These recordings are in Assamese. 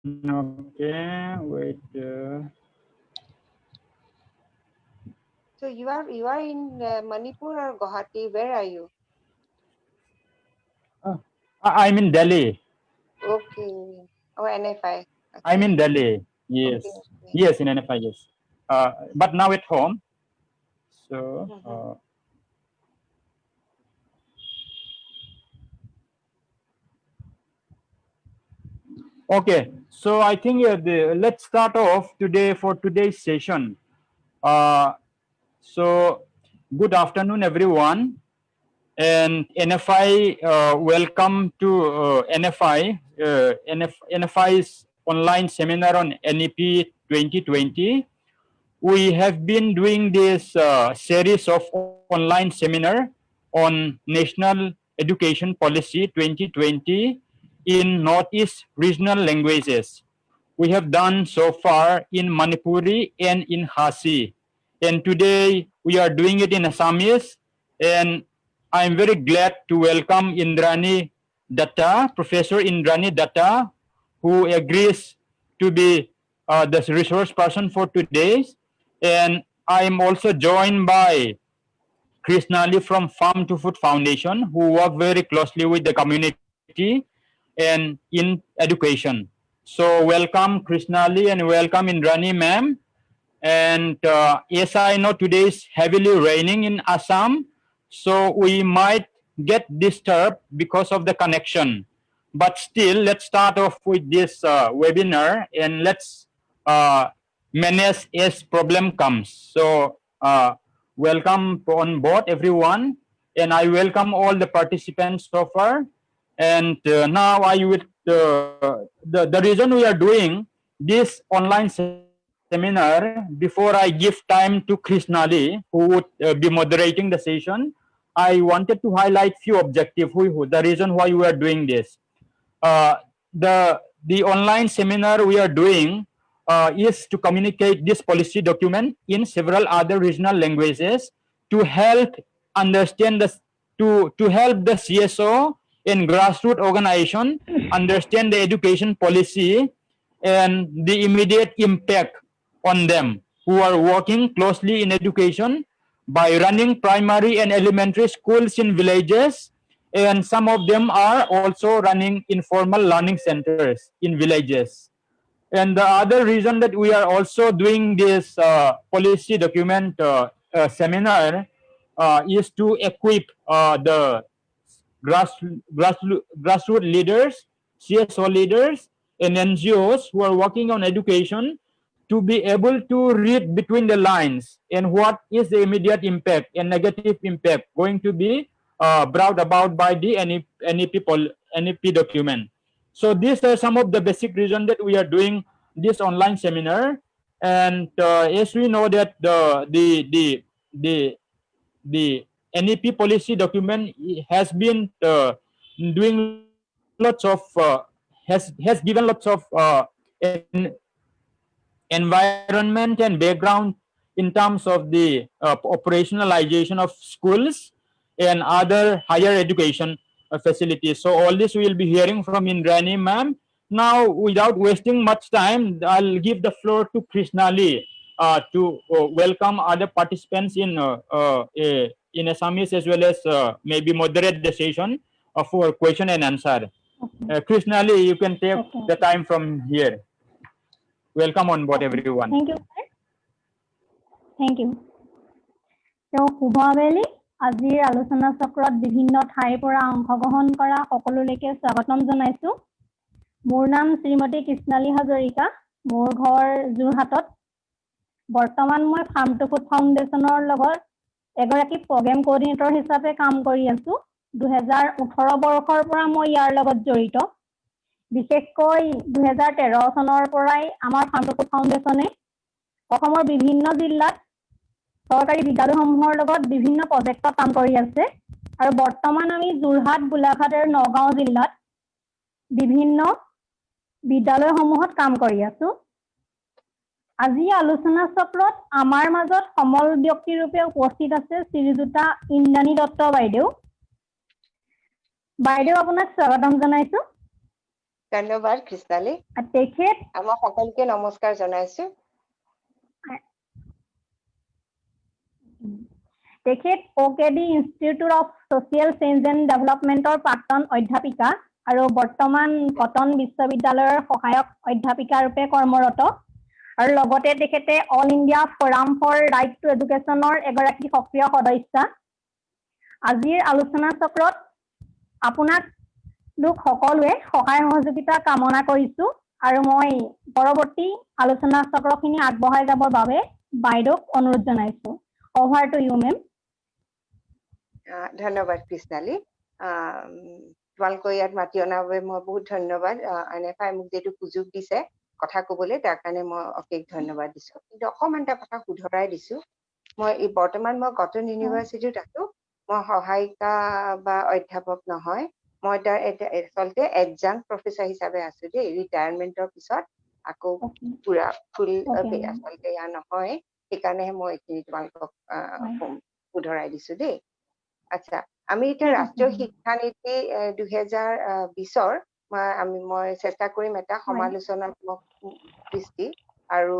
Okay, wait. So you are in Manipur or Guwahati? Where are you? I'm in Delhi. Okay. Oh, NFI. I'm Okay. in Delhi. Yes. Okay. Okay. Yes, in NFI, yes. But now at home. So, Mm-hmm. okay. So I think let's start off today for today's session. Uh, so, good afternoon, everyone. And NFI, welcome to NFI's online seminar on NEP 2020. We have been doing this series of online seminar on National Education Policy 2020 in Northeast regional languages. We have done so far in Manipuri and in Khasi. And today we are doing it in Assamese. And I'm very glad to welcome Indrani Datta, Professor Indrani Datta, who agrees to be the resource person for today. And I'm also joined by Krishnali from Farm to Food Foundation, who work very closely with the community and in education. So welcome Krishnali and welcome Indrani ma'am. And yes, I know today is heavily raining in Assam, so we might get disturbed because of the connection. But still, let's start off with this webinar and let's uh, manage as problem comes. So, welcome on board, everyone, and I welcome all the participants so far. And now I will the reason we are doing this online seminar before I give time to Krishnali, who would be moderating the session. I wanted to highlight few objectives. The reason why we are doing this. Uh, the online seminar we are doing is to communicate this policy document in several other regional languages to help understand the to help the CSO and grassroots organization understand the education policy and the immediate impact on them who are working closely in education by running primary and elementary schools in villages, and some of them are also running informal learning centers in villages. And the other reason that we are also doing this policy document seminar is to equip the grassroots leaders, CSO leaders, and NGOs who are working on education to be able to read between the lines and what is the immediate impact and negative impact going to be brought about by the NEP document. So these are some of the basic reasons that we are doing this online seminar. And as we know that the the NEP policy document has been doing lots of has given lots of environment and background in terms of the operationalization of schools and other higher education facilities. So all this we will be hearing from Indrani ma'am. Now, without wasting much time, I'll give the floor to Krishnali to welcome other participants in Assamese as well as maybe moderate the session for question and answer. Okay. Krishnali, you can take Okay. the time from here. Welcome on board, Okay. everyone. Thank you, sir. Thank you. So, শুভ আবেলি আজিৰ আলোচনা চক্ৰত বিভিন্ন ঠাইৰ পৰা অংশগ্ৰহণ কৰা সকলোলৈকে স্বাগতম জনাইছো। মোৰ নাম শ্ৰীমতী কৃষ্ণালী হাজৰিকা। মোৰ ঘৰ যোৰহাটত। বৰ্তমান মই ফাৰ্ম টু ফুড ফাউণ্ডেশ্যনৰ লগত এগৰাকী প্ৰগ্ৰেম কোঅৰ্ডিনেটৰ হিচাপে কাম কৰি আছো। 2018 বৰ্ষৰ পৰা মই ইয়াৰ লগত জড়িত। বিশেষকৈ 2013 চনৰ পৰাই আমাৰ ফাৰ্ম টু ফুড ফাউণ্ডেশ্যনে অসমৰ বিভিন্ন জিলাত চৰকাৰী বিদ্যালয়সমূহৰ লগত বিভিন্ন প্ৰজেক্টত কাম কৰি আছে আৰু বৰ্তমান আমি যোৰহাট, গোলাঘাট আৰু নগাঁও জিলাত বিভিন্ন বিদ্যালয়সমূহত কাম কৰি আছো। আজি আলোচনা চক্ৰত আমাৰ মাজত সমল ব্যক্তি ৰূপে উপস্থিত আছে শ্ৰীযুতা ইন্দ্ৰাণী দত্ত বাইদেউ। বাইদেউ আপোনাক স্বাগতম জনাইছো। ধন্যবাদ কৃষ্ণালী। তেখেত আমাৰ সকলোকে নমস্কাৰ জনাইছো। তেখেত OKD institute of social change and ডেভেলপমেণ্টৰ প্ৰাক্তন অধ্যাপিকা আৰু বৰ্তমান কটন বিশ্ববিদ্যালয়ৰ সহায়ক অধ্যাপিকা ৰূপে কৰ্মৰত আৰু লগতে তেখেতে all India forum for right to এডুকেশ্যনৰ এগৰাকী সক্ৰিয় সদস্যা। আজিৰ আলোচনা চক্ৰত আপোনাক লোক সকলোৱে সহায় সহযোগিতা কামনা কৰিছো আৰু মই পৰৱৰ্তী আলোচনা চক্ৰখিনি আগবঢ়াই যাবৰ বাবে বাইদেউক অনুৰোধ জনাইছো। Over to you, ma'am. ধন্যবাদ কৃষ্ণালী। তোমালোকৰ ইয়াত মাতি অনাৰ বাবে মই বহুত ধন্যবাদ। এনেকৈ মোক যিটো সুযোগ দিছে কথা ক'বলৈ, তাৰ কাৰণে মই অশেষ ধন্যবাদ দিছো। কিন্তু অকণমান এটা কথা শুধৰাই দিছো, মই বৰ্তমান মই কটন ইউনিভাৰ্চিটিত আছো। মই সহায়িকা বা অধ্যাপক নহয়, মই তাৰ আচলতে এডজাংক্ট প্ৰফেচাৰ হিচাপে আছো দেই। ৰিটায়াৰমেণ্টৰ পিছত আকৌ পুৰা ফুল আচলতে ইয়াৰ নহয়, সেইকাৰণেহে মই এইখিনি তোমালোকক শুধৰাই দিছো দেই। আচ্ছা, আমি এতিয়া ৰাষ্ট্ৰীয় শিক্ষা নীতি 2020ৰ মই চেষ্টা কৰিম এটা সমালোচনাত্মক দৃষ্টি। আৰু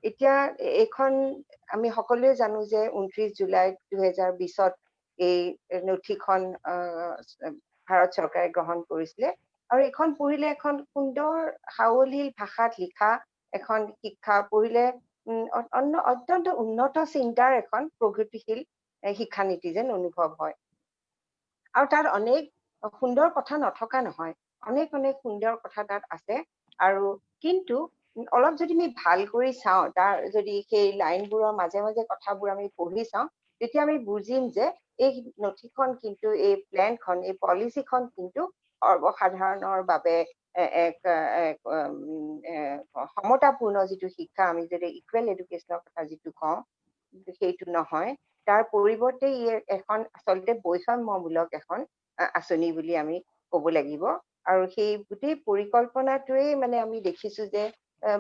এতিয়া এইখন আমি সকলোৱে জানো যে 29 জুলাই 2020ত এই নথিখন ভাৰত চৰকাৰে গ্ৰহণ কৰিছিলে। আৰু এইখন পঢ়িলে এখন সুন্দৰ সাৱলীল ভাষাত লিখা এখন শিক্ষা পঢ়িলে অত্যন্ত উন্নত চিন্তাৰ এখন প্ৰগতিশীল শিক্ষানীতি যেন অনুভৱ হয়। আৰু তাত অনেক সুন্দৰ কথা নথকা নহয়, অনেক সুন্দৰ কথা তাত আছে। আৰু কিন্তু অলপ যদি আমি ভাল কৰি চাওঁ, তাৰ যদি সেই লাইনবোৰৰ মাজে মাজে কথাবোৰ আমি পঢ়ি চাওঁ, তেতিয়া আমি বুজিম যে এই নথিখন কিন্তু, এই প্লেনখন, এই পলিচিখন কিন্তু সৰ্বসাধাৰণৰ বাবে এক সমতাপূৰ্ণ যিটো শিক্ষা, আমি যদি ইকুৱেল এডুকেশ্যনৰ কথা যিটো কওঁ, সেইটো নহয়। তাৰ পৰিৱৰ্তে ই এখন আচলতে বৈষম্যমূলক এখন আঁচনি বুলি আমি ক'ব লাগিব। আৰু সেই গোটেই পৰিকল্পনাটোৱেই মানে আমি দেখিছো যে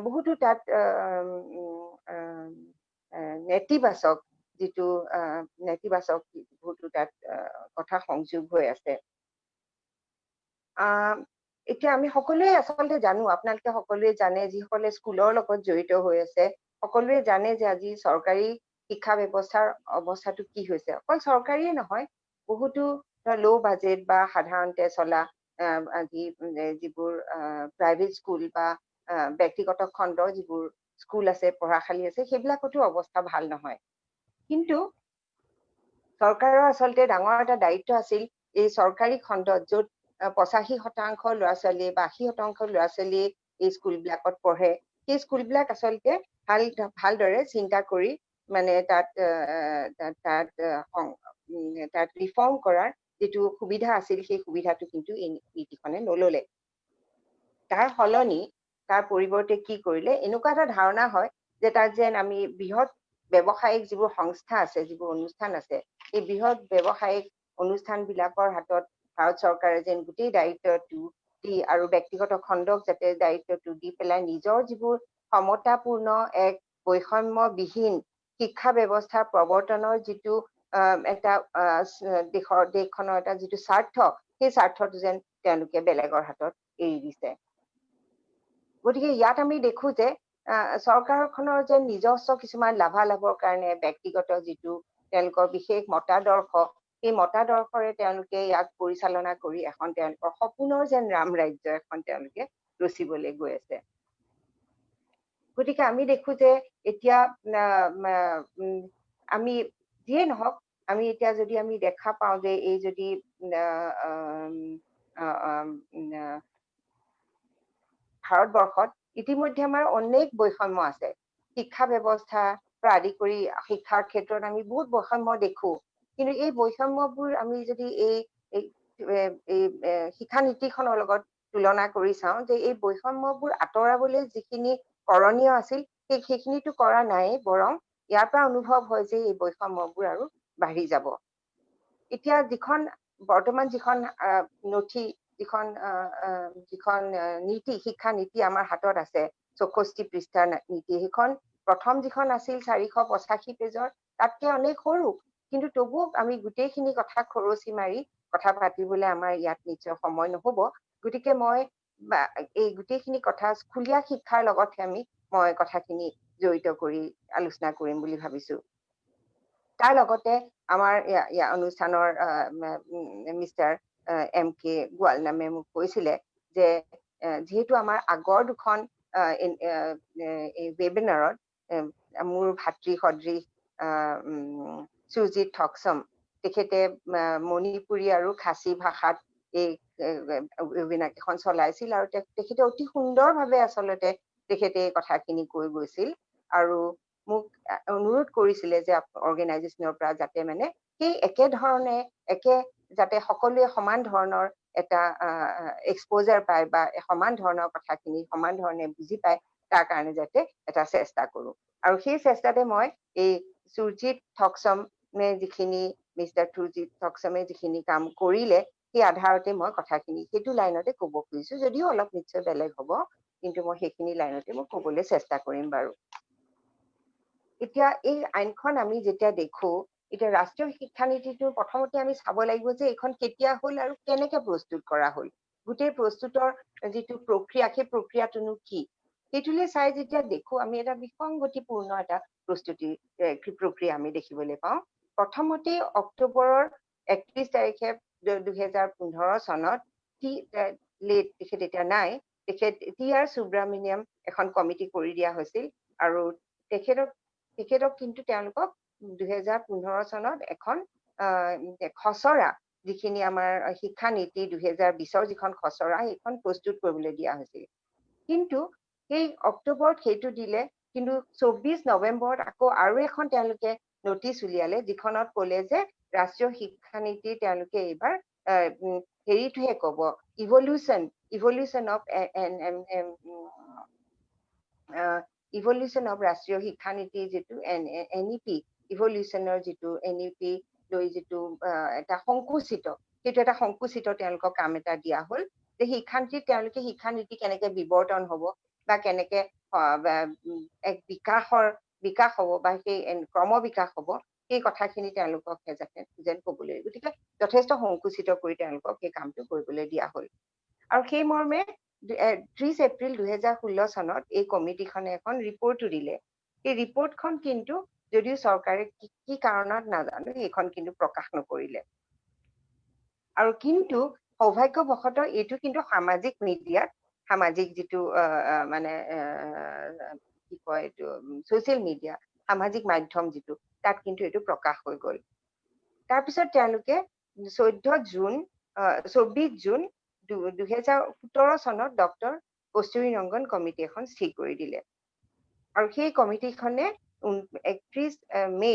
বহুতো তাত নেতিবাচক বহুতো তাত কথা সংযোগ হৈ আছে। এতিয়া আমি সকলোৱে আচলতে জানো, আপোনালোকে সকলোৱে জানে, যিসকলে স্কুলৰ লগত জড়িত হৈ আছে, সকলোৱে জানে যে আজি চৰকাৰী শিক্ষা ব্যৱস্থাৰ অৱস্থাটো কি হৈছে। অকল চৰকাৰীয়ে নহয়, বহুতো ল' বাজেট বা সাধাৰণতে চলা আজি যিবোৰ প্ৰাইভেট স্কুল বা ব্যক্তিগত খণ্ডৰ যিবোৰ স্কুল আছে, পঢ়াশালী আছে, সেইবিলাকতো অৱস্থা ভাল নহয়। কিন্তু চৰকাৰৰ আচলতে ডাঙৰ এটা দায়িত্ব আছিল, এই চৰকাৰী খণ্ডত য'ত 85% ল'ৰা ছোৱালীয়ে বা 80% ল'ৰা ছোৱালীয়ে এই স্কুলবিলাকত পঢ়ে, সেই স্কুলবিলাক আচলতে ভালদৰে চিন্তা কৰি মানে তাত ৰিফৰ্ম কৰাৰ যিটো সুবিধা আছিল, সেই সুবিধাটো কিন্তু এই নীতিখনে নললে। তাৰ সলনি তাৰ পৰিৱৰ্তে কি কৰিলে, এনেকুৱা এটা ধাৰণা হয় যে তাত যেন আমি বৃহৎ ব্যৱসায়িক যিবোৰ সংস্থা আছে, যিবোৰ অনুষ্ঠান আছে, এই বৃহৎ ব্যৱসায়িক অনুষ্ঠানবিলাকৰ হাতত ভাৰত চৰকাৰে যেন গোটেই দায়িত্বটো দি, আৰু ব্যক্তিগত খণ্ডক যাতে দায়িত্বটো দি পেলাই নিজৰ যিবোৰ সমতাপূৰ্ণ এক বৈষম্যবিহীন শিক্ষা ব্যৱস্থা প্ৰৱৰ্তনৰ যিটো এটা দেশখনৰ এটা যিটো স্বাৰ্থ, সেই স্বাৰ্থটো যেন তেওঁলোকে বেলেগৰ হাতত এৰি দিছে। গতিকে ইয়াত আমি দেখো যে চৰকাৰখনৰ যেন নিজস্ব কিছুমান লাভালাভৰ কাৰণে ব্যক্তিগত যিটো তেওঁলোকৰ বিশেষ মতাদৰ্শ, সেই মতাদৰ্শৰে তেওঁলোকে ইয়াক পৰিচালনা কৰি এখন তেওঁলোকৰ সপোনৰ যেন ৰাম ৰাজ্য এখন তেওঁলোকে ৰচিবলৈ গৈ আছে। গতিকে আমি দেখো যে এতিয়া আমি যিয়ে নহওক, আমি এতিয়া যদি আমি দেখা পাওঁ যে এই যদি ভাৰতবৰ্ষত ইতিমধ্যে আমাৰ অনেক বৈষম্য আছে। শিক্ষা ব্যৱস্থা পৰা আদি কৰি শিক্ষাৰ ক্ষেত্ৰত আমি বহুত বৈষম্য দেখো। কিন্তু এই বৈষম্যবোৰ আমি যদি এই শিক্ষানীতিখনৰ লগত তুলনা কৰি চাওঁ, যে এই বৈষম্যবোৰ আঁতৰাবলৈ যিখিনি কৰণীয় আছিল, সেইখিনিতো কৰা নাই, বৰং ইয়াৰ পৰা অনুভৱ হয় যে এই বৈষম্যবোৰ আৰু বাঢ়ি যাব। এতিয়া বৰ্তমান যিখন নথি, যিখন নীতি, শিক্ষা নীতি আমাৰ হাতত আছে, 64 পৃষ্ঠাৰ নীতি, সেইখন প্ৰথম যিখন আছিল 485 পেজৰ, তাতকে অনেক সৰু। কিন্তু তবুও আমি গোটেইখিনি কথা খৰচি মাৰি কথা পাতিবলৈ আমাৰ ইয়াত নিশ্চয় সময় নহব। গতিকে মই এই গোটেইখিনি কথা স্কুলীয়া শিক্ষাৰ লগতহে মই কথাখিনি জড়িত কৰি আলোচনা কৰিম বুলি ভাবিছো তাৰ লগতে আমাৰ অনুষ্ঠানৰ মিষ্টাৰ MK গোৱাল নামে মোক কৈছিলে যে যেহেতু আমাৰ আগৰ দুখন এই ৱেবিনাৰত মোৰ ভাতৃ সদৃশ সুজিত থকসম তেখেতে মণিপুৰী আৰু খাচী ভাষাত এই ৱেবিনাৰ কেইখন চলাইছিল আৰু তেখেতে অতি সুন্দৰভাৱে আচলতে তেখেতে এই কথাখিনি কৈ গৈছিল আৰু মোক অনুৰোধ কৰিছিলে যে অৰ্গেনাইজেশ্যনৰ পৰা যাতে মানে সেই একে ধৰণে যাতে সকলোৱে সমান ধৰণৰ এটা এক্সপোজাৰ পায় বা সমান ধৰণৰ কথাখিনি সমান ধৰণে বুজি পায় তাৰ কাৰণে যাতে এটা চেষ্টা কৰো আৰু সেই চেষ্টাতে মই এই সুজিত থকসমে যিখিনি মিষ্টাৰ সুজিত থকসমে যিখিনি কাম কৰিলে সেই আধাৰতে মই কথাখিনি সেইটো লাইনতে ক'ব খুজিছো যদিও অলপ নিশ্চয় বেলেগ হ'ব কিন্তু মই সেইখিনি লাইনতে মই ক'বলৈ চেষ্টা কৰিম বাৰু এতিয়া এই আইনখন আমি যেতিয়া দেখো এতিয়া ৰাষ্ট্ৰীয় শিক্ষা নীতিটো প্ৰথমতে আমি চাব লাগিব যে এইখন কেতিয়া হ'ল আৰু কেনেকে প্ৰস্তুত কৰা হ'ল গোটেই প্ৰস্তুতৰ যিটো প্ৰক্ৰিয়া সেই প্ৰক্ৰিয়াটোনো কি সেইটোলে চাই যেতিয়া দেখো আমি এটা বিসংগতিপূৰ্ণ এটা প্ৰস্তুতি প্ৰক্ৰিয়া আমি দেখিবলৈ পাওঁ প্ৰথমতে অক্টোবৰৰ 31 তাৰিখে 2015 চনত তেখেত এতিয়া নাই তেখেত TR সুব্ৰমণিয়াম এখন কমিটি কৰি দিয়া হৈছিল আৰু তেখেতক কিন্তু তেওঁলোকক 2015 চনত এখন খচৰা যিখিনি আমাৰ শিক্ষা নীতি 2020ৰ যিখন খচৰা সেইখন প্ৰস্তুত কৰিবলৈ দিয়া হৈছিল কিন্তু সেই অক্টোবৰত সেইটো দিলে কিন্তু 24 নৱেম্বৰত আকৌ আৰু এখন তেওঁলোকে নটিচ উলিয়ালে যিখনত ক'লে যে ৰাষ্ট্ৰীয় শিক্ষা নীতি তেওঁলোকে এইবাৰ হেৰিটোহে ক'ব ইভলিউচন অফ ৰাষ্ট্ৰীয় শিক্ষা নীতি যিটো NEP ইভলিউচনৰ যিটো NEP লৈ যিটো এটা সংকুচিত সেইটো এটা সংকুচিত তেওঁলোকক কাম এটা দিয়া হ'ল যে তেওঁলোকে শিক্ষা নীতি কেনেকে বিৱৰ্তন হ'ব বা কেনেকে এক বিকাশ হ'ব বা সেই ক্ৰম বিকাশ হ'ব সেই কথাখিনি তেওঁলোকক যেন ক'বলৈ গতিকে যথেষ্ট সংকুচিত কৰি তেওঁলোকক সেই কামটো কৰিবলৈ দিয়া হ'ল আৰু সেই মৰ্মে 30 এপ্ৰিল 2016 চনত এই কমিটিখনে এখন ৰিপৰ্টো দিলে এই ৰিপৰ্টখন কিন্তু যদিও চৰকাৰে কি কাৰণত নাজানো এইখন কিন্তু প্ৰকাশ নকৰিলে আৰু কিন্তু সৌভাগ্যবশতঃ এইটো কিন্তু সামাজিক যিটো মানে কি কয় এইটো ছ'চিয়েল মিডিয়া সামাজিক মাধ্যম যিটো তাত কিন্তু এইটো প্ৰকাশ হৈ গ'ল তাৰপিছত তেওঁলোকে 24 জুন 2017 চনত ডক্টৰ কস্তুৰী ৰংগন কমিটি এখন স্থিৰ কৰি দিলে আৰু সেই কমিটিখনে 31 মে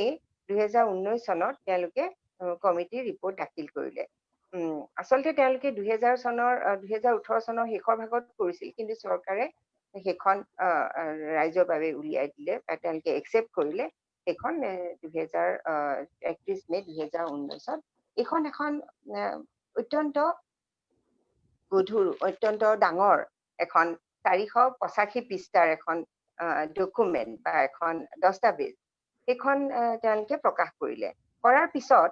2019 চনত তেওঁলোকে কমিটিৰ ৰিপৰ্ট দাখিল কৰিলে আচলতে তেওঁলোকে 2018 চনৰ শেষৰ ভাগত কৰিছিল কিন্তু চৰকাৰে সেইখন ৰাইজৰ বাবে উলিয়াই দিলে বা তেওঁলোকে একচেপ্ট কৰিলে সেইখন 31 মে 2019 এইখন এখন অত্যন্ত গধুৰ অত্যন্ত ডাঙৰ এখন 485 পৃষ্ঠাৰ এখন ডকুমেণ্ট বা এখন দস্তাবেজ সেইখন তেওঁলোকে প্ৰকাশ কৰিলে কৰাৰ পিছত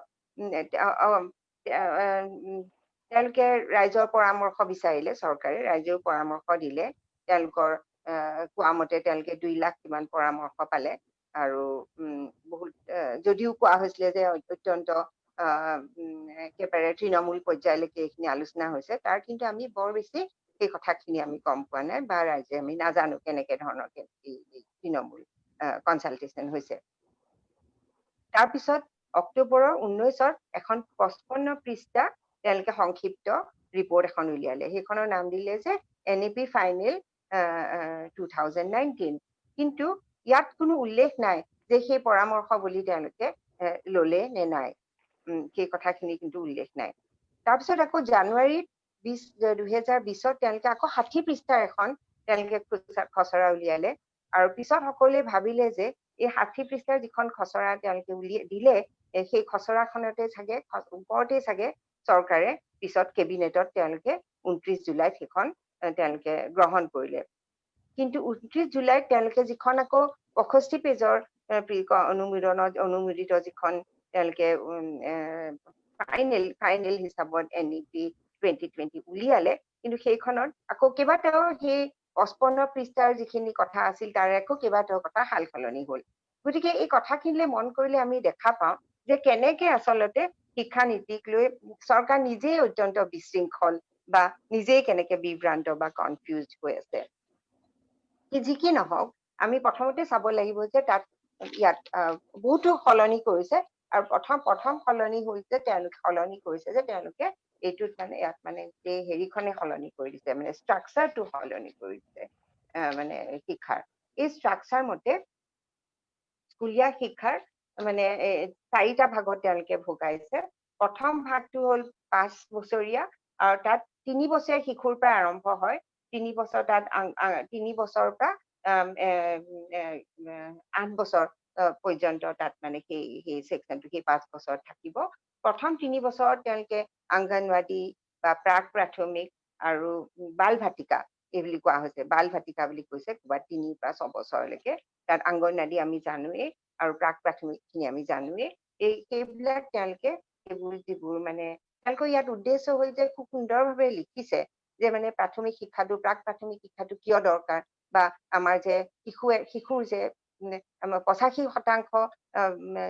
তেওঁলোকে ৰাইজৰ পৰামৰ্শ বিচাৰিলে চৰকাৰে ৰাইজেও পৰামৰ্শ দিলে তেওঁলোকৰ কোৱা মতে তেওঁলোকে 2 লাখ কিমান পৰামৰ্শ পালে আৰু বহুত যদিও কোৱা হৈছিলে যে অত্যন্ত একেবাৰে তৃণমূল পৰ্যায়লৈকে এইখিনি আলোচনা হৈছে তাৰ কিন্তু আমি বৰ বেছি সেই কথাখিনি আমি গম পোৱা নাই বা ৰাইজে আমি নাজানো কেনেকে ধৰণৰ তৃণমূল কনচালটেশ্যন হৈছে তাৰপিছত অক্টোবৰৰ 19ত এখন 55 পৃষ্ঠা তেওঁলোকে সংক্ষিপ্ত ৰিপৰ্ট এখন উলিয়ালে সেইখনৰ নাম দিলে যে NEP ফাইনেল 2019 কিন্তু ইয়াত কোনো উল্লেখ নাই যে সেই পৰামৰ্শ বুলি তেওঁলোকে ললে নে নাই সেই কথাখিনি কিন্তু উল্লেখ নাই তাৰপিছত আকৌ জানুৱাৰীত 2020ত তেওঁলোকে আকৌ 60 পৃষ্ঠাৰ এখন তেওঁলোকে খচৰা উলিয়ালে আৰু পিছত সকলোৱে ভাবিলে যে এই 60 পৃষ্ঠাৰ যিখন খচৰা তেওঁলোকে উলিয়াই দিলে সেই খচৰাখনতে চাগে ওপৰতে চাগে চৰকাৰে পিছত কেবিনেটত তেওঁলোকে 29 জুলাইত সেইখন তেওঁলোকে গ্ৰহণ কৰিলে কিন্তু 29 জুলাইত তেওঁলোকে যিখন আকৌ 65 পেজৰ অনুমোদিত যিখন তেওঁলোকে ফাইনেল হিচাপত NEP 2020 উলিয়ালে কিন্তু সেইখনত আকৌ কেইবাটাও সেই 55 পৃষ্ঠাৰ যিখিনি কথা আছিল তাৰে আকৌ কেইবাটাও কথা হাল সলনি হ'ল গতিকে এই কথাখিনিলে মন কৰিলে আমি দেখা পাওঁ যে কেনেকে আচলতে শিক্ষা নীতিক লৈ চৰকাৰ নিজেই অত্যন্ত বিশৃংখল বা নিজেই কেনেকে বিভ্ৰান্ত বা কনফিউজ হৈ আছে যি কি নহওক আমি প্ৰথমতে চাব লাগিব যে তাত ইয়াত বহুতো সলনি কৰিছে আৰু প্ৰথম সলনি হৈছে তেওঁলোকে সলনি কৰিছে যে তেওঁলোকে এইটোত মানে ইয়াত মানে এই হেৰিখনে সলনি কৰি দিছে মানে ষ্ট্ৰাকচাৰটো সলনি কৰি দিছে মানে শিক্ষাৰ এই ষ্ট্ৰাকচাৰ মতে স্কুলীয়া শিক্ষাৰ মানে 4টা ভাগত তেওঁলোকে ভগাইছে প্ৰথম ভাগটো হ'ল 5 বছৰীয়া আৰু তাত 3 বছৰীয়া শিশুৰ পৰা আৰম্ভ হয় 3 বছৰ তাত 3 বছৰৰ পৰা 8 বছৰ পৰ্যন্ত তাত মানে সেই সেকশনটো সেই 5 বছৰ থাকিব প্ৰথম 3 বছৰত তেওঁলোকে অংগনৱাড়ী বা প্ৰাক প্ৰাথমিক আৰু বাল ভাটিকা এই বুলি কোৱা হৈছে বাল ভাটিকা বুলি কৈছে বা 3 পৰা 6 বছৰলৈকে তাত অংগনৱাড়ী আমি জানোৱেই আৰু প্ৰাক প্ৰাথমিক খিনি আমি জানোৱেই এই সেইবিলাক তেওঁলোকে এইবোৰ যিবোৰ মানে তেওঁলোকৰ ইয়াত উদ্দেশ্য হ'ল যে খুব সুন্দৰভাৱে লিখিছে যে মানে প্ৰাথমিক শিক্ষাটো প্ৰাক প্ৰাথমিক শিক্ষাটো কিয় দৰকাৰ বা আমাৰ যে শিশুৰ যে 85%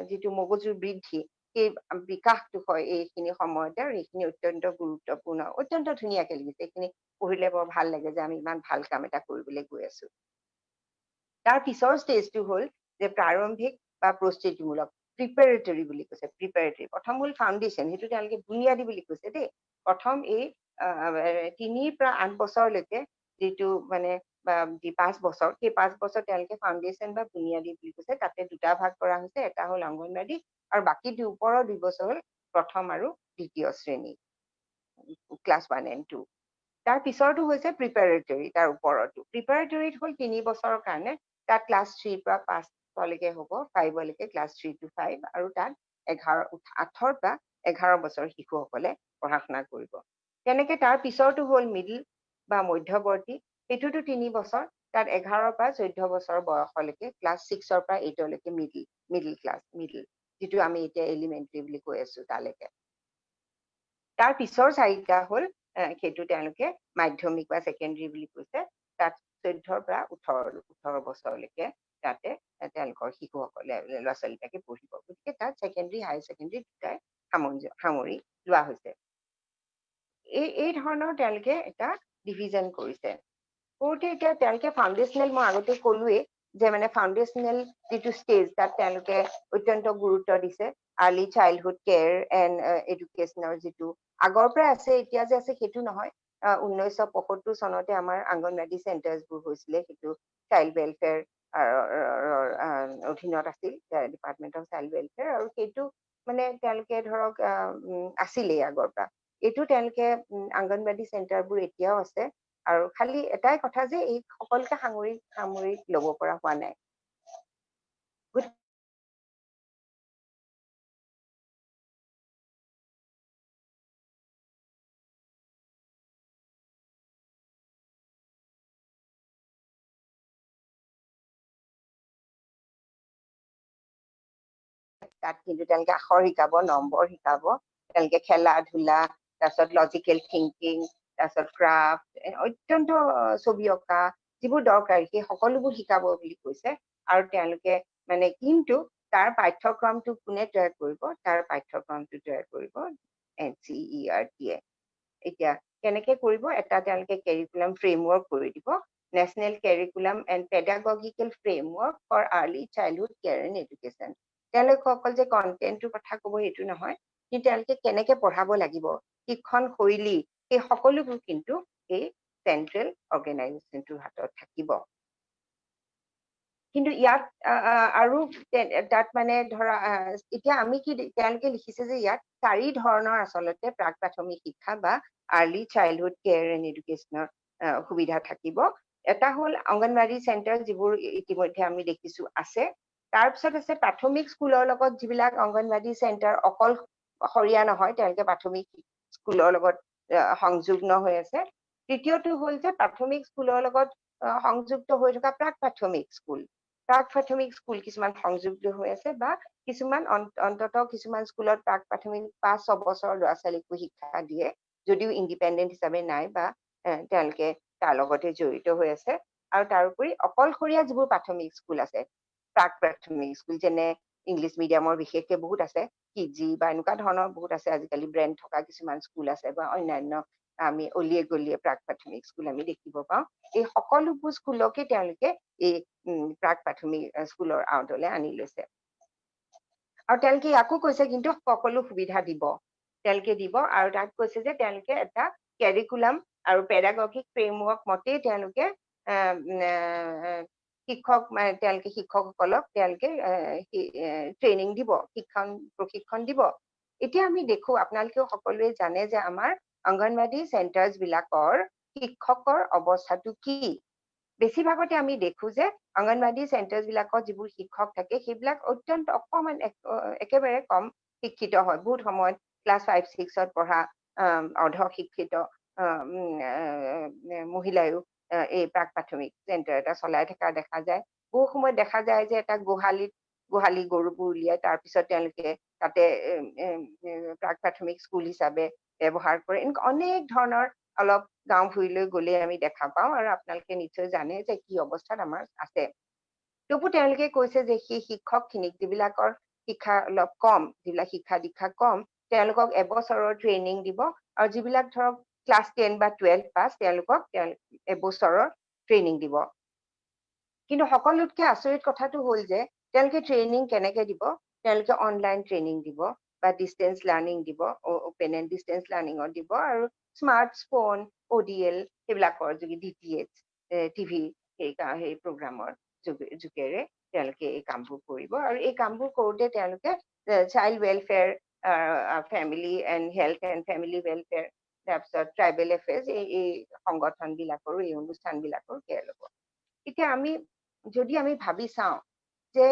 যিটো মগজুৰ বৃদ্ধি সেই বিকাশটো হয় এইখিনি সময়তে আৰু এইখিনি অত্যন্ত গুৰুত্বপূৰ্ণ অত্যন্ত ধুনীয়াকে লিখিছে এইখিনি পঢ়িলে বৰ ভাল লাগে যে আমি ইমান ভাল কাম এটা কৰিবলৈ গৈ আছো তাৰ পিছৰ ষ্টেজটো হ'ল যে প্ৰাৰম্ভিক বা প্ৰস্তুতিমূলক প্ৰিপাৰেটৰী বুলি কৈছে প্ৰিপাৰেটৰী প্ৰথম হ'ল ফাউণ্ডেশ্যন সেইটো তেওঁলোকে বুনিয়াদী বুলি কৈছে দেই প্ৰথম এই 3 পৰা 8 বছৰলৈকে যিটো মানে 5 বছৰ সেই 5 বছৰ তেওঁলোকে ফাউণ্ডেশ্যন বা বুনিয়াদী বুলি কৈছে তাতে দুটা ভাগ কৰা হৈছে এটা হ'ল অংগনৱাড়ী আৰু বাকী ওপৰৰ 2 বছৰ হ'ল প্ৰথম আৰু দ্বিতীয় শ্ৰেণী ক্লাছ 1 and 2 তাৰ পিছৰটো হৈছে প্ৰিপাৰেটৰী তাৰ ওপৰতো প্ৰিপাৰেটৰীত হ'ল 3 বছৰৰ কাৰণে তাত ক্লাছ 3 পৰা 5 লৈকে হ'ব 5 লৈকে ক্লাছ 3 to 5 আৰু তাত 8 পৰা 11 বছৰ শিশুসকলে পঢ়া শুনা কৰিব তেনেকে তাৰ পিছৰটো হ'ল মিডল বা মধ্যৱৰ্তী সেইটোতো 3 বছৰ তাত 11 পৰা 14 বছৰ বয়সলৈকে ক্লাছ 6 পৰা 8 লৈকে মিডল ক্লাছ যিটো আমি এতিয়া এলিমেণ্টাৰী বুলি কৈ আছো তালৈকে তাৰ পিছৰ 4টা হ'ল সেইটো তেওঁলোকে মাধ্যমিক বা সেকেন্ডাৰী বুলি কৈছে তাত 14 পৰা 18 বছৰলৈকে তাতে তেওঁলোকৰ শিশুসকলে ল'ৰা ছোৱালীবিলাকে পঢ়িব গতিকে তাত সেকেন্ডাৰী হাই সেকেন্ডাৰী দুটাই সামৰি লোৱা হৈছে এই ধৰণৰ তেওঁলোকে এটা ডিভিজন কৰিছে কৰোঁতে এতিয়া তেওঁলোকে ফাউণ্ডেশ্যনেল মই আগতে ক'লোৱেই যে মানে ফাউণ্ডেশ্যনেল যিটো ষ্টেজ তাত তেওঁলোকে অত্যন্ত গুৰুত্ব দিছে আৰ্লি চাইল্ডহুড কেয়াৰ এণ্ড এডুকেশ্যনৰ যিটো আগৰ পৰা আছে এতিয়া যে আছে সেইটো নহয় 1975 চনতে আমাৰ অংগনৱাড়ী চেণ্টাৰ্ছবোৰ হৈছিলে সেইটো চাইল্ড ৱেলফেয়াৰ অধীনত আছিল ডিপাৰ্টমেণ্ট অফ চাইল্ড ৱেলফেয়াৰ আৰু সেইটো মানে তেওঁলোকে ধৰক আছিলেই আগৰ পৰা এইটো তেওঁলোকে অংগনৱাড়ী চেণ্টাৰবোৰ এতিয়াও আছে আৰু খালি এটাই কথা যে এই সকলোকে সামৰি ল'ব পৰা হোৱা নাই তাত কিন্তু তেওঁলোকে আখৰ শিকাব নম্বৰ শিকাব তেওঁলোকে খেলা ধূলা তাৰপিছত লজিকেল থিংকিং তাৰপিছত ক্ৰাফ্ট অত্যন্ত ছবি অঁকা যিবোৰ দৰকাৰী সেই সকলোবোৰ শিকাব বুলি কৈছে আৰু তেওঁলোকে মানে কিন্তু তাৰ পাঠ্যক্ৰমটো কোনে তৈয়াৰ কৰিব তাৰ পাঠ্যক্ৰমটো তৈয়াৰ কৰিব NCERT এতিয়া কেনেকে কৰিব এটা তেওঁলোকে কেৰিকুলাম ফ্ৰেমৱৰ্ক কৰি দিব national curriculum and pedagogical framework for early childhood care and education তেওঁলোকে অকল যে কণ্টেণ্টৰ কথা ক'ব সেইটো নহয় কিন্তু তেওঁলোকে কেনেকে পঢ়াব লাগিব শিক্ষণ শৈলী সেই সকলোবোৰ কিন্তু এই চেন্ট্ৰেল অৰ্গেনাইজেশ্যনটোৰ হাতত থাকিব কিন্তু ইয়াত আৰু তাত মানে ধৰা এতিয়া আমি কি তেওঁলোকে লিখিছে যে ইয়াত 4 ধৰণৰ আচলতে প্ৰাক প্ৰাথমিক শিক্ষা বা আৰ্লি চাইল্ডহুড কেয়াৰ এণ্ড এডুকেশ্যনৰ সুবিধা থাকিব এটা হ'ল অংগনৱাড়ী চেণ্টাৰ যিবোৰ ইতিমধ্যে আমি দেখিছো আছে তাৰপিছত আছে প্ৰাথমিক স্কুলৰ লগত যিবিলাক অংগনৱাড়ী চেণ্টাৰ অকল সৰীয়া নহয় তেওঁলোকে প্ৰাথমিক স্কুলৰ লগত সংযুগ্ন হৈ আছে তৃতীয়টো হ'ল যে প্ৰাথমিক স্কুলৰ লগত সংযুক্ত হৈ থকা প্ৰাক প্ৰাথমিক স্কুল কিছুমান সংযুক্ত হৈ আছে বা কিছুমান অন্ততঃ কিছুমান স্কুলত প্ৰাক প্ৰাথমিক 5-6 বছৰৰ ল'ৰা ছোৱালীকো শিক্ষা দিয়ে যদিও ইণ্ডিপেণ্ডেণ্ট হিচাপে নাই বা তেওঁলোকে তাৰ লগতে জড়িত হৈ আছে আৰু তাৰোপৰি অকলশৰীয়া যিবোৰ প্ৰাথমিক স্কুল আছে প্ৰাক প্ৰাথমিক স্কুল যেনে ইংলিছ মিডিয়ামৰ বিশেষকৈ বহুত আছে কিজি বা এনেকুৱা ধৰণৰ বহুত আছে আজিকালি ব্ৰেণ্ড থকা কিছুমান স্কুল আছে বা অন্যান্য আমি অলিয়ে গলিয়ে প্ৰাক প্ৰাথমিক স্কুল আমি দেখিব পাওঁ এই সকলোবোৰ স্কুলকে তেওঁলোকে এই প্ৰাক প্ৰাথমিক স্কুলৰ আওতালৈ আনি লৈছে আৰু তেওঁলোকে ইয়াকো কৈছে কিন্তু সকলো সুবিধা দিব তেওঁলোকে দিব আৰু তাক কৈছে যে তেওঁলোকে এটা কেৰিকুলাম আৰু পেডাগগিক ফ্ৰেমৱৰ্ক মতেই তেওঁলোকে তেওঁলোকে শিক্ষকসকলক তেওঁলোকে ট্ৰেইনিং দিব প্ৰশিক্ষণ দিব এতিয়া আমি দেখো আপোনালোকেও সকলোৱে জানে যে আমাৰ অংগনবাদী চেণ্টাৰ্ছ বিলাকৰ শিক্ষকৰ অৱস্থাটো কি বেছিভাগতে আমি দেখো যে অংগনবাদী চেণ্টাৰ্ছ বিলাকত যিবোৰ শিক্ষক থাকে সেইবিলাক অত্যন্ত অকমান একেবাৰে কম শিক্ষিত হয় বহুত সময়ত ক্লাছ 5-6ত পঢ়া অৰ্ধ শিক্ষিত মহিলায়ো এই প্ৰাক প্ৰাথমিক চেণ্টাৰ এটা চলাই থকা দেখা যায় বহু সময়ত দেখা যায় যে এটা গোহালি গৰুবোৰ উলিয়াই তাৰপিছত তেওঁলোকে তাতে প্ৰাক প্ৰাথমিক স্কুল হিচাপে ব্যৱহাৰ কৰে এনেকুৱা অনেক ধৰণৰ অলপ গাঁও ভুঁইলৈ গ'লে আমি দেখা পাওঁ আৰু আপোনালোকে নিশ্চয় জানে যে কি অৱস্থাত আমাৰ আছে তবু তেওঁলোকে কৈছে যে সেই শিক্ষকখিনিক যিবিলাকৰ শিক্ষা অলপ কম যিবিলাক শিক্ষা দীক্ষা কম তেওঁলোকক এবছৰৰ ট্ৰেইনিং দিব আৰু যিবিলাক ধৰক ক্লাছ 10 বা 12 পাছ তেওঁলোকক এবছৰৰ ট্ৰেইনিং দিব কিন্তু সকলোতকৈ আচৰিত কথাটো হ'ল যে তেওঁলোকে ট্ৰেইনিং কেনেকৈ দিব তেওঁলোকে অনলাইন ট্ৰেইনিং দিব বা ডিষ্টেন্স লাৰ্ণিং দিব অপেন এণ্ড ডিষ্টেন্স লাৰ্ণিঙত দিব আৰু স্মাৰ্টফোন ODL সেইবিলাকৰ যোগে DTH টিভি সেই প্ৰগ্ৰামৰ যোগেৰে তেওঁলোকে এই কামবোৰ কৰিব আৰু এই কামবোৰ কৰোঁতে তেওঁলোকে child welfare family and health and family welfare তাৰপিছত ট্ৰাইবেল এফেয়াৰ্ছ এই সংগঠনবিলাকৰো এই অনুষ্ঠানবিলাকৰ কেয়াৰ ল'ব এতিয়া যদি আমি ভাবি চাওঁ যে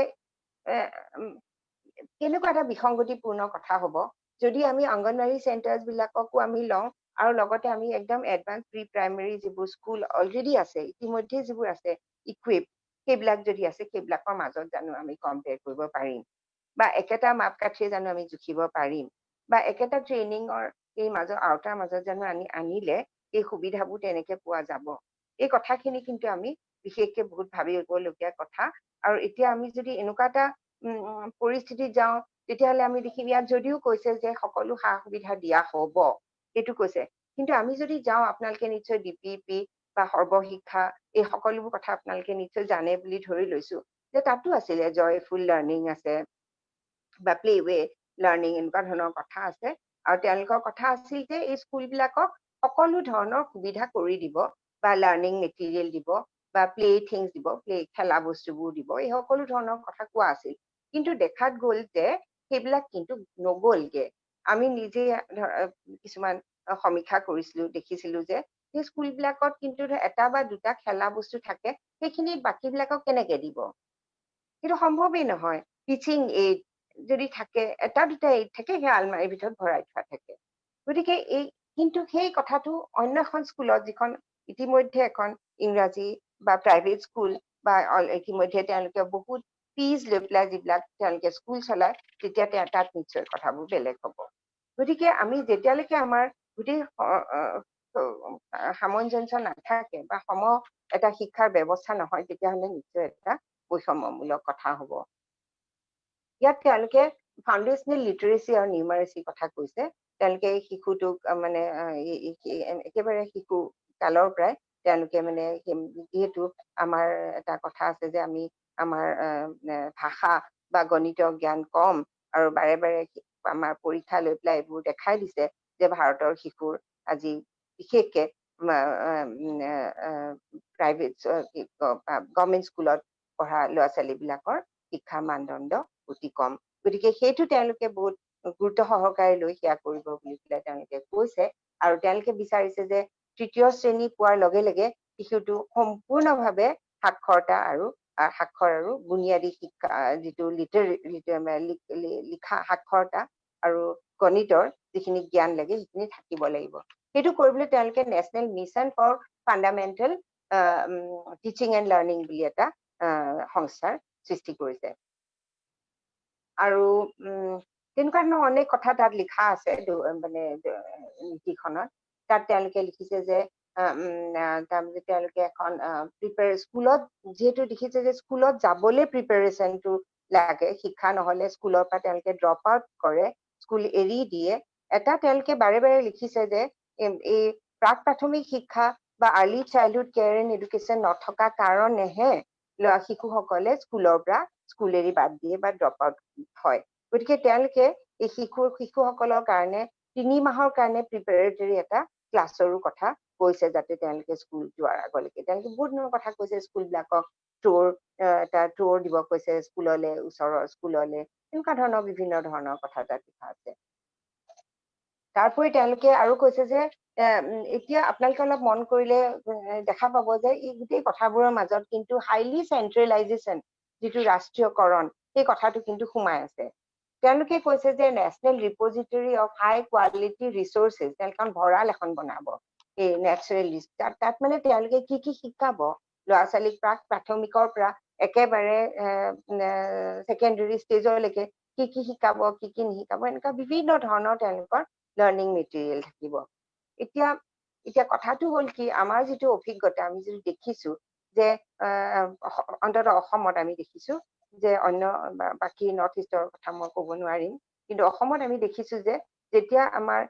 কেনেকুৱা এটা বিসংগতিপূৰ্ণ কথা হ'ব যদি আমি অংগনবাদী চেণ্টাৰ্ছ বিলাককো আমি লওঁ আৰু লগতে আমি একদম এডভান্স প্ৰি প্ৰাইমেৰী যিবোৰ স্কুল অলৰেডি আছে ইতিমধ্যে যিবোৰ আছে ইকুইপ সেইবিলাক যদি আছে সেইবিলাকৰ মাজত জানো আমি কম্পেয়াৰ কৰিব পাৰিম বা একেটা মাপকাঠিয়ে জানো আমি জুখিব পাৰিম বা একেটা ট্ৰেইনিঙৰ এই আওতাৰ মাজত জানো আনিলে এই সুবিধাবোৰ তেনেকে পোৱা যাব এই কথাখিনি কিন্তু আমি বিশেষকৈ বহুত ভাবিবলগীয়া কথা আৰু এতিয়া আমি যদি এনেকুৱা এটা পৰিস্থিতিত যাওঁ তেতিয়াহ'লে আমি দেখিম ইয়াত যদিও কৈছে যে সকলো সা সুবিধা দিয়া হ'ব সেইটো কৈছে কিন্তু আমি যদি যাওঁ আপোনালোকে নিশ্চয় DPP বা সৰ্বশিক্ষা এই সকলোবোৰ কথা আপোনালোকে নিশ্চয় জানে বুলি ধৰি লৈছো যে তাতো আছিলে জয়ফুল লাৰ্ণিং আছে বা প্লেৱে লাৰ্ণিং এনেকুৱা ধৰণৰ কথা আছে আৰু তেওঁলোকৰ কথা আছিল যে এই স্কুলবিলাকক সকলো ধৰণৰ সুবিধা কৰি দিব বা লাৰ্ণিং মেটেৰিয়েল দিব বা প্লে থিংছ দিব খেলা বস্তুবোৰ দিব এই সকলো ধৰণৰ কথা কোৱা আছিল কিন্তু দেখাত গ'ল যে সেইবিলাক কিন্তু নগ'লগে আমি নিজে কিছুমান সমীক্ষা কৰিছিলো দেখিছিলো যে সেই স্কুলবিলাকত কিন্তু এটা বা দুটা খেলা বস্তু থাকে সেইখিনি বাকীবিলাকক কেনেকে দিব সেইটো সম্ভৱেই নহয় টিচিং এইড যদি থাকে এটা দুটা এইড থাকে সেই আলমাৰীৰ ভিতৰত ভৰাই থোৱা থাকে গতিকে কিন্তু সেই কথাটো অন্য এখন স্কুলত যিখন ইতিমধ্যে এখন ইংৰাজী বা প্ৰাইভেট স্কুল বা ইতিমধ্যে তেওঁলোকে বহুত ফিজ লৈ পেলাই যিবিলাক তেওঁলোকে স্কুল চলায় তেতিয়া তাত নিশ্চয় কথাবোৰ বেলেগ হ'ব গতিকে আমি যেতিয়ালৈকে আমাৰ গোটেই সামঞ্জস্য নাথাকে বা এটা শিক্ষাৰ ব্যৱস্থা নহয় তেতিয়াহ'লে নিশ্চয় এটা বৈষম্যমূলক কথা হ'ব ইয়াত তেওঁলোকে ফাউণ্ডেশ্যনেল লিটাৰেচি আৰু নিউমাৰেচি কথা কৈছে তেওঁলোকে শিশুটোক মানে একেবাৰে শিশু কালৰ পৰাই তেওঁলোকে মানে যিহেতু আমাৰ এটা কথা আছে যে আমি আমাৰ ভাষা বা গণিত জ্ঞান কম আৰু বাৰে বাৰে আমাৰ পৰীক্ষা লৈ পেলাই এইবোৰ দেখাই দিছে যে ভাৰতৰ শিশুৰ আজি বিশেষকে প্ৰাইভেট গভৰ্ণমেণ্ট স্কুলত পঢ়া ল'ৰা ছোৱালীবিলাকৰ শিক্ষাৰ মানদণ্ড অতি কম গতিকে সেইটো তেওঁলোকে বহুত গুৰুত্ব সহকাৰে লৈ সেয়া কৰিব বুলি পেলাই তেওঁলোকে কৈছে আৰু তেওঁলোকে বিচাৰিছে যে তৃতীয় শ্ৰেণী পোৱাৰ লগে লগে শিশুটো সম্পূৰ্ণভাৱে সাক্ষৰতা আৰু বুনিয়াদী শিক্ষা যিটো লিখা সাক্ষৰতা আৰু গণিতৰ যিখিনি জ্ঞান লাগে সেইখিনি থাকিব লাগিব সেইটো কৰিবলৈ তেওঁলোকে national mission for fundamental teaching and learning বুলি এটা সংস্থাৰ সৃষ্টি কৰিছে আৰু তেনেকুৱা ধৰণৰ অনেক কথা তাত লিখা আছে মানে নীতিখনত তাত তেওঁলোকে লিখিছে যে তাৰমানে তেওঁলোকে এখন স্কুলত যিহেতু দেখিছে যে স্কুলত যাবলৈ প্ৰিপাৰেচনটো লাগে, শিক্ষা নহলে স্কুলৰ পৰা তেওঁলোকে ড্ৰপ আউট কৰে, স্কুল এৰি দিয়ে। এটা তেওঁলোকে বাৰে বাৰে লিখিছে যে এই প্ৰাক প্ৰাথমিক শিক্ষা বা early childhood care and education নথকা কাৰণেহে শিশুসকলে স্কুলৰ পৰা স্কুল এৰি বাদ দিয়ে বা ড্ৰপ আউট হয়। গতিকে তেওঁলোকে এই শিশুসকলৰ কাৰণে 3 মাহৰ কাৰণে প্ৰিপেৰেটৰী এটা ক্লাছৰো কথা কৈছে, যাতে তেওঁলোকে স্কুল যোৱাৰ আগলৈকে তেওঁলোকে বহুত ধৰণৰ কথা কৈছে। স্কুলবিলাকক এটা ট্যুৰ দিব কৈছে, স্কুললে, ওচৰৰ স্কুললে, এনেকুৱা ধৰণৰ বিভিন্ন ধৰণৰ কথা তাত লিখা আছে। তাৰোপৰি তেওঁলোকে আৰু কৈছে যে এতিয়া আপোনালোকে অলপ মন কৰিলে দেখা পাব যে এই গোটেই কথাবোৰৰ মাজত কিন্তু হাইলি চেন্ট্ৰেলাইজেশ্যন, যিটো ৰাষ্ট্ৰীয়কৰণ, সেই কথাটো কিন্তু সোমাই আছে। তেওঁলোকে কৈছে যে national repository of high quality resources, তেওঁলোকে ভঁৰাল এখন বনাব এই নেচাৰেলিষ্ট। তাত মানে তেওঁলোকে কি কি শিকাব ল'ৰা ছোৱালীক প্ৰাক প্ৰাথমিকৰ পৰা একেবাৰে ছেকেণ্ডেৰী ষ্টেজলৈকে কি কি শিকাব, কি কি নিশিকাব, এনেকুৱা বিভিন্ন ধৰণৰ তেওঁলোকৰ লাৰ্ণিং মেটেৰিয়েল থাকিব। এতিয়া কথাটো হ'ল কি, আমাৰ যিটো অভিজ্ঞতা আমি যিটো দেখিছো যে অন্তত অসমত আমি দেখিছো যে অন্য বাকী নৰ্থ ইষ্টৰ কথা মই ক'ব নোৱাৰিম, কিন্তু অসমত আমি দেখিছো যে যেতিয়া আমাৰ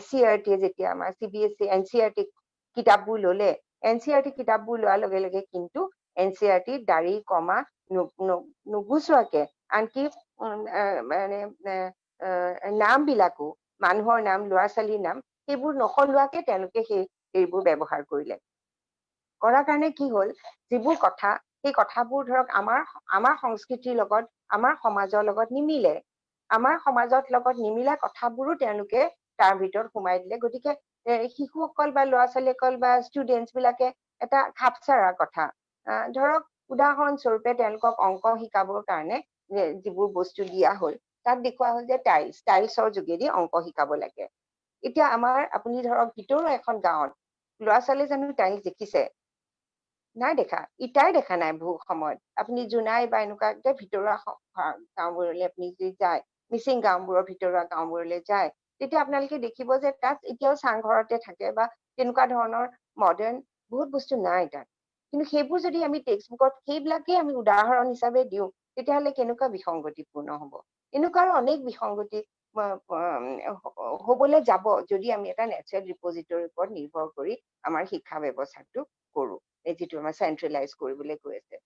SCERT যেতিয়া আমাৰ CBSE NCERT কিতাপবোৰ ল'লে, NCERT কিতাপবোৰ লোৱাৰ লগে লগে কিন্তু NCERT দাড়ি কমা নুগুচোৱাকে, আনকি মানে নামবিলাকো, মানুহৰ নাম, ল'ৰা ছোৱালীৰ নাম, সেইবোৰ নসলোৱাকে তেওঁলোকে সেইবোৰ ব্যৱহাৰ কৰিলে। কৰাৰ কাৰণে কি হ'ল, যিবোৰ কথা, সেই কথাবোৰ ধৰক আমাৰ সংস্কৃতিৰ লগত, আমাৰ সমাজৰ লগত নিমিলে। আমাৰ সমাজৰ লগত নিমিলা কথাবোৰো তেওঁলোকে তাৰ ভিতৰত সোমাই দিলে। গতিকে শিশুসকল বা ল'ৰা ছোৱালীসকল বা ষ্টুডেণ্টছ বিলাকে এটা খাপচাৰা কথা, ধৰক উদাহৰণস্বৰূপে তেওঁলোকক অংক শিকাবৰ কাৰণে যিবোৰ বস্তু দিয়া হ'ল, তাত দেখুওৱা হ'ল যে টাইলছৰ যোগেদি অংক শিকাব লাগে। এতিয়া আপুনি ধৰক ভিতৰুৱা এখন গাঁৱত ল'ৰা ছোৱালী জানো টাইলছ দেখিছে? নাই দেখা, ইটাই দেখা নাই বহু সময়ত। আপুনি জোনাই বা এনেকুৱা ভিতৰুৱা গাঁওবোৰলৈ আপুনি যদি যায়, মিচিং গাঁওবোৰৰ ভিতৰুৱা গাঁওবোৰলৈ যায়, তেতিয়া আপোনালোকে দেখিব যে তাত এতিয়াও চাংঘৰতে থাকে বা তেনেকুৱা ধৰণৰ মডাৰ্ণ বহুত বস্তু নাই তাত। কিন্তু সেইবোৰ যদি আমি টেক্সট বুকত সেইবিলাকেই আমি উদাহৰণ হিচাপে দিওঁ, তেতিয়াহ'লে কেনেকুৱা বিসংগতিপূৰ্ণ হ'ব। এনেকুৱা আৰু অনেক বিসংগতি হবলৈ যাব যদি আমি এটা নেচাৰেল ৰিপজিটৰীৰ ওপৰত নিৰ্ভৰ কৰি আমাৰ শিক্ষা ব্যৱস্থাটো কৰো, যিটো আমাৰ চেন্ট্ৰেলাইজ কৰিবলৈ কৈ আছে।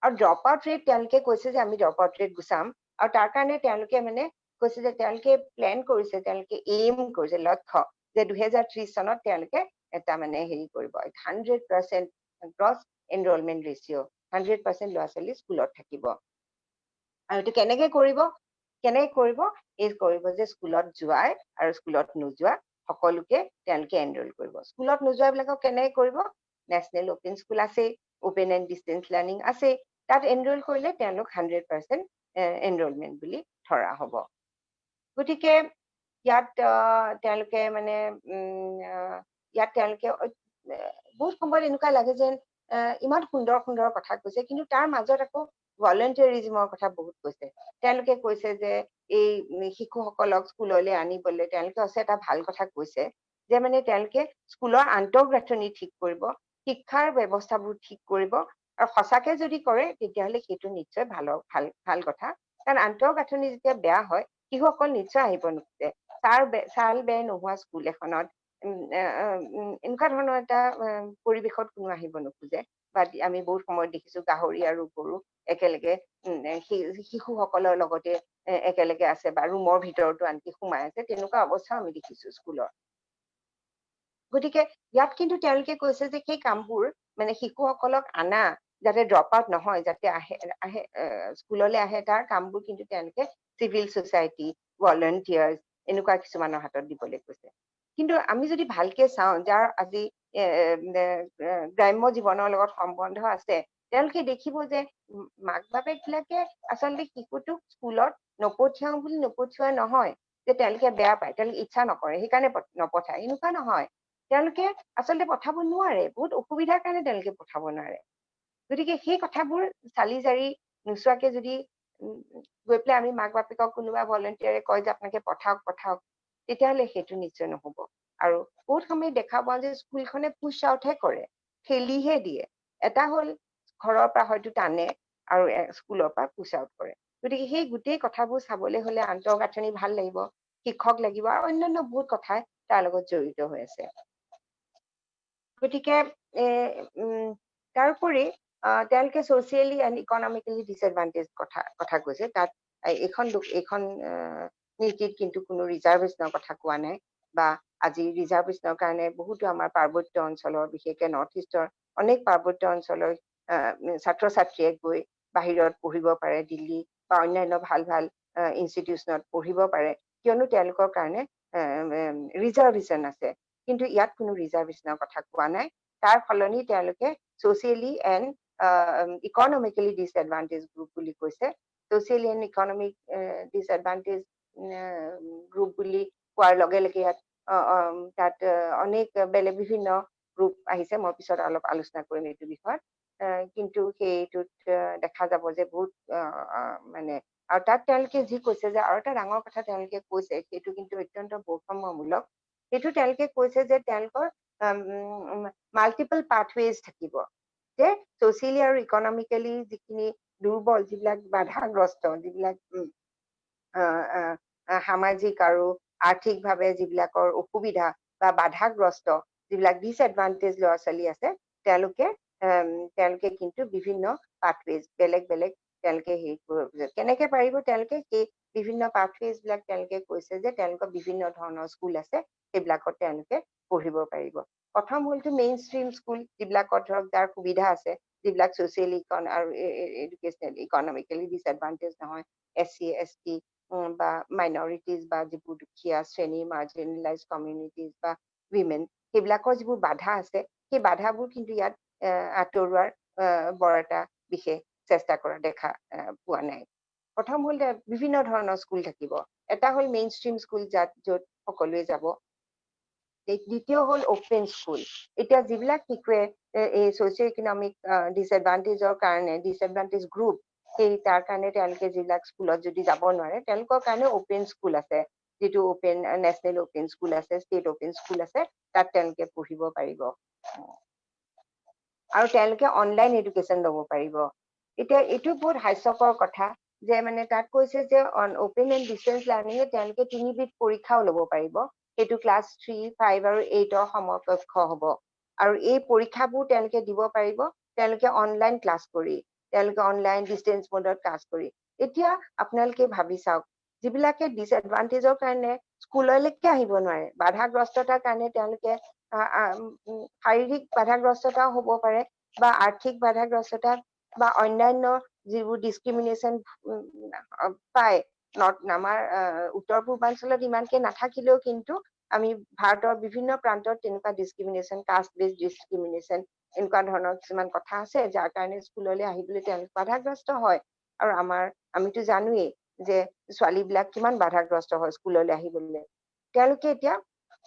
আৰু ড্ৰপ আউট ৰেট তেওঁলোকে কৈছে যে আমি ড্ৰপ আউট ৰেট গুচাম, আৰু তাৰ কাৰণে তেওঁলোকে মানে কৈছে যে তেওঁলোকে প্লেন কৰিছে, তেওঁলোকে এইম কৰিছে, লক্ষ্য যে 2030 চনত তেওঁলোকে এটা মানে হেৰি কৰিব, 100% গ্ৰছ এনৰলমেণ্ট ৰেচিঅ', 100% ল'ৰা ছোৱালী স্কুলত থাকিব। আৰু এইটো কেনেকে কৰিব এই কৰিব যে স্কুলত যোৱাই আৰু স্কুলত নোযোৱা সকলোকে তেওঁলোকে এনৰল কৰিব। স্কুলত নোযোৱাবিলাকক কেনেকে কৰিব? নেশ্যনেল অপেন স্কুল আছে, অপেন এণ্ড ডিষ্টেন্স লাৰ্ণিং আছে, তাত এনৰল কৰিলে তেওঁলোক 100% এনৰলমেণ্ট বুলি ধৰা হ'ব। গতিকে ইয়াত তেওঁলোকে মানে বহুত সময়ত এনেকুৱা লাগে যেন ইমান সুন্দৰ সুন্দৰ কথা কৈছে, কিন্তু তাৰ মাজত আকৌ ভলেণ্টিয়াৰিজমৰ কথা বহুত কৈছে। তেওঁলোকে কৈছে যে এই শিশুসকলক স্কুললৈ আনিবলৈ তেওঁলোকে আছে এটা ভাল কথা কৈছে, যে মানে তেওঁলোকে স্কুলৰ আন্তঃগাঁথনি ঠিক কৰিব, শিক্ষাৰ ব্যৱস্থাবোৰ ঠিক কৰিব, আৰু সঁচাকে যদি কৰে তেতিয়াহ'লে সেইটো নিশ্চয় ভাল কথা। কাৰণ আন্তঃগাঁথনি যেতিয়া বেয়া হয়, শিশুসকল নিশ্চয় আহিব নোখোজে। চাল বেৰ নোহোৱা স্কুল এখনত এনেকুৱা ধৰণৰ এটা পৰিৱেশত কোনো আহিব নোখোজে। বা আমি বহুত সময়ত দেখিছো গাহৰি আৰু গৰু একেলগে শিশুসকলৰ লগতে একেলগে আছে, বা ৰুমৰ ভিতৰতো আনকি সোমাই আছে, তেনেকুৱা অৱস্থাও আমি দেখিছো স্কুলৰ। গতিকে ইয়াত কিন্তু তেওঁলোকে কৈছে যে সেই কামবোৰ মানে শিশুসকলক আনা যাতে ড্ৰপ আউট নহয়, যাতে আহে স্কুললৈ আহে, তাৰ কামবোৰ কিন্তু তেওঁলোকে চিভিল ছ'চাইটি, ভলেণ্টিয়াৰ্ছ এনেকুৱা কিছুমানৰ হাতত দিবলৈ কৈছে। কিন্তু আমি যদি ভালকে চাওঁ, যাৰ আজি গ্ৰাম্য জীৱনৰ লগত সম্বন্ধ আছে, তেওঁলোকে দেখিব যে মাক বাপেক বিলাকে আচলতে শিশুটোক স্কুলত নপঠিয়াও বুলি নপঠিওৱা নহয় যে তেওঁলোকে বেয়া পায়, তেওঁলোকে ইচ্ছা নকৰে সেইকাৰণে নপঠায়, এনেকুৱা নহয়। তেওঁলোকে আচলতে পঠাব নোৱাৰে, বহুত অসুবিধাৰ কাৰণে তেওঁলোকে পঠাব নোৱাৰে। গতিকে সেই কথাবোৰ চালি জাৰি নোচোৱাকে যদি গৈ পেলাই আমি মাক বাপেকক কোনোবা ভলেণ্টিয়াৰে কয় যে আপোনালোকে পঠাওক, তেতিয়াহ'লে সেইটো নিশ্চয় নহ'ব। আৰু বহুত সময় দেখা পাওঁ যে স্কুলখনে পুশ আউটহে কৰে, ঠেলিহে দিয়ে। এটা হ'ল ঘৰৰ পৰা হয়তো টানে আৰু স্কুলৰ পৰা পুশ আউট কৰে। গতিকে সেই গোটেই কথাবোৰ চাবলৈ হলে আন্তঃগাঁথনি ভাল লাগিব, শিক্ষক লাগিব আৰু অন্যান্য বহুত কথাই তাৰ লগত জড়িত হৈ আছে। গতিকে তাৰোপৰি তেওঁলোকে ছচিয়েলি এণ্ড ইকনমিকেলি ডিসএডভান্টেজ কথা কৈছে। তাত এইখন নীতিত কিন্তু কোনো ৰিজাৰ্ভেশ্যনৰ কথা কোৱা নাই, বা আজি ৰিজাৰ্ভেশ্যনৰ কাৰণে বহুতো আমাৰ পাৰ্বত্য অঞ্চলৰ বিশেষকৈ নৰ্থ ইষ্টৰ অনেক পাৰ্বত্য অঞ্চলৰ ছাত্ৰ ছাত্ৰীয়ে গৈ বাহিৰত পঢ়িব পাৰে, দিল্লী বা অন্যান্য ভাল ভাল ইনষ্টিটিউচনত পঢ়িব পাৰে, কিয়নো তেওঁলোকৰ কাৰণে ৰিজাৰ্ভেশ্যন আছে। কিন্তু ইয়াত কোনো ৰিজাৰ্ভেশ্যনৰ কথা কোৱা নাই। তাৰ সলনি তেওঁলোকে ছচিয়েলি এণ্ড ইকনমিকেলি ডিসএডভান্টেজ গ্ৰুপ বুলি কৈছে। ছচিয়েলি এণ্ড ইকনমিক ডিসএডভান্টেজ গ্ৰুপ বুলি কোৱাৰ লগে লগে ইয়াত তাত অনেক বিভিন্ন গ্ৰুপ আহিছে। মই পিছত অলপ আলোচনা কৰিম এইটো বিষয়ত। কিন্তু সেইটোত দেখা যাব যে বহুত মানে, আৰু তাত তেওঁলোকে যি কৈছে যে আৰু এটা ডাঙৰ কথা তেওঁলোকে কৈছে, সেইটো কিন্তু অত্যন্ত বৈষম্যমূলক। সেইটো তেওঁলোকে কৈছে যে তেওঁলোকৰ মাল্টিপল পাথৱেজ থাকিব, যে ছচিয়েলি আৰু ইকনমিকেলি যিখিনি দুৰ্বল, যিবিলাক বাধাগ্ৰস্ত, যিবিলাক সামাজিক আৰু আৰ্থিকভাৱে যিবিলাকৰ অসুবিধা বা বাধাগ্ৰস্ত, যিবিলাক ডিসএডভান্টেজ ল'ৰা ছোৱালী আছে, তেওঁলোকে কিন্তু বিভিন্ন পাথৱেজ বেলেগ বেলেগ তেওঁলোকে হেৰি কৰিব। কেনেকে পাৰিব তেওঁলোকে সেই বিভিন্ন পাথৱেজ বিলাক তেওঁলোকে কৈছে যে তেওঁলোকৰ বিভিন্ন ধৰণৰ স্কুল আছে, সেইবিলাকত তেওঁলোকে পঢ়িব পাৰিব। প্ৰথম হ'লটো মেইন ষ্ট্ৰীম স্কুল, যিবিলাকত ধৰক যাৰ সুবিধা আছে, যিবিলাক ছচিয়েলি আৰু এডুকেশ্যনেল ইকনমিকেলি ডিসএডভান্টেজ নহয়, SC ST বা মাইনৰিটিজ বা যিবোৰ দুখীয়া শ্ৰেণী, মাৰ্জিনেলাইজ কমিউনিটিজ বা উইমেন, সেইবিলাকৰ যিবোৰ বাধা আছে, সেই বাধাবোৰ কিন্তু ইয়াত আঁতৰোৱাৰ বৰ এটা বিশেষ চেষ্টা কৰা দেখা পোৱা নাই। প্ৰথম হ'ল বিভিন্ন ধৰণৰ স্কুল থাকিব। এটা হ'ল মেইন ষ্ট্ৰীম স্কুল, য'ত সকলোৱে যাব। দ্বিতীয় হ'ল অপেন স্কুল। এতিয়া যিবিলাক শিশুৱে এই ছচিঅ' ইকনমিক ডিসএডভান্টেজৰ কাৰণে, ডিসএডভান্টেজ গ্ৰুপ, তাৰ কাৰণে তেওঁলোকে যিবিলাক স্কুলত যদি যাব নোৱাৰে, তেওঁলোকৰ কাৰণে অপেন স্কুল আছে, যিটো নেশ্যনেল অপেন স্কুল আছে, ষ্টেট অপেন স্কুল আছে, তাত তেওঁলোকে পঢ়িব পাৰিব আৰু তেওঁলোকে অনলাইন এডুকেশ্যন ল'ব পাৰিব। এতিয়া এইটো বহুত হাস্যকৰ কথা যে মানে তাত কৈছে যে অপেন এণ্ড ডিষ্টেন্স লাৰ্ণিঙে তেওঁলোকে 3বিধ পৰীক্ষাও ল'ব পাৰিব। সেইটো ক্লাছ 3, 5 আৰু 8ৰ সমকক্ষ হ'ব। আৰু এই পৰীক্ষাবোৰ তেওঁলোকে দিব পাৰিব তেওঁলোকে অনলাইন ক্লাছ কৰি, তেওঁলোকে অনলাইন ডিষ্টেন্স মোডত ক্লাছ কৰি। এতিয়া আপোনালোকে ভাবি চাওক, যিবিলাকে ডিসএডভান্টেজৰ কাৰণে স্কুললৈকে আহিব নোৱাৰে, বাধাগ্ৰস্ততাৰ কাৰণে তেওঁলোকে শাৰীৰিক বাধাগ্ৰস্ততাও হ'ব পাৰে, বা আৰ্থিক বাধাগ্ৰস্ততা বা অন্যান্য যিবোৰ ডিছক্ৰিমিনেশ্যন পায়। আমাৰ উত্তৰ পূৰ্বাঞ্চলত ইমানকে নাথাকিলেও কিন্তু আমি ভাৰতৰ বিভিন্ন প্ৰান্তত তেনেকুৱা ডিছক্ৰিমিনেশ্যন, কাষ্ট বেছ ডিছক্ৰিমিনেশ্যন, এনেকুৱা ধৰণৰ কিছুমান কথা আছে, যাৰ কাৰণে স্কুললৈ আহিবলৈ তেওঁলোক বাধাগ্ৰস্ত হয়। আৰু আমিতো জানোৱেই যে ছোৱালীবিলাক কিমান বাধাগ্ৰস্ত হয় স্কুললৈ আহিবলৈ। তেওঁলোকে এতিয়া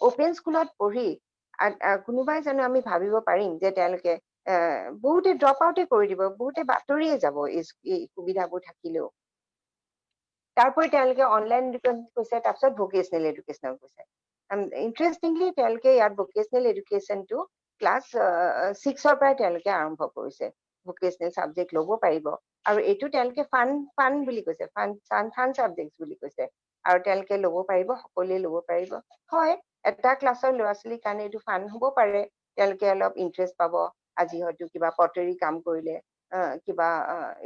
অপেন স্কুলত পঢ়ি কোনোবাই জানো আমি ভাবিব পাৰিম যে তেওঁলোকে বহুতে ড্ৰপ আউটে কৰি দিব, বহুতে বাতৰিয়ে যাব এই সুবিধাবোৰ থাকিলেও। তাৰোপৰি তেওঁলোকে অনলাইন এডুকেশ্যন কৈছে, তাৰপিছত ভকেচনেল এডুকেশ্যন কৈছে। ইণ্টাৰেষ্টিংলি তেওঁলোকে ইয়াত ভকেচনেল এডুকেশ্যনটো ক্লাছ 6ৰ পৰাই তেওঁলোকে আৰম্ভ কৰিছে। ভকেচনেল ছাবজেক্ট ল'ব পাৰিব, আৰু এইটো তেওঁলোকে ফান বুলি কৈছে, ফান ছাবজেক্ট বুলি কৈছে, আৰু তেওঁলোকে ল'ব পাৰিব, সকলোৱে ল'ব পাৰিব। হয়, এটা ক্লাছৰ ল'ৰা ছোৱালীৰ কাৰণে এইটো ফান হ'ব পাৰে, তেওঁলোকে অলপ ইণ্টাৰেষ্ট পাব। আজি হয়তো কিবা পটাৰী কাম কৰিলে, কিবা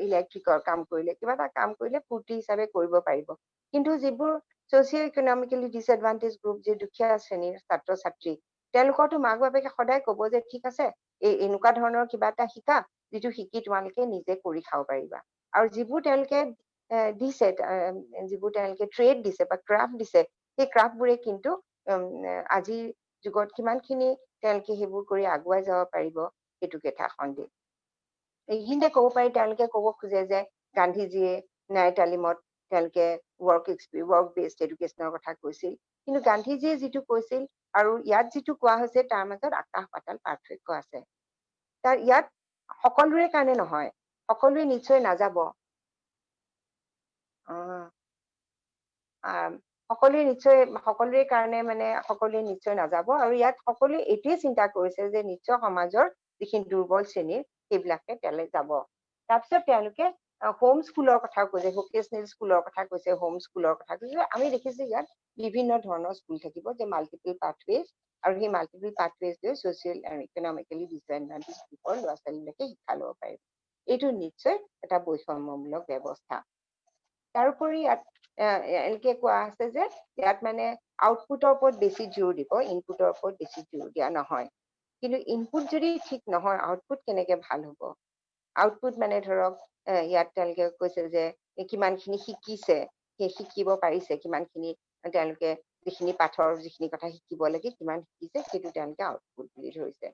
ইলেক্ট্ৰিকৰ কাম কৰিলে, কিবা এটা কাম কৰিলে ফূৰ্তি হিচাপে কৰিব পাৰিব। কিন্তু যিবোৰ ছচিঅ' ইকনমিকেলি ডিসএডভান্টেজ গ্ৰুপ, যি দুখীয়া শ্ৰেণীৰ ছাত্ৰ ছাত্ৰী, তেওঁলোকৰতো মাক বাপেকে সদায় ক'ব যে ঠিক আছে, এনেকুৱা ধৰণৰ কিবা এটা শিকা, যিটো শিকি তোমালোকে নিজে কৰি খাব পাৰিবা। আৰু যিবোৰ তেওঁলোকে দিছে, যিবোৰ তেওঁলোকে ট্ৰেড দিছে বা ক্ৰাফ্ট দিছে, সেই ক্ৰাফ্টবোৰে কিন্তু আজিৰ যুগত কিমানখিনি তেওঁলোকে সেইবোৰ কৰি আগুৱাই যাব পাৰিব, সেইটো কথা সন্দেহ। এইখিনিতে ক'ব পাৰি, তেওঁলোকে ক'ব খোজে যে গান্ধীজীয়ে ন্যায় তালিমত তেওঁলোকে ৱৰ্ক বেছড এডুকেশ্যনৰ কথা কৈছিল, কিন্তু গান্ধীজীয়ে যিটো কৈছিল আৰু ইয়াত যিটো কোৱা হৈছে তাৰ মাজত আকাশ পাতাল পাৰ্থক্য আছে। ইয়াত সকলোৰে কাৰণে নহয়, সকলোৱে নিশ্চয় নাযাব। সকলোৱে নিশ্চয় সকলোৰে কাৰণে মানে সকলোৱে নিশ্চয় নাযাব আৰু ইয়াত সকলোৱে এইটোৱে চিন্তা কৰিছে যে নিশ্চয় সমাজৰ যিখিনি দুৰ্বল শ্ৰেণীৰ সেইবিলাকে তালৈ যাব। তাৰপিছত তেওঁলোকে হোম স্কুলৰ কথা কৈছে, ভোকেচনেল স্কুলৰ কথা কৈছে, হোম স্কুলৰ কথা কৈছে। আমি দেখিছো ইয়াত বিভিন্ন ধৰণৰ স্কুল থাকিব যে মাল্টিপল পাথৱেজ, আৰু সেই মাল্টিপল পাথৱেজ লৈ ছচিয়েল আৰু ইকনমিকেলি ডিসএডভান্টেজ গ্ৰুপৰ ল'ৰা ছোৱালীবিলাকে শিক্ষা ল'ব পাৰিব। এইটো নিশ্চয় এটা বৈষম্যমূলক ব্যৱস্থা। তাৰোপৰি ইয়াত এনেকে কোৱা আছে যে ইয়াত মানে আউটপুটৰ ওপৰত বেছি জোৰ দিব, ইনপুটৰ ওপৰত বেছি জোৰ দিয়া নহয়। কিন্তু ইনপুট যদি ঠিক নহয়, আউটপুট কেনেকে ভাল হ'ব? আউটপুট মানে ধৰক ইয়াত তেওঁলোকে কৈছে যে কিমানখিনি শিকিছে, সেই শিকিব পাৰিছে, কিমানখিনি তেওঁলোকে যিখিনি পাঠৰ যিখিনি কথা শিকিব লাগে কিমান শিকিছে, সেইটো তেওঁলোকে আউটপুট বুলি ধৰিছে।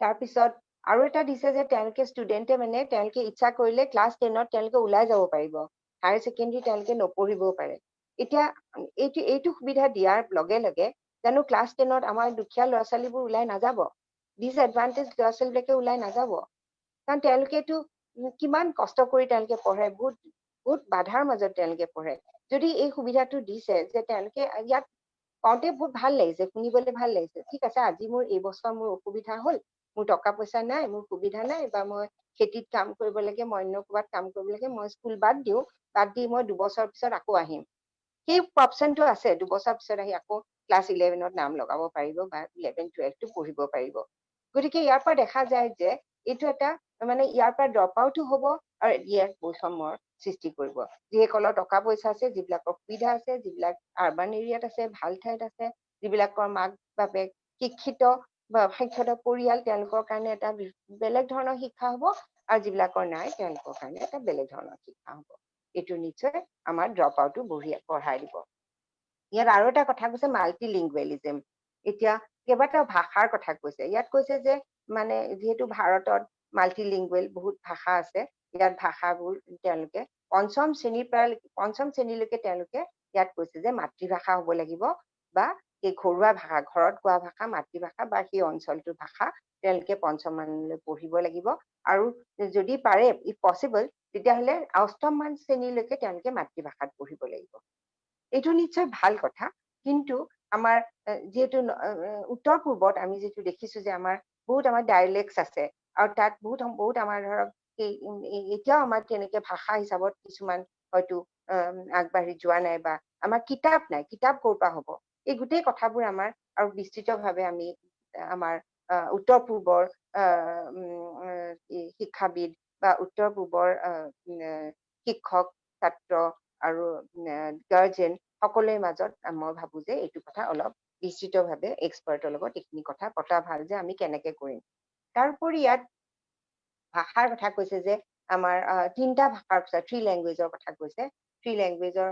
তাৰপিছত আৰু এটা দিছে যে তেওঁলোকে ষ্টুডেণ্টে মানে তেওঁলোকে ইচ্ছা কৰিলে ক্লাছ 10ত তেওঁলোকে ওলাই যাব পাৰিব, হায়াৰ ছেকেণ্ডেৰী তেওঁলোকে নপঢ়িবও পাৰে। এতিয়া এইটো সুবিধা দিয়াৰ লগে লগে জানো ক্লাছ 10ত আমাৰ দুখীয়া ল'ৰা ছোৱালীবোৰ ওলাই নাযাব? ডিসএডভান্টেজ ল'ৰা ছোৱালীবিলাকে ওলাই নাযাব? কাৰণ তেওঁলোকেতো কিমান কষ্ট কৰি তেওঁলোকে পঢ়ে, বহুত বাধাৰ মাজত তেওঁলোকে পঢ়ে। যদি এই সুবিধাটো দিছে যে তেওঁলোকে ইয়াত কওঁতে বহুত ভাল লাগিছে, শুনিবলৈ ভাল লাগিছে। ঠিক আছে, আজি মোৰ এইবছৰ মোৰ অসুবিধা হ'ল, মোৰ টকা পইচা নাই, মোৰ সুবিধা নাই, বা মই খেতিত কাম কৰিব লাগে, মই অন্য ক'ৰবাত কাম কৰিব লাগে, মই স্কুল বাদ দিওঁ, বাদ দি মই 2 বছৰ পিছত আকৌ আহিম। সেই অপশ্যনটো আছে, 2 বছৰ পিছত আহি আকৌ ক্লাছ 11ত নাম লগাব পাৰিব বা 11-12টো পঢ়িব পাৰিব। গতিকে ইয়াৰ পৰা দেখা যায় যে এইটো এটা মানে ইয়াৰ পৰা ড্ৰপ আউটো হ'ব আৰু ইয়াৰ বৈষম্যৰ সৃষ্টি কৰিব। যিসকলৰ টকা পইচা আছে, যিবিলাকৰ সুবিধা আছে, যিবিলাক আৰবান এৰিয়াত আছে, ভাল ঠাইত আছে, যিবিলাকৰ মাক বাপেক শিক্ষিত বা শিক্ষিত পৰিয়াল, তেওঁলোকৰ কাৰণে এটা বেলেগ ধৰণৰ শিক্ষা হ'ব, আৰু যিবিলাকৰ নাই তেওঁলোকৰ কাৰণে এটা বেলেগ ধৰণৰ শিক্ষা হ'ব। এইটো নিশ্চয় আমাৰ ড্ৰপ আউটো বঢ়াই দিব। ইয়াত আৰু এটা কথা কৈছে মাল্টিলিংগুৱেলিজম। এতিয়া কেইবাটাও ভাষাৰ কথা কৈছে। ইয়াত কৈছে যে মানে যিহেতু ভাৰতত মাল্টিলিংগুৱেল বহুত ভাষা আছে, ইয়াত ভাষাবোৰ তেওঁলোকে পঞ্চম শ্ৰেণীলৈকে তেওঁলোকে ইয়াত কৈছে যে মাতৃভাষা হ'ব লাগিব, বা সেই ঘৰুৱা ভাষা, ঘৰত কোৱা ভাষা মাতৃভাষা বা সেই অঞ্চলটোৰ ভাষা তেওঁলোকে 5ম মানলৈ পঢ়িব লাগিব। আৰু যদি পাৰে ইফ পচিবল তেতিয়াহ'লে 8ম মান শ্ৰেণীলৈকে তেওঁলোকে মাতৃভাষাত পঢ়িব লাগিব। এইটো নিশ্চয় ভাল কথা, কিন্তু আমাৰ যিহেতু উত্তৰ পূৰ্বত আমি যিটো দেখিছো যে আমাৰ ডাইলেক্টছ আছে, আৰু তাত বহুত আমাৰ ধৰক এতিয়াও আমাৰ তেনেকে ভাষা হিচাপত কিছুমান হয়তো আগবাঢ়ি যোৱা নাই, বা আমাৰ কিতাপ নাই, কিতাপ ক'ৰ পৰা হ'ব? এই গোটেই কথাবোৰ আমাৰ আৰু বিস্তৃতভাৱে আমি আমাৰ উত্তৰ পূৰ্বৰ শিক্ষাবিদ বা উত্তৰ পূৰ্বৰ শিক্ষক, ছাত্ৰ আৰু গাৰ্জেন সকলোৰে মাজত মই ভাবো যে এইটো কথা অলপ বিস্তৃতভাৱে এক্সপাৰ্টৰ লগত এইখিনি কথা পতা ভাল যে আমি কেনেকে কৰিম। তাৰোপৰি ইয়াত ভাষাৰ কথা কৈছে যে আমাৰ 3টা ভাষাৰ পিছত 3 লেংগুৱেজৰ কথা কৈছে। 3 লেংগুৱেজৰ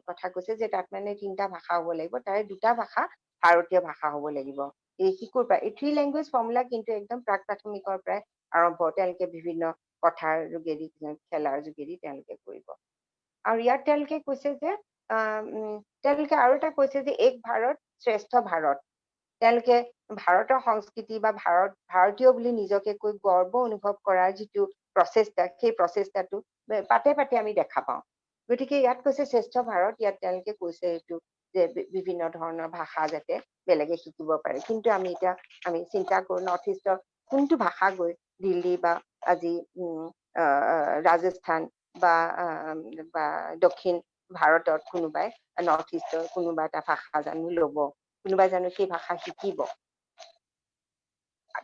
কথা কৈছে যে তাত মানে 3টা ভাষা হ'ব লাগিব, তাৰে 2টা ভাষা ভাৰতীয় ভাষা হ'ব লাগিব। এই শিশুৰ পৰা এই 3 লেংগুৱেজ ফৰ্মুলা কিন্তু একদম প্ৰাক প্ৰাথমিকৰ পৰাই আৰম্ভ, তেওঁলোকে বিভিন্ন কথাৰ যোগেদি খেলাৰ যোগেদি তেওঁলোকে কৰিব। আৰু ইয়াত তেওঁলোকে কৈছে যে তেওঁলোকে আৰু এটা কৈছে যে এক ভাৰত শ্ৰেষ্ঠ ভাৰত। তেওঁলোকে ভাৰতৰ সংস্কৃতি বা ভাৰতীয় বুলি নিজকে কৈ গৰ্ব অনুভৱ কৰাৰ যিটো প্ৰচেষ্টা, সেই প্ৰচেষ্টাটো পাতে পাতে আমি দেখা পাওঁ। গতিকে ইয়াত কৈছে শ্ৰেষ্ঠ ভাৰত, ইয়াত তেওঁলোকে কৈছে এইটো যে বিভিন্ন ধৰণৰ ভাষা যাতে বেলেগে শিকিব পাৰে। কিন্তু আমি চিন্তা কৰো নৰ্থ ইষ্টৰ কোনটো ভাষা গৈ দিল্লী বা আজি ৰাজস্থান বা দক্ষিণ ভাৰতত কোনোবাই নৰ্থ ইষ্টৰ কোনোবা এটা ভাষা জানো ল'ব, কোনোবাই জানো সেই ভাষা শিকিব?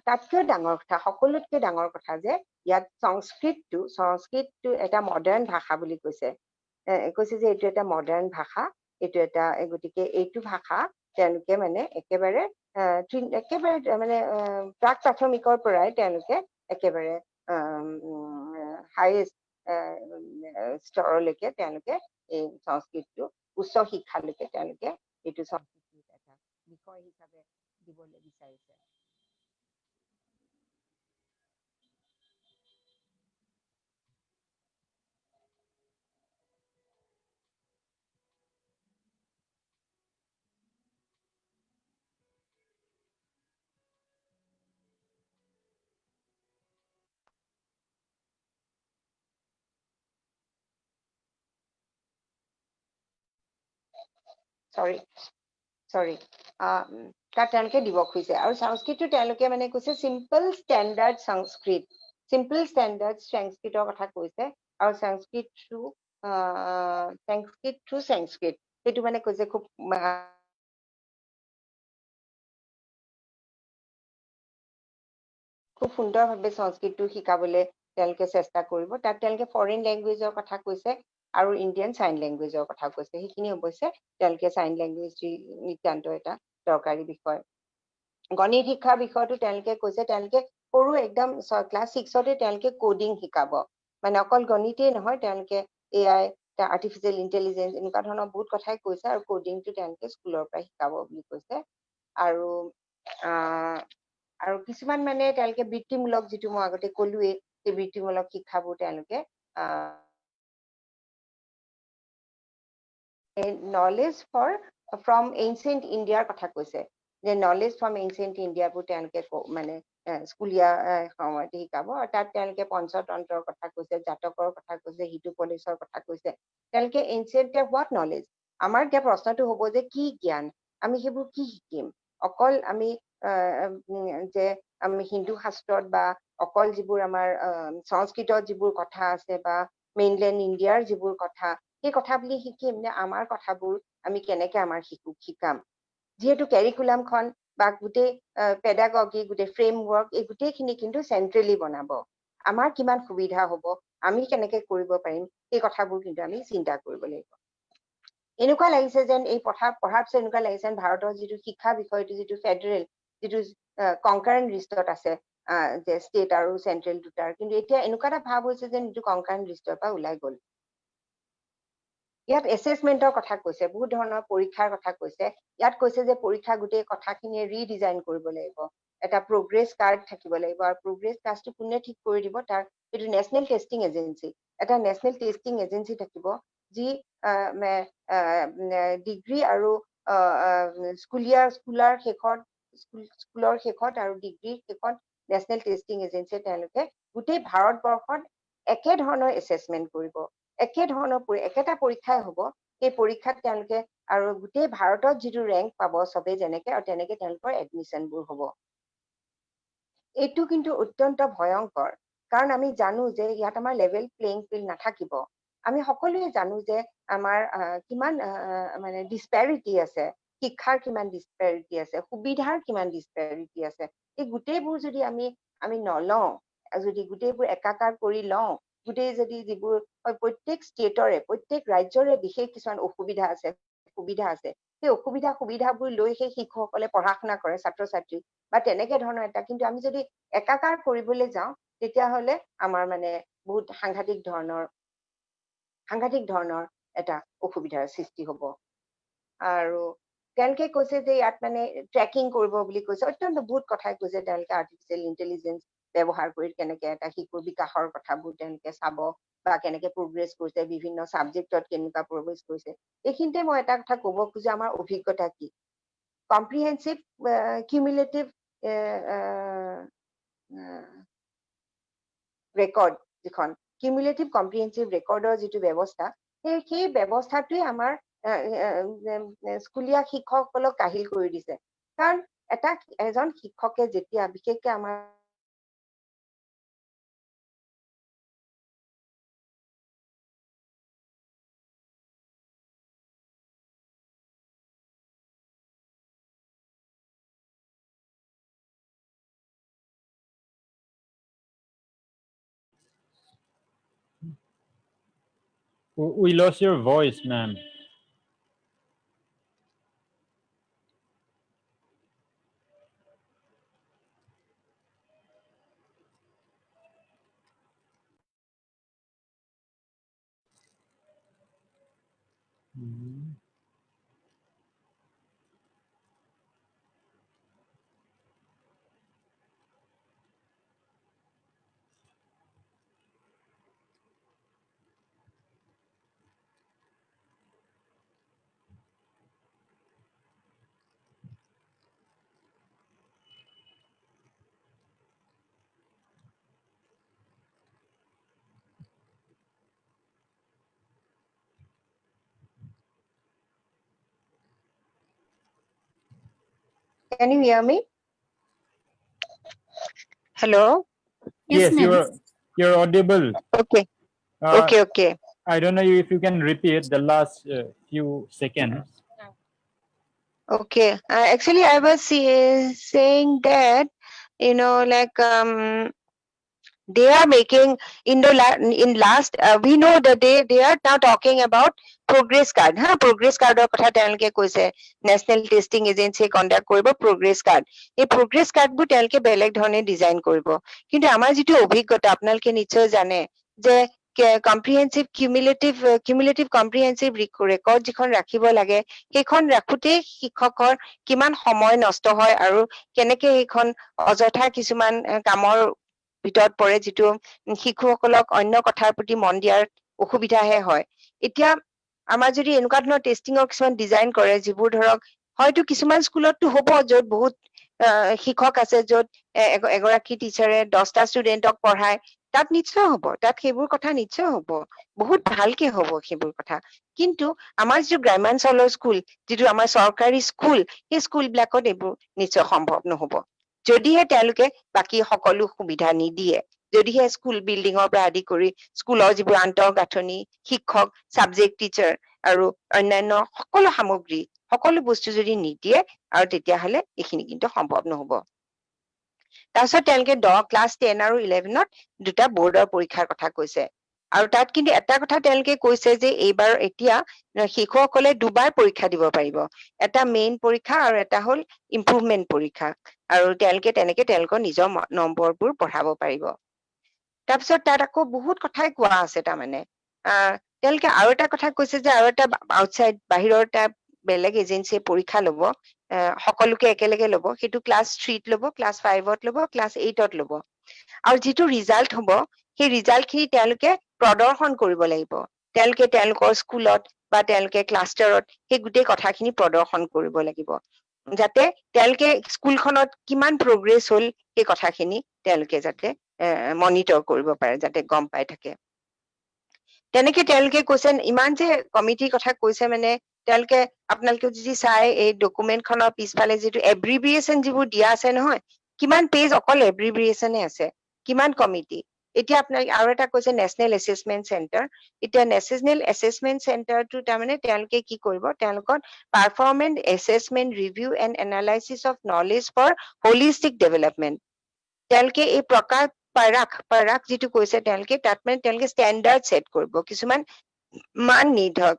তাতকৈ ডাঙৰ কথা, সকলোতকৈ ডাঙৰ কথা যে ইয়াত সংস্কৃতটো এটা মডাৰ্ণ ভাষা বুলি কৈছে। কৈছে যে এইটো এটা মডাৰ্ণ ভাষা, গতিকে এইটো ভাষা তেওঁলোকে মানে একেবাৰে মানে প্ৰাক প্ৰাথমিকৰ পৰাই তেওঁলোকে একেবাৰে হাইয়েষ্ট স্তৰলৈকে তেওঁলোকে এই সংস্কৃতটো উচ্চ শিক্ষালৈকে তেওঁলোকে এইটো সংস্কৃতিৰ এটা বিষয় হিচাপে দিবলৈ বিচাৰিছে। সৰি তাত তেওঁলোকে দিব খুজিছে আৰু সংস্কৃতটো তেওঁলোকে মানে কৈছে চিম্পল ষ্টেণ্ডাৰ্ড সংস্কৃতৰ কথা কৈছে আৰু সংস্কৃত থ্ৰু সংস্কৃত সেইটো মানে কৈছে খুব খুব সুন্দৰভাৱে সংস্কৃতটো শিকাবলৈ তেওঁলোকে চেষ্টা কৰিব তাত তেওঁলোকে ফৰেইন লেংগুৱেজৰ কথা কৈছে আৰু ইণ্ডিয়ান চাইন লেংগুৱেজৰ কথা কৈছে সেইখিনি অৱশ্যে তেওঁলোকে চাইন লেংগুৱেজ নিতান্ত এটা দৰকাৰী বিষয় গণিত শিক্ষাৰ বিষয়টো তেওঁলোকে কৈছে তেওঁলোকে সৰু একদম ক্লাছ 6তে তেওঁলোকে কোডিং শিকাব মানে অকল গণিতেই নহয় তেওঁলোকে এআই আৰ্টিফিচিয়েল ইন্টেলিজেন্স এনেকুৱা ধৰণৰ বহুত কথাই কৈছে আৰু কোডিংটো তেওঁলোকে স্কুলৰ পৰা শিকাব বুলি কৈছে আৰু আৰু কিছুমান মানে তেওঁলোকে বৃত্তিমূলক যিটো মই আগতে ক'লোৱেই সেই বৃত্তিমূলক শিক্ষাবোৰ তেওঁলোকে নলেজ ফ্ৰম এনচিয়েণ্ট ইণ্ডিয়াৰ কথা কৈছে যে নলেজ ফ্ৰম এনচিয়েণ্ট ইণ্ডিয়াবোৰ তেওঁলোকে মানে স্কুলীয়া সময়তে শিকাব আৰু তাত তেওঁলোকে পঞ্চতন্ত্ৰৰ কথা কৈছে জাতকৰ কথা কৈছে হিতোপদেশৰ কথা কৈছে তেওঁলোকে এনচিয়েণ্ট হোৱাট নলেজ আমাৰ এতিয়া প্ৰশ্নটো হ'ব যে কি জ্ঞান আমি সেইবোৰ কি শিকিম অকল আমি যে আমি হিন্দু শাস্ত্ৰত বা অকল যিবোৰ আমাৰ সংস্কৃতত যিবোৰ কথা আছে বা মেইনলেণ্ড ইণ্ডিয়াৰ যিবোৰ কথা সেই কথা বুলি শিকিম নে আমাৰ কথাবোৰ আমি কেনেকে আমাৰ শিশুক শিকাম যিহেতু কেৰিকুলামখন বা গোটেই পেডাগগি গোটেই ফ্ৰেমৱৰ্ক এই গোটেইখিনি কিন্তু চেন্ট্ৰেলি বনাব আমাৰ কিমান সুবিধা হ'ব আমি কেনেকে কৰিব পাৰিম এই কথাবোৰ কিন্তু আমি চিন্তা কৰিব লাগিব এনেকুৱা লাগিছে যেন এই পঢ়াৰ পিছত এনেকুৱা লাগিছে যেন ভাৰতৰ যিটো শিক্ষা বিষয়টো যিটো ফেডাৰেল যিটো কনকাৰেণ্ট লিষ্টত আছে যে ষ্টেট আৰু চেন্ট্ৰেল দুটাৰ কিন্তু এতিয়া এনেকুৱা এটা ভাৱ হৈছে যেন এইটো কনকাৰেণ্ট লিষ্টৰ পৰা ওলাই গ'ল ইয়াত এছেছমেণ্টৰ কথা কৈছে বহুত ধৰণৰ পৰীক্ষাৰ কথা কৈছে ইয়াত কৈছে যে পৰীক্ষা গোটেই কথাখিনি ৰিডিজাইন কৰিব লাগিব এটা প্ৰগ্ৰেছ কাৰ্ড থাকিব লাগিব আৰু প্ৰগ্ৰেছ কাৰ্ডটো কোনে ঠিক কৰি দিব তাৰ এইটো নেশ্যনেল টেষ্টিং এজেঞ্চি এটা নেশ্যনেল টেষ্টিং এজেঞ্চি থাকিব যি ডিগ্ৰী আৰু স্কুলৰ শেষত আৰু ডিগ্ৰীৰ শেষত নেশ্যনেল টেষ্টিং এজেঞ্চিয়ে তেওঁলোকে গোটেই ভাৰতবৰ্ষত একে ধৰণৰ এছেছমেণ্ট কৰিব একে ধৰণৰ একেটা পৰীক্ষাই হ'ব সেই পৰীক্ষাত তেওঁলোকে আৰু গোটেই ভাৰতত যিটো ৰেংক পাব চবে যেনেকে আৰু তেনেকে তেওঁলোকৰ এডমিশ্যনবোৰ হ'ব এইটো কিন্তু অত্যন্ত ভয়ংকৰ কাৰণ আমি জানো যে ইয়াত আমাৰ লেভেল প্লেইং ফিল্ড নাথাকিব আমি সকলোৱে জানো যে আমাৰ কিমান মানে ডিছপেৰিটি আছে শিক্ষাৰ কিমান ডিছপেৰিটি আছে সুবিধাৰ কিমান ডিছপেৰিটি আছে এই গোটেইবোৰ যদি আমি নলওঁ যদি গোটেইবোৰ একাকাৰ কৰি লওঁ গোটেই যদি যিবোৰ প্ৰত্যেক ষ্টেটৰে প্ৰত্যেক ৰাজ্যৰে বিশেষ কিছুমান সুবিধা আছে সেই সুবিধাবোৰ লৈ সেই শিশুসকলে পঢ়া শুনা কৰে ছাত্ৰ ছাত্ৰী বা তেনেকে ধৰণৰ এটা কিন্তু আমি যদি একাকাৰ কৰিবলৈ যাওঁ তেতিয়াহ'লে আমাৰ মানে বহুত সাংঘাতিক ধৰণৰ এটা অসুবিধাৰ সৃষ্টি হ'ব আৰু তেওঁলোকে কৈছে যে ইয়াত মানে ট্ৰেকিং কৰিব বুলি কৈছে অত্যন্ত বহুত কথাই কৈছে তেওঁলোকে আৰ্টিফিচিয়েল ইন্টেলিজেন্স ব্যৱহাৰ কৰি কেনেকে এটা শিশুৰ বিকাশৰ কথাবোৰ তেওঁলোকে চাব বা কেনেকে প্ৰগ্ৰেছ কৰিছে বিভিন্ন ছাবজেক্টত কেনেকুৱা প্ৰগ্ৰেছ কৰিছে এইখিনিতে মই এটা কথা ক'ব খোজো আমাৰ অভিজ্ঞতা কি কম্প্ৰিহেনচিভ কিউমুলেটিভ ৰেকৰ্ড যিখন কিউমুলেটিভ কম্প্ৰিহেনচিভ ৰেকৰ্ডৰ যিটো ব্যৱস্থা সেই ব্যৱস্থাটোৱে আমাৰ স্কুলীয়া শিক্ষকসকলক কাহিল কৰি দিছে কাৰণ এজন শিক্ষকে যেতিয়া বিশেষকে আমাৰ We lost your voice, ma'am. Mhm. Can you hear me? Hello? Yes, ma'am. you're audible. Okay. Okay. I don't know if you can repeat the last few seconds. Okay. Actually, I was saying that, like they are making in last we know that they are now talking about progress card. Progress card or kotha telke koise national testing agency conduct koribo progress card. Ei progress card bu telke beleg dhone design koribo. Kintu amar jitu obhiggota apnalke nichhoy jane je comprehensive cumulative comprehensive record jikhon rakhibo lage hekhon rakhute shikhokor kiman samoy nosto hoy aru keneke hekhon অযথা কিছুমান কামৰ ভিতৰত পৰে যিটো শিশুসকলক অন্য কথাৰ প্ৰতি মন দিয়াৰ অসুবিধাহে হয় এতিয়া আমাৰ যদি এনেকুৱা ধৰণৰ টেষ্টিঙৰ কিছুমান ডিজাইন কৰে যিবোৰ ধৰক হয়তো কিছুমান স্কুলততো হ'ব য'ত বহুত শিক্ষক আছে য'ত এগৰাকী টিচাৰে 10টা ষ্টুডেণ্টক পঢ়ায় তাত নিশ্চয় হ'ব তাত সেইবোৰ কথা নিশ্চয় হ'ব বহুত ভালকে হ'ব সেইবোৰ কথা কিন্তু আমাৰ যিটো গ্ৰামাঞ্চলৰ স্কুল যিটো আমাৰ চৰকাৰী স্কুল সেই স্কুলবিলাকত এইবোৰ নিশ্চয় সম্ভৱ নহ'ব যদিহে তেওঁলোকে বাকি সকলো সুবিধা নিদিয়ে যদিহে স্কুল বিল্ডিঙৰ পৰা আদি কৰি স্কুলৰ যিবোৰ আন্তঃগাঁথনি শিক্ষক সাবজেক্ট টিচাৰ আৰু অন্যান্য সকলো সামগ্ৰী সকলো বস্তু যদি নিদিয়ে আৰু তেতিয়াহলে এইখিনি কিন্তু সম্ভৱ নহ'ব তাৰপিছত তেওঁলোকে ক্লাছ 10 আৰু 11ত দুটা বোৰ্ডৰ পৰীক্ষাৰ কথা কৈছে আৰু তাত কিন্তু এটা কথা তেওঁলোকে কৈছে যে এইবাৰ এতিয়া শিক্ষকসকলে দুবাৰ পৰীক্ষা দিব পাৰিব এটা মেইন পৰীক্ষা আৰু এটা হ'ল ইমপ্ৰুভমেন্ট পৰীক্ষা আৰু তেওঁলোকে তেনেকে তেওঁলোকৰ নিজৰ নম্বৰবোৰ পঢ়াব পাৰিব তাৰপিছত তাত আকৌ বহুত কথাই কোৱা আছে তাৰমানে তেওঁলোকে আৰু এটা কথা কৈছে যে আৰু এটা আউটসাইড বাহিৰৰ এটা বেলেগ এজেন্সিয়ে পৰীক্ষা ল'ব সকলোকে একেলগে ল'ব সেইটো ক্লাছ 3ত ল'ব ক্লাছ 5ত ল'ব ক্লাছ 8ত ল'ব আৰু যিটো ৰিজাল্ট হ'ব সেই ৰিজাল্টখিনি তেওঁলোকে প্ৰদৰ্শন কৰিব লাগিব তেওঁলোকে তেওঁলোকৰ স্কুলত বা তেওঁলোকে ক্লাষ্টাৰত সেই গোটেই কথাখিনি প্ৰদৰ্শন কৰিব লাগিব যাতে তেওঁলোকে স্কুলখনত কিমান প্ৰগ্ৰেছ হ'ল সেই কথাখিনি তেওঁলোকে যাতে মনিটৰ কৰিব পাৰে যাতে গম পাই থাকে তেনেকে তেওঁলোকে কৈছে ইমান যে কমিটিৰ কথা কৈছে মানে তেওঁলোকে আপোনালোকে যদি চাই এই ডকুমেন্টখনৰ পিছফালে যিটো এব্ৰিভিয়েচন যিবোৰ দিয়া আছে নহয় কিমান পেজ অকল এব্ৰিভিয়েচনে আছে কিমান কমিটি এতিয়া আপোনালোকে আৰু এটা কৈছে নেশ্যনেল এছেছমেন্ট চেণ্টাৰ এতিয়া নেশ্যনেল এছেছমেন্ট চেণ্টাৰটো তাৰমানে তেওঁলোকে কি কৰিব তেওঁলোকৰ performance assessment review and analysis of knowledge for holistic development তেওঁলোকে এই প্ৰকাৰ পাৰাক যিটো কৈছে তেওঁলোকে তাত মানে তেওঁলোকে ষ্টেণ্ডাৰ্ড ছেট কৰিব কিছুমান মান নিৰ্ধাৰক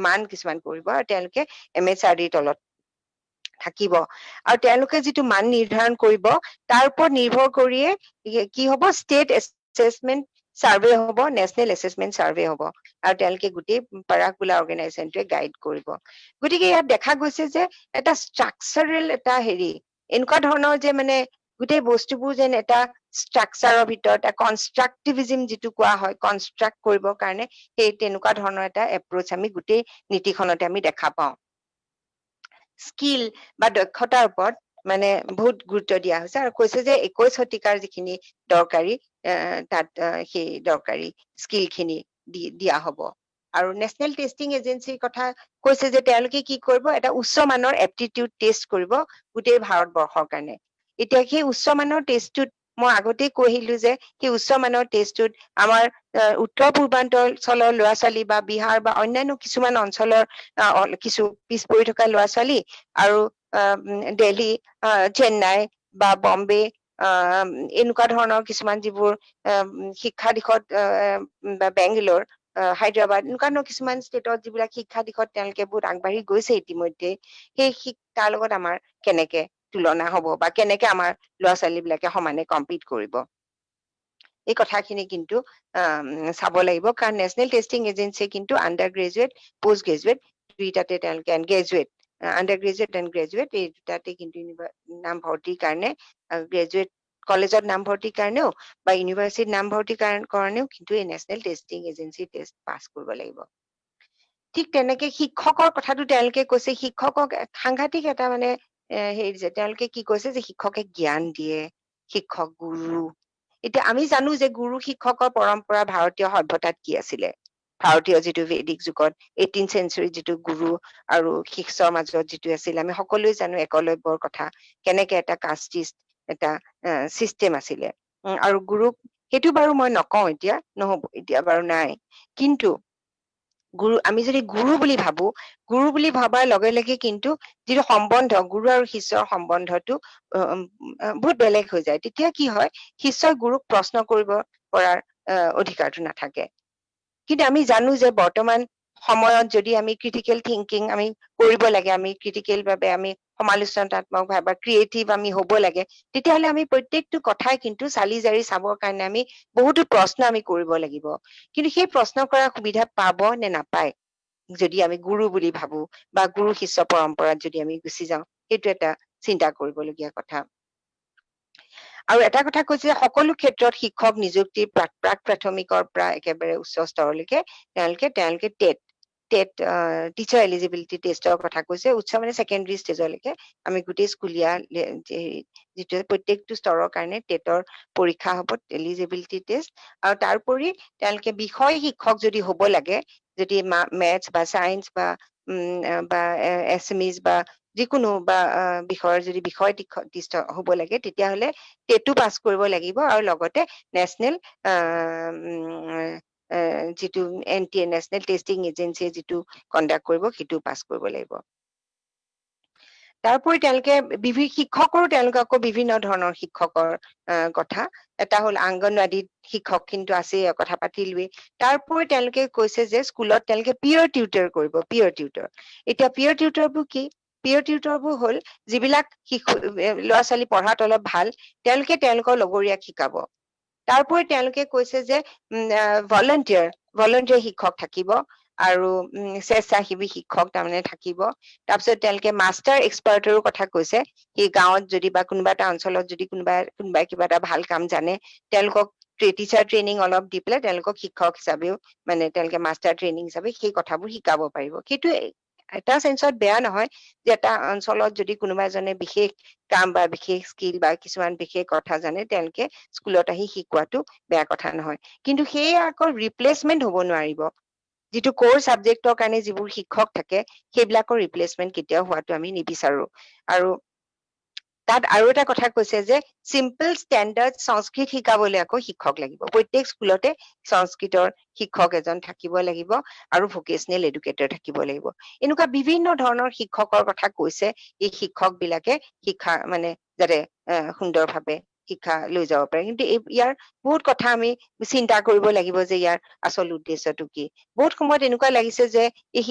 মান কিছুমান কৰিব আৰু তেওঁলোকে MHRDৰ তলত থাকিব আৰু তেওঁলোকে যিটো মান নিৰ্ধাৰণ কৰিব তাৰ ওপৰত নিৰ্ভৰ কৰিয়ে কি হ'ব ষ্টেট এছেছমেন্ট সাৰ্ভে হ'ব নেশ্যনেল এছেছমেন্ট সাৰ্ভে হ'ব আৰু তেওঁলোকে গোটেই পাৰাক বোলা অৰ্গেনাইজেশ্যনটোৱে গাইড কৰিব গতিকে ইয়াত দেখা গৈছে যে এটা ষ্ট্ৰাকচাৰেল এটা হেৰি এনেকুৱা ধৰণৰ যে মানে গোটেই বস্তুবোৰ যেন এটা ষ্ট্ৰাকচাৰৰ ভিতৰত এটা কনষ্ট্ৰাকটিভিজম যিটো কোৱা হয় কনষ্ট্ৰাক্ট কৰিবৰ কাৰণে সেই তেনেকুৱা ধৰণৰ এটা এপ্ৰ'চ আমি গোটেই নীতিখনতে আমি দেখা পাওঁ স্কিল বা দক্ষতাৰ ওপৰত মানে বহুত গুৰুত্ব দিয়া হৈছে আৰু কৈছে যে 21 শতিকাৰ যিখিনি দৰকাৰী তাত সেই দৰকাৰী স্কিলখিনি দিয়া হ'ব আৰু নেশ্যনেল টেষ্টিং এজেন্সিৰ কথা কৈছে যে তেওঁলোকে কি কৰিব এটা উচ্চ মানৰ এপ্টিটিউড টেষ্ট কৰিব গোটেই ভাৰতবৰ্ষৰ কাৰণে এতিয়া সেই উচ্চ মানৰ টেষ্টটোত মই আগতেই কৈ আহিলো যে সেই উচ্চ মানৰ টেষ্টটোত আমাৰ উত্তৰ পূৰ্বাঞ্চলৰ ল'ৰা ছোৱালী বা বিহাৰ বা অন্যান্য কিছুমান অঞ্চলৰ কিছু পিছ পৰি থকা ল'ৰা ছোৱালী আৰু দিল্লী চেন্নাই বা বম্বে এনেকুৱা ধৰণৰ কিছুমান যিবোৰ শিক্ষা দিশত বা বেংগলোৰ হায়দৰাবাদ এনেকুৱা ধৰণৰ কিছুমান ষ্টেটত যিবিলাক শিক্ষা দিশত তেওঁলোকে বহুত আগবাঢ়ি গৈছে ইতিমধ্যে সেই তাৰ লগত আমাৰ কেনেকে তুলনা হ'ব বা কেনেকে আমাৰ ল'ৰা ছোৱালী বিলাকে সমানে কম্পিট কৰিব এই কথাখিনি কিন্তু চাব লাগিব কাৰণ নেশ্যনেল টেষ্টিং এজেন্সিয়ে কিন্তু আণ্ডাৰ গ্ৰেজুৱেট পোষ্ট গ্ৰেজুৱেট দুইটাতে তেওঁলোকে graduate under graduate and graduate এই দুটাতে কিন্তু নাম ভৰ্তিৰ কাৰণে গ্ৰেজুৱেট কলেজত নাম ভৰ্তিৰ কাৰণেও বা ইউনিভাৰ্চিটিত নাম ভৰ্তিৰ কাৰণেও কিন্তু এই নেশ্যনেল টেষ্টিং এজেন্সি টেষ্ট পাছ কৰিব লাগিব ঠিক তেনেকে শিক্ষকৰ কথাটো তেওঁলোকে কৈছে শিক্ষকক সাংঘাতিক এটা মানে হেৰি যে তেওঁলোকে কি কৈছে যে শিক্ষকে জ্ঞান দিয়ে শিক্ষক গুৰু এতিয়া আমি জানো যে গুৰু শিক্ষকৰ পৰম্পৰা ভাৰতীয় সভ্যতাত কি আছিলে ভাৰতীয় যিটো ভেদিক যুগত 18th century যিটো গুৰু আৰু শিষ্যৰ মাজত যিটো আছিল আমি সকলোৱে জানো একলব্যৰ কথা কেনেকে এটা কাষ্টিষ্ট এটা চিষ্টেম আছিলে আৰু গুৰুক সেইটো বাৰু মই নকওঁ এতিয়া নহব এতিয়া বাৰু নাই কিন্তু গুৰু আমি যদি গুৰু বুলি ভাবাৰ লগে লগে কিন্তু যিটো সম্বন্ধ গুৰু আৰু শিষ্যৰ সম্বন্ধটো বহুত বেলেগ হৈ যায় তেতিয়া কি হয় শিষ্যই গুৰুক প্ৰশ্ন কৰিব পৰাৰ অধিকাৰটো নাথাকে কিন্তু আমি জানো যে বৰ্তমান সময়ত যদি আমি ক্ৰিটিকেল থিংকিং আমি কৰিব লাগে আমি ক্ৰিটিকেল ভাবে আমি সমালোচনাত্মক ভাবে বা ক্ৰিয়েটিভ আমি হ'ব লাগে তেতিয়াহ'লে আমি প্ৰত্যেকটো কথাই কিন্তু চালি জাৰি চাবৰ কাৰণে আমি বহুতো প্ৰশ্ন আমি কৰিব লাগিব কিন্তু সেই প্ৰশ্ন কৰাৰ সুবিধা পাব নে নাপায় যদি আমি গুৰু বুলি ভাবো বা গুৰু শিষ্য পৰম্পৰাত যদি আমি গুচি যাওঁ সেইটো এটা চিন্তা কৰিবলগীয়া কথা আৰু এটা কথা কৈছে যে সকলো ক্ষেত্ৰত শিক্ষক নিযুক্তি প্ৰাক প্ৰাথমিকৰ পৰা একেবাৰে উচ্চ স্তৰলৈকে তেওঁলোকে টেট টিচাৰ এলিজিবিলিটি টেষ্টৰ কথা কৈছে উচ্চ মানে ছেকেণ্ডাৰী ষ্টেজলৈকে আমি গোটেই স্কুলীয়া যিটো প্ৰত্যেকটো স্তৰৰ কাৰণে টেটৰ পৰীক্ষা হ'ব এলিজিবিলিটি টেষ্ট আৰু তাৰোপৰি তেওঁলোকে বিষয় শিক্ষক যদি হ'ব লাগে যদি মেথছ বা চায়েন্স বা এছএমিজ বা যিকোনো বা বিষয়ৰ যদি বিষয় হ'ব লাগে তেতিয়াহ'লে টেটো পাছ কৰিব লাগিব আৰু লগতে নেশ্যনেল যিটো NTA নেশ্যনেল টেষ্টিং এজেঞ্চিয়ে যিটো কণ্ডাক্ট কৰিব সেইটো পাছ কৰিব লাগিব তাৰোপৰি তেওঁলোকে শিক্ষকৰো তেওঁলোকে আকৌ বিভিন্ন ধৰণৰ শিক্ষকৰ কথা এটা হ'ল আংগনবাদীত শিক্ষক কিন্তু আছে কথা পাতিলোৱে তাৰোপৰি তেওঁলোকে কৈছে যে স্কুলত তেওঁলোকে পিয়ৰ টিউটৰ কৰিব পিয়ৰ টিউটৰ এতিয়া পিয়ৰ টিউটৰবোৰ কি পিয়ৰ টিউটৰবোৰ হ'ল যিবিলাক ল'ৰা ছোৱালী পঢ়াত অলপ ভাল তেওঁলোকে তেওঁলোকৰ লগৰীয়াক শিকাব তাৰোপৰি তেওঁলোকে কৈছে যে ভলণ্টিয়াৰ শিক্ষক থাকিব আৰু স্বেচ্ছাসেৱী শিক্ষক তাৰমানে থাকিব তাৰপিছত তেওঁলোকে মাষ্টাৰ এক্সপাৰ্টৰো কথা কৈছে সেই গাঁৱত যদি বা কোনোবা এটা অঞ্চলত যদি কোনোবাই কিবা এটা ভাল কাম জানে তেওঁলোকক টিচাৰ ট্ৰেইনিং অলপ দি পেলাই তেওঁলোকক শিক্ষক হিচাপেও মানে তেওঁলোকে মাষ্টাৰ ট্ৰেইনিং হিচাপে সেই কথাবোৰ শিকাব পাৰিব সেইটো এটা চেন্সত বেয়া নহয় যে এটা অঞ্চলত যদি কোনোবা এজনে বিশেষ কাম বা বিশেষ স্কিল বা কিছুমান বিশেষ কথা জানে তেওঁলোকে স্কুলত আহি শিকোৱাটো বেয়া কথা নহয় কিন্তু সেয়ে আকৌ ৰিপ্লেচমেন্ট হ'ব নোৱাৰিব যিটো কোৰ সাবজেক্টৰ কাৰণে যিবোৰ শিক্ষক থাকে সেইবিলাকৰ ৰিপ্লেচমেন্ট কেতিয়াও হোৱাটো আমি নিবিচাৰো আৰু তাত আৰু এটা কথা কৈছে যে চিম্পল ষ্টেণ্ডাৰ্ড সংস্কৃত শিকাবলৈ আকৌ শিক্ষক লাগিব প্ৰত্যেক স্কুলতে সংস্কৃতৰ শিক্ষক এজন থাকিব লাগিব আৰু ভোকেশনেল এডুকেটৰ থাকিব লাগিব এনেকুৱা বিভিন্ন ধৰণৰ শিক্ষকৰ কথা কৈছে এই শিক্ষক বিলাকে শিক্ষা মানে যাতে সুন্দৰভাৱে শিক্ষা লৈ যাব পাৰে কিন্তু ইয়াৰ বহুত কথা আমি চিন্তা কৰিব লাগিব যে ইয়াৰ আচল উদ্দেশ্যটো কি বহুত সময়ত এনেকুৱা লাগিছে যে এই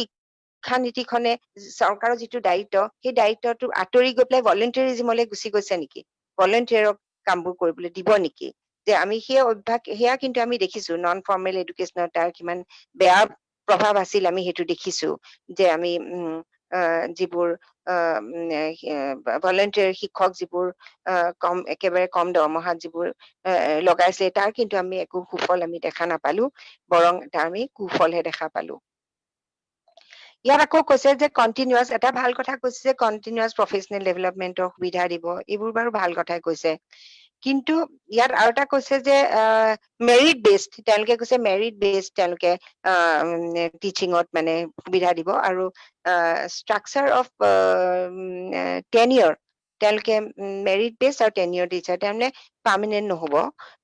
শিক্ষানীতিখনে চৰকাৰৰ যিটো দায়িত্ব সেই দায়িত্বটো আঁতৰি গৈ পেলাই ভলেণ্টিয়াৰিজিমলৈ গুচি গৈছে নেকি ভলেণ্টিয়াৰক কামবোৰ কৰিবলৈ দিব নেকি যে আমি সেই অভ্যাস সেয়া কিন্তু আমি দেখিছো নন ফৰ্মেল এডুকেশ্যনৰ তাৰ কিমান বেয়া প্ৰভাৱ আছিল আমি সেইটো দেখিছো যে আমি যিবোৰ ভলেণ্টিয়াৰ শিক্ষক যিবোৰ একেবাৰে কম দৰমহাত যিবোৰ লগাইছে তাৰ কিন্তু আমি একো সুফল আমি দেখা নাপালো বৰং তাৰ আমি কুফলহে দেখা পালো ইয়াত আকৌ কৈছে যে কণ্টিনিউৱাছ এটা ভাল কথা কৈছে যে কণ্টিনিউৱাছ প্ৰফেচনেল ডেভেলপমেন্টৰ সুবিধা দিব এইবোৰ বাৰু ভাল কথাই কৈছে কিন্তু ইয়াত আৰু এটা কৈছে যে মেৰিট বেছড তেওঁলোকে কৈছে মেৰিট বেছড তেওঁলোকে টিচিঙত মানে সুবিধা দিব আৰু ষ্ট্ৰাকচাৰ অফ টেনিয়ৰ তেওঁলোকে মেৰিট বেছ আৰু টেনিয়ৰ টিচাৰ তাৰমানে পাৰ্মানেণ্ট নহব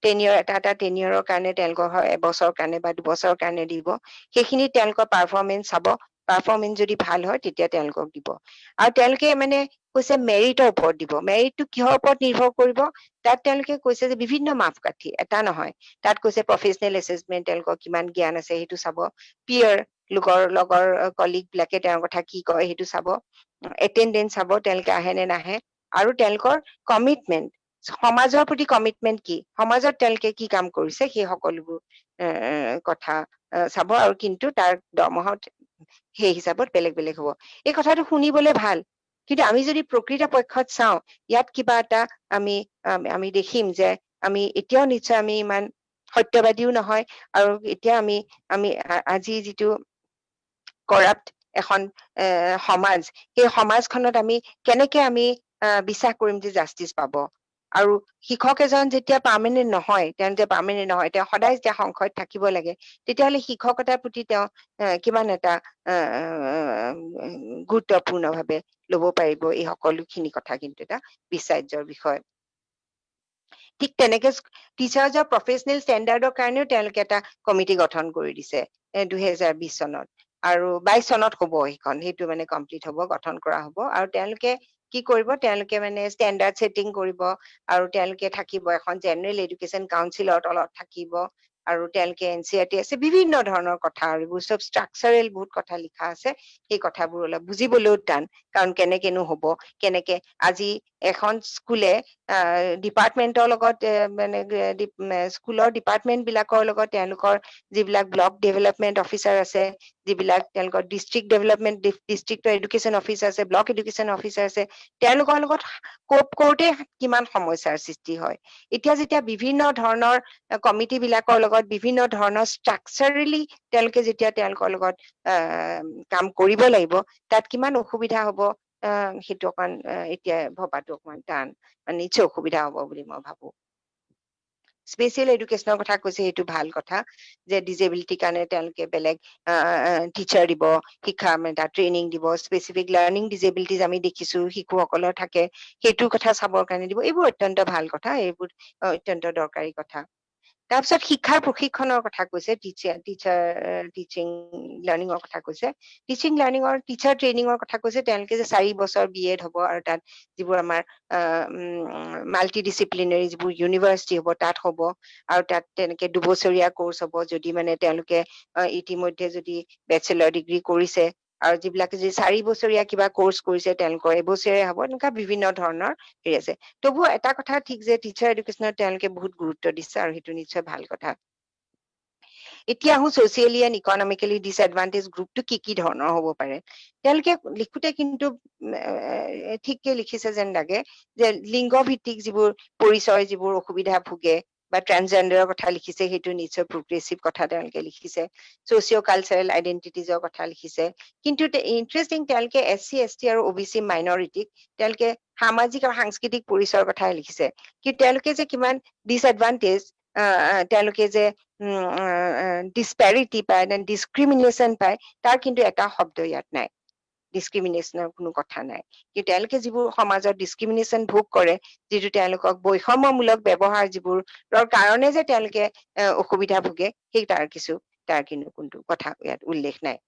টেনিয়ৰ এটা টেনিয়ৰৰ কাৰণে তেওঁলোকৰ এবছৰৰ কাৰণে বা দুবছৰৰ কাৰণে দিব সেইখিনি তেওঁলোকৰ পাৰফৰ্মেঞ্চ চাব পাৰফৰ্মেঞ্চ যদি ভাল হয় তেতিয়া তেওঁলোকক দিব আৰু তেওঁলোকে মানে কৈছে মেৰিটৰ ওপৰত দিব মেৰিটটো কিহৰ ওপৰত নিৰ্ভৰ কৰিব তাত তেওঁলোকে কৈছে যে বিভিন্ন মাপকাঠি এটা নহয় তাত কৈছে প্ৰফেচনেল এছেচমেন্ট তেওঁলোকৰ কিমান জ্ঞান আছে সেইটো চাব পিয়াৰ লগৰ কলিগ বিলাকে তেওঁৰ কথা কি কয় সেইটো চাব এটেণ্ডেঞ্চ চাব তেওঁলোকে আহে নে নাহে আৰু তেওঁলোকৰ কমিটমেন্ট সমাজৰ প্ৰতি কমিটমেন্ট কি সমাজত তেওঁলোকে কি কাম কৰিছে সেই সকলোবোৰ কথা চাব আৰু কিন্তু তাৰ দৰমহা সেই হিচাপত বেলেগ বেলেগ হ'ব এই কথাটো শুনিবলৈ ভাল কিন্তু আমি যদি প্ৰকৃত পক্ষত চাওঁ ইয়াত কিবা এটা আমি দেখিম যে আমি এতিয়াও নিশ্চয় আমি ইমান সত্যবাদীও নহয় আৰু এতিয়া আমি আজি যিটো কৰাপ্ট এখন সমাজ সেই সমাজখনত আমি কেনেকে আমি বিশ্বাস কৰিম যে জাষ্টিচ পাব আৰু শিক্ষক এজন যেতিয়া পাৰ্মানেন্ট নহয় তেওঁ সদায় যেতিয়া সংশয়ত থাকিব লাগে তেতিয়াহ'লে শিক্ষকতাৰ প্ৰতি তেওঁ কিমান এটা গুৰুত্বপূৰ্ণভাৱে ল'ব পাৰিব এই সকলোখিনি কথা কিন্তু এটা বিচাৰ্যৰ বিষয় ঠিক তেনেকে টিচাৰ্ছৰ প্ৰফেচনেল ষ্টেণ্ডাৰ্ডৰ কাৰণেও তেওঁলোকে এটা কমিটি গঠন কৰি দিছে 2020 চনত আৰু 22 চনত হ'ব সেইটো মানে কমপ্লিট হ'ব গঠন কৰা হ'ব আৰু তেওঁলোকে কি কৰিব তেওঁলোকে মানে ষ্টেণ্ডাৰ্ড ছেটিং কৰিব আৰু তেওঁলোকে থাকিব এখন জেনেৰেল এডুকেশ্যন কাউন্সিলৰ তলত থাকিব আৰু তেওঁলোকে এনচিইআৰটি আছে বিভিন্ন ধৰণৰ কথা আৰু এইবোৰ চব ষ্ট্ৰাকচাৰেল বহুত কথা লিখা আছে সেই কথাবোৰ অলপ বুজিবলৈও টান কাৰণ কেনেকেনো হ'ব কেনেকে আজি এখন স্কুলে ডিপাৰ্টমেন্টৰ লগত মানে স্কুলৰ ডিপাৰ্টমেন্ট বিলাকৰ লগত তেওঁলোকৰ যিবিলাক ব্লক ডেভেলপমেন্ট অফিচাৰ আছে যিবিলাক তেওঁলোকৰ ডিষ্ট্ৰিক্ট এডুকেশ্যন অফিচাৰ আছে ব্লক এডুকেশ্যন অফিচাৰ আছে তেওঁলোকৰ লগত কোপ কৰোঁতে কিমান সমস্যাৰ সৃষ্টি হয় এতিয়া যেতিয়া বিভিন্ন ধৰণৰ কমিটি বিলাকৰ লগত বিভিন্ন ধৰণৰ ষ্ট্ৰাকচাৰেলি তেওঁলোকে যেতিয়া তেওঁলোকৰ লগত কাম কৰিব লাগিব তাত কিমান অসুবিধা হ'ব সেইটো অকণ এতিয়া ভবাটো অকমান টান নিশ্চয় অসুবিধা হ'ব বুলি মই ভাবো স্পেচিয়েল এডুকেশ্যনৰ কথা কৈছে সেইটো ভাল কথা যে ডিজেবিলিটিৰ কাৰণে তেওঁলোকে বেলেগ টিচাৰ দিব শিক্ষা মানে তাত ট্ৰেইনিং দিব স্পেচিফিক লাৰ্ণিং ডিজেবিলিটিজ আমি দেখিছো শিশুসকলৰ থাকে সেইটো কথা চাবৰ কাৰণে দিব এইবোৰ অত্যন্ত ভাল কথা এইবোৰ অত্যন্ত দৰকাৰী কথা তাৰপিছত শিক্ষাৰ প্ৰশিক্ষণৰ কথা কৈছে টিচিং লাৰ্ণিঙৰ কথা কৈছে টিচিং লাৰ্ণিঙৰ টিচাৰ ট্ৰেইনিঙৰ কথা কৈছে তেওঁলোকে যে 4 বছৰ BEd হ'ব আৰু তাত যিবোৰ আমাৰ মাল্টি ডিচিপ্লিনাৰী যিবোৰ ইউনিভাৰ্চিটি হ'ব তাত হ'ব আৰু তাত তেনেকে 2 বছৰীয়া কোৰ্চ হ'ব যদি মানে তেওঁলোকে ইতিমধ্যে যদি বেচেলৰ ডিগ্ৰী কৰিছে আৰু যিবিলাকে যদি 4 বছৰীয়া কিবা কোৰ্চ কৰিছে তেওঁলোকৰ এবছৰীয়া হ'ব এনেকুৱা বিভিন্ন ধৰণৰ হেৰি আছে তবুও এটা কথা ঠিক যে টিচাৰ এডুকেশ্যনত তেওঁলোকে বহুত গুৰুত্ব দিছে আৰু সেইটো নিশ্চয় ভাল কথা এতিয়া আহো ছচিয়েলি এণ্ড ইকনমিকেলি ডিসএডভান্টেজ গ্ৰুপটো কি ধৰণৰ হ'ব পাৰে তেওঁলোকে লিখোতে কিন্তু ঠিককে লিখিছে যেন লাগে যে লিংগ ভিত্তিক যিবোৰ পৰিচয় যিবোৰ অসুবিধা ভুগে বা ট্ৰান্সজেন্ডাৰৰ কথা লিখিছে সেইটো নিশ্চয় প্ৰগ্ৰেছিভ কথা তেওঁলোকে লিখিছে সোচিও কালচাৰেল আইডেন্টিটিজৰ কথা লিখিছে কিন্তু ইন্টাৰেষ্টিং তেওঁলোকে SC ST আৰু OBC মাইনৰিটিক তেওঁলোকে সামাজিক আৰু সাংস্কৃতিক পৰিচয়ৰ কথা লিখিছে কি তেওঁলোকে যে কিমান ডিসএডভান্টেজ তেওঁলোকে যে ডিসপ্যাৰিটি পায় ডিসক্ৰিমিনেশ্যন পায় তাৰ কিন্তু এটা শব্দ ইয়াত নাই ডিসক্ৰিমিনেশ্যনৰ কোনো কথা নাই কিন্তু তেওঁলোকে যিবোৰ সমাজত ডিসক্ৰিমিনেশ্যন ভোগ কৰে যিটো তেওঁলোকক বৈষম্যমূলক ব্যৱহাৰ যিবোৰৰ কাৰণে যে তেওঁলোকে অসুবিধা ভোগে সেই তাৰ কিন্তু কোনটো কথা ইয়াত উল্লেখ নাই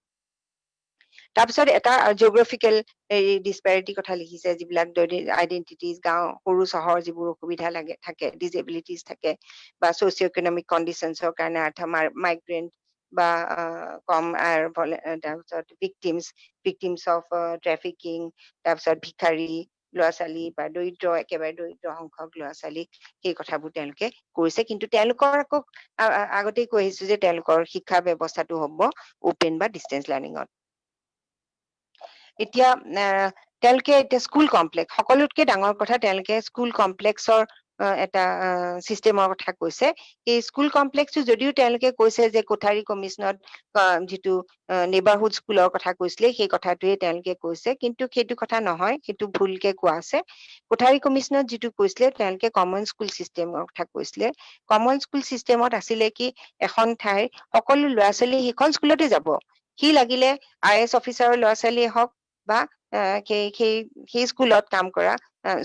তাৰপিছত এটা জিঅগ্ৰাফিকেল ডিসপ্যাৰিটি কথা লিখিছে যিবিলাক আইডেন্টিটিজ গাঁও সৰু চহৰ যিবোৰ অসুবিধা থাকে ডিজেবিলিটিজ থাকে বা সোচিও ইকনমিক কণ্ডিশ্যনছৰ কাৰণে মাইগ্ৰেণ্ট বা কম তাৰপিছত ভিকটিমছ অফ ট্ৰেফিকিং তাৰপিছত ভিখাৰী ল'ৰা ছোৱালী বা একেবাৰে দৰিদ্ৰ সংখ্যক ল'ৰা ছোৱালী সেই কথাবোৰ তেওঁলোকে কৰিছে কিন্তু তেওঁলোকৰ আকৌ আগতেই কৈ আহিছো যে তেওঁলোকৰ শিক্ষা ব্যৱস্থাটো হ'ব ওপেন বা ডিষ্টেন্স লাৰ্ণিঙত এতিয়া তেওঁলোকে এতিয়া স্কুল কমপ্লেক্স সকলোতকে ডাঙৰ কথা তেওঁলোকে স্কুল কমপ্লেক্সৰ এটা চিষ্টেমৰ কথা কৈছে এই স্কুল কমপ্লেক্সটো যদিও তেওঁলোকে কৈছে যে কোঠাৰী কমিশ্যনত যিটো নেবাৰহুড স্কুলৰ কথা কৈছিলে সেই কথাটোৱে তেওঁলোকে কৈছে কিন্তু সেইটো কথা নহয় সেইটো ভুলকে কোৱা আছে কোঠাৰী কমিশ্যনত যিটো কৈছিলে তেওঁলোকে কমন স্কুল চিষ্টেমৰ কথা কৈছিলে কমন স্কুল চিষ্টেমত আছিলে কি এখন ঠাইৰ সকলো ল'ৰা ছোৱালী সেইখন স্কুলতে যাব সি লাগিলে IAS অফিচাৰৰ ল'ৰা ছোৱালীয়ে হওক বা সেই স্কুলত কাম কৰা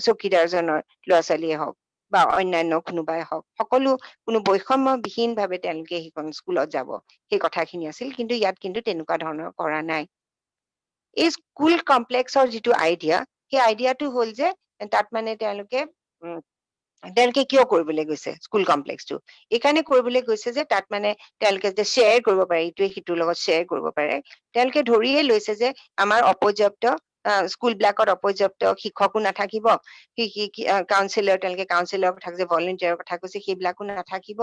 চকীদাৰজনৰ ল'ৰা ছোৱালীয়ে হওক বা অন্যান্য কোনোবাই হওক সকলো কোনো বৈষম্যবিহীন ভাৱে তেওঁলোকে সেইখন স্কুলত যাব সেই কথাখিনি আছিল কিন্তু ইয়াত কিন্তু তেনেকুৱা ধৰণৰ কৰা নাই এই স্কুল কমপ্লেক্সৰ যিটো আইডিয়া সেই আইডিয়াটো হ'ল যে তাত মানে তেওঁলোকে কিয় কৰিবলৈ গৈছে স্কুল কমপ্লেক্সটো এইকাৰণে কৰিবলৈ গৈছে যে তাত মানে তেওঁলোকে যে শ্বেয়াৰ কৰিব পাৰে ইটোৱে সিটোৰ লগত শ্বেয়াৰ কৰিব পাৰে তেওঁলোকে ধৰিয়ে লৈছে যে আমাৰ অপৰ্যাপ্ত স্কুল বিলাকত অপৰ্যাপ্ত শিক্ষকো নাথাকিব কাউন্সিলৰ তেওঁলোকে কাউন্সিলৰ কথা কৈছে ভলেণ্টিয়াৰৰ কথা কৈছে সেইবিলাকো নাথাকিব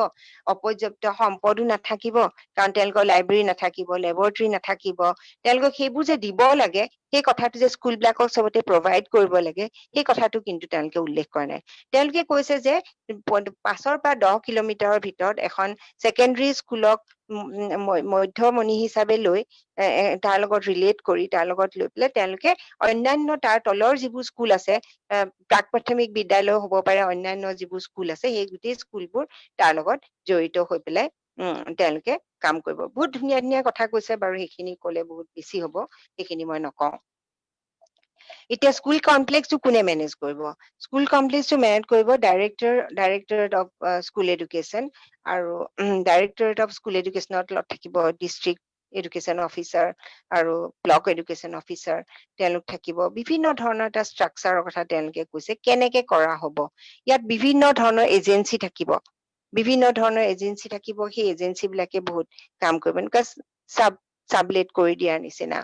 অপৰ্যাপ্ত সম্পদো নাথাকিব কাৰণ তেওঁলোকৰ লাইব্ৰেৰী নাথাকিব লেবৰেটৰী নাথাকিব তেওঁলোকক সেইবোৰ যে দিব লাগে সেই কথাটো যে স্কুল বিলাকক চবতে প্ৰভাইড কৰিব লাগে সেই কথাটো কিন্তু তেওঁলোকে উল্লেখ কৰা নাই তেওঁলোকে কৈছে যে 5 পৰা 10 কিলোমিটাৰৰ ভিতৰত এখন ছেকেণ্ডাৰী স্কুলক মধ্যমণি হিচাপে লৈ তাৰ লগত ৰিলেট কৰি তাৰ লগত লৈ পেলাই তেওঁলোকে অন্যান্য তাৰ তলৰ যিবোৰ স্কুল আছে প্ৰাক প্ৰাথমিক বিদ্যালয় হ'ব পাৰে অন্যান্য যিবোৰ স্কুল আছে সেই গোটেই স্কুলবোৰ তাৰ লগত জড়িত হৈ পেলাই তেওঁলোকে কাম কৰিব বহুত ধুনীয়া ধুনীয়া কথা কৈছে বাৰু সেইখিনি ক'লে বহুত বেছি হ'ব সেইখিনি মই নকওঁ এতিয়া স্কুল কমপ্লেক্সটো কোনে মেনেজ কৰিব স্কুল কমপ্লেক্সটো মেনেজ কৰিব ডাইৰেক্টৰেট অফ স্কুল এডুকেশ্যন আৰু ডাইৰেক্টৰেট অফ স্কুল এডুকেশ্যনত থাকিব ডিষ্ট্ৰিক্ট এডুকেশ্যন অফিচাৰ আৰু ব্লক এডুকেশ্যন অফিচাৰ তেওঁলোক থাকিব বিভিন্ন ধৰণৰ এটা ষ্ট্ৰাকচাৰৰ কথা তেওঁলোকে কৈছে কেনেকে কৰা হ'ব ইয়াত বিভিন্ন ধৰণৰ এজেঞ্চি থাকিব সেই এজেঞ্চি বিলাকে বহুত কাম কৰিব এনেকুৱা চাবলেট কৰি দিয়াৰ নিচিনা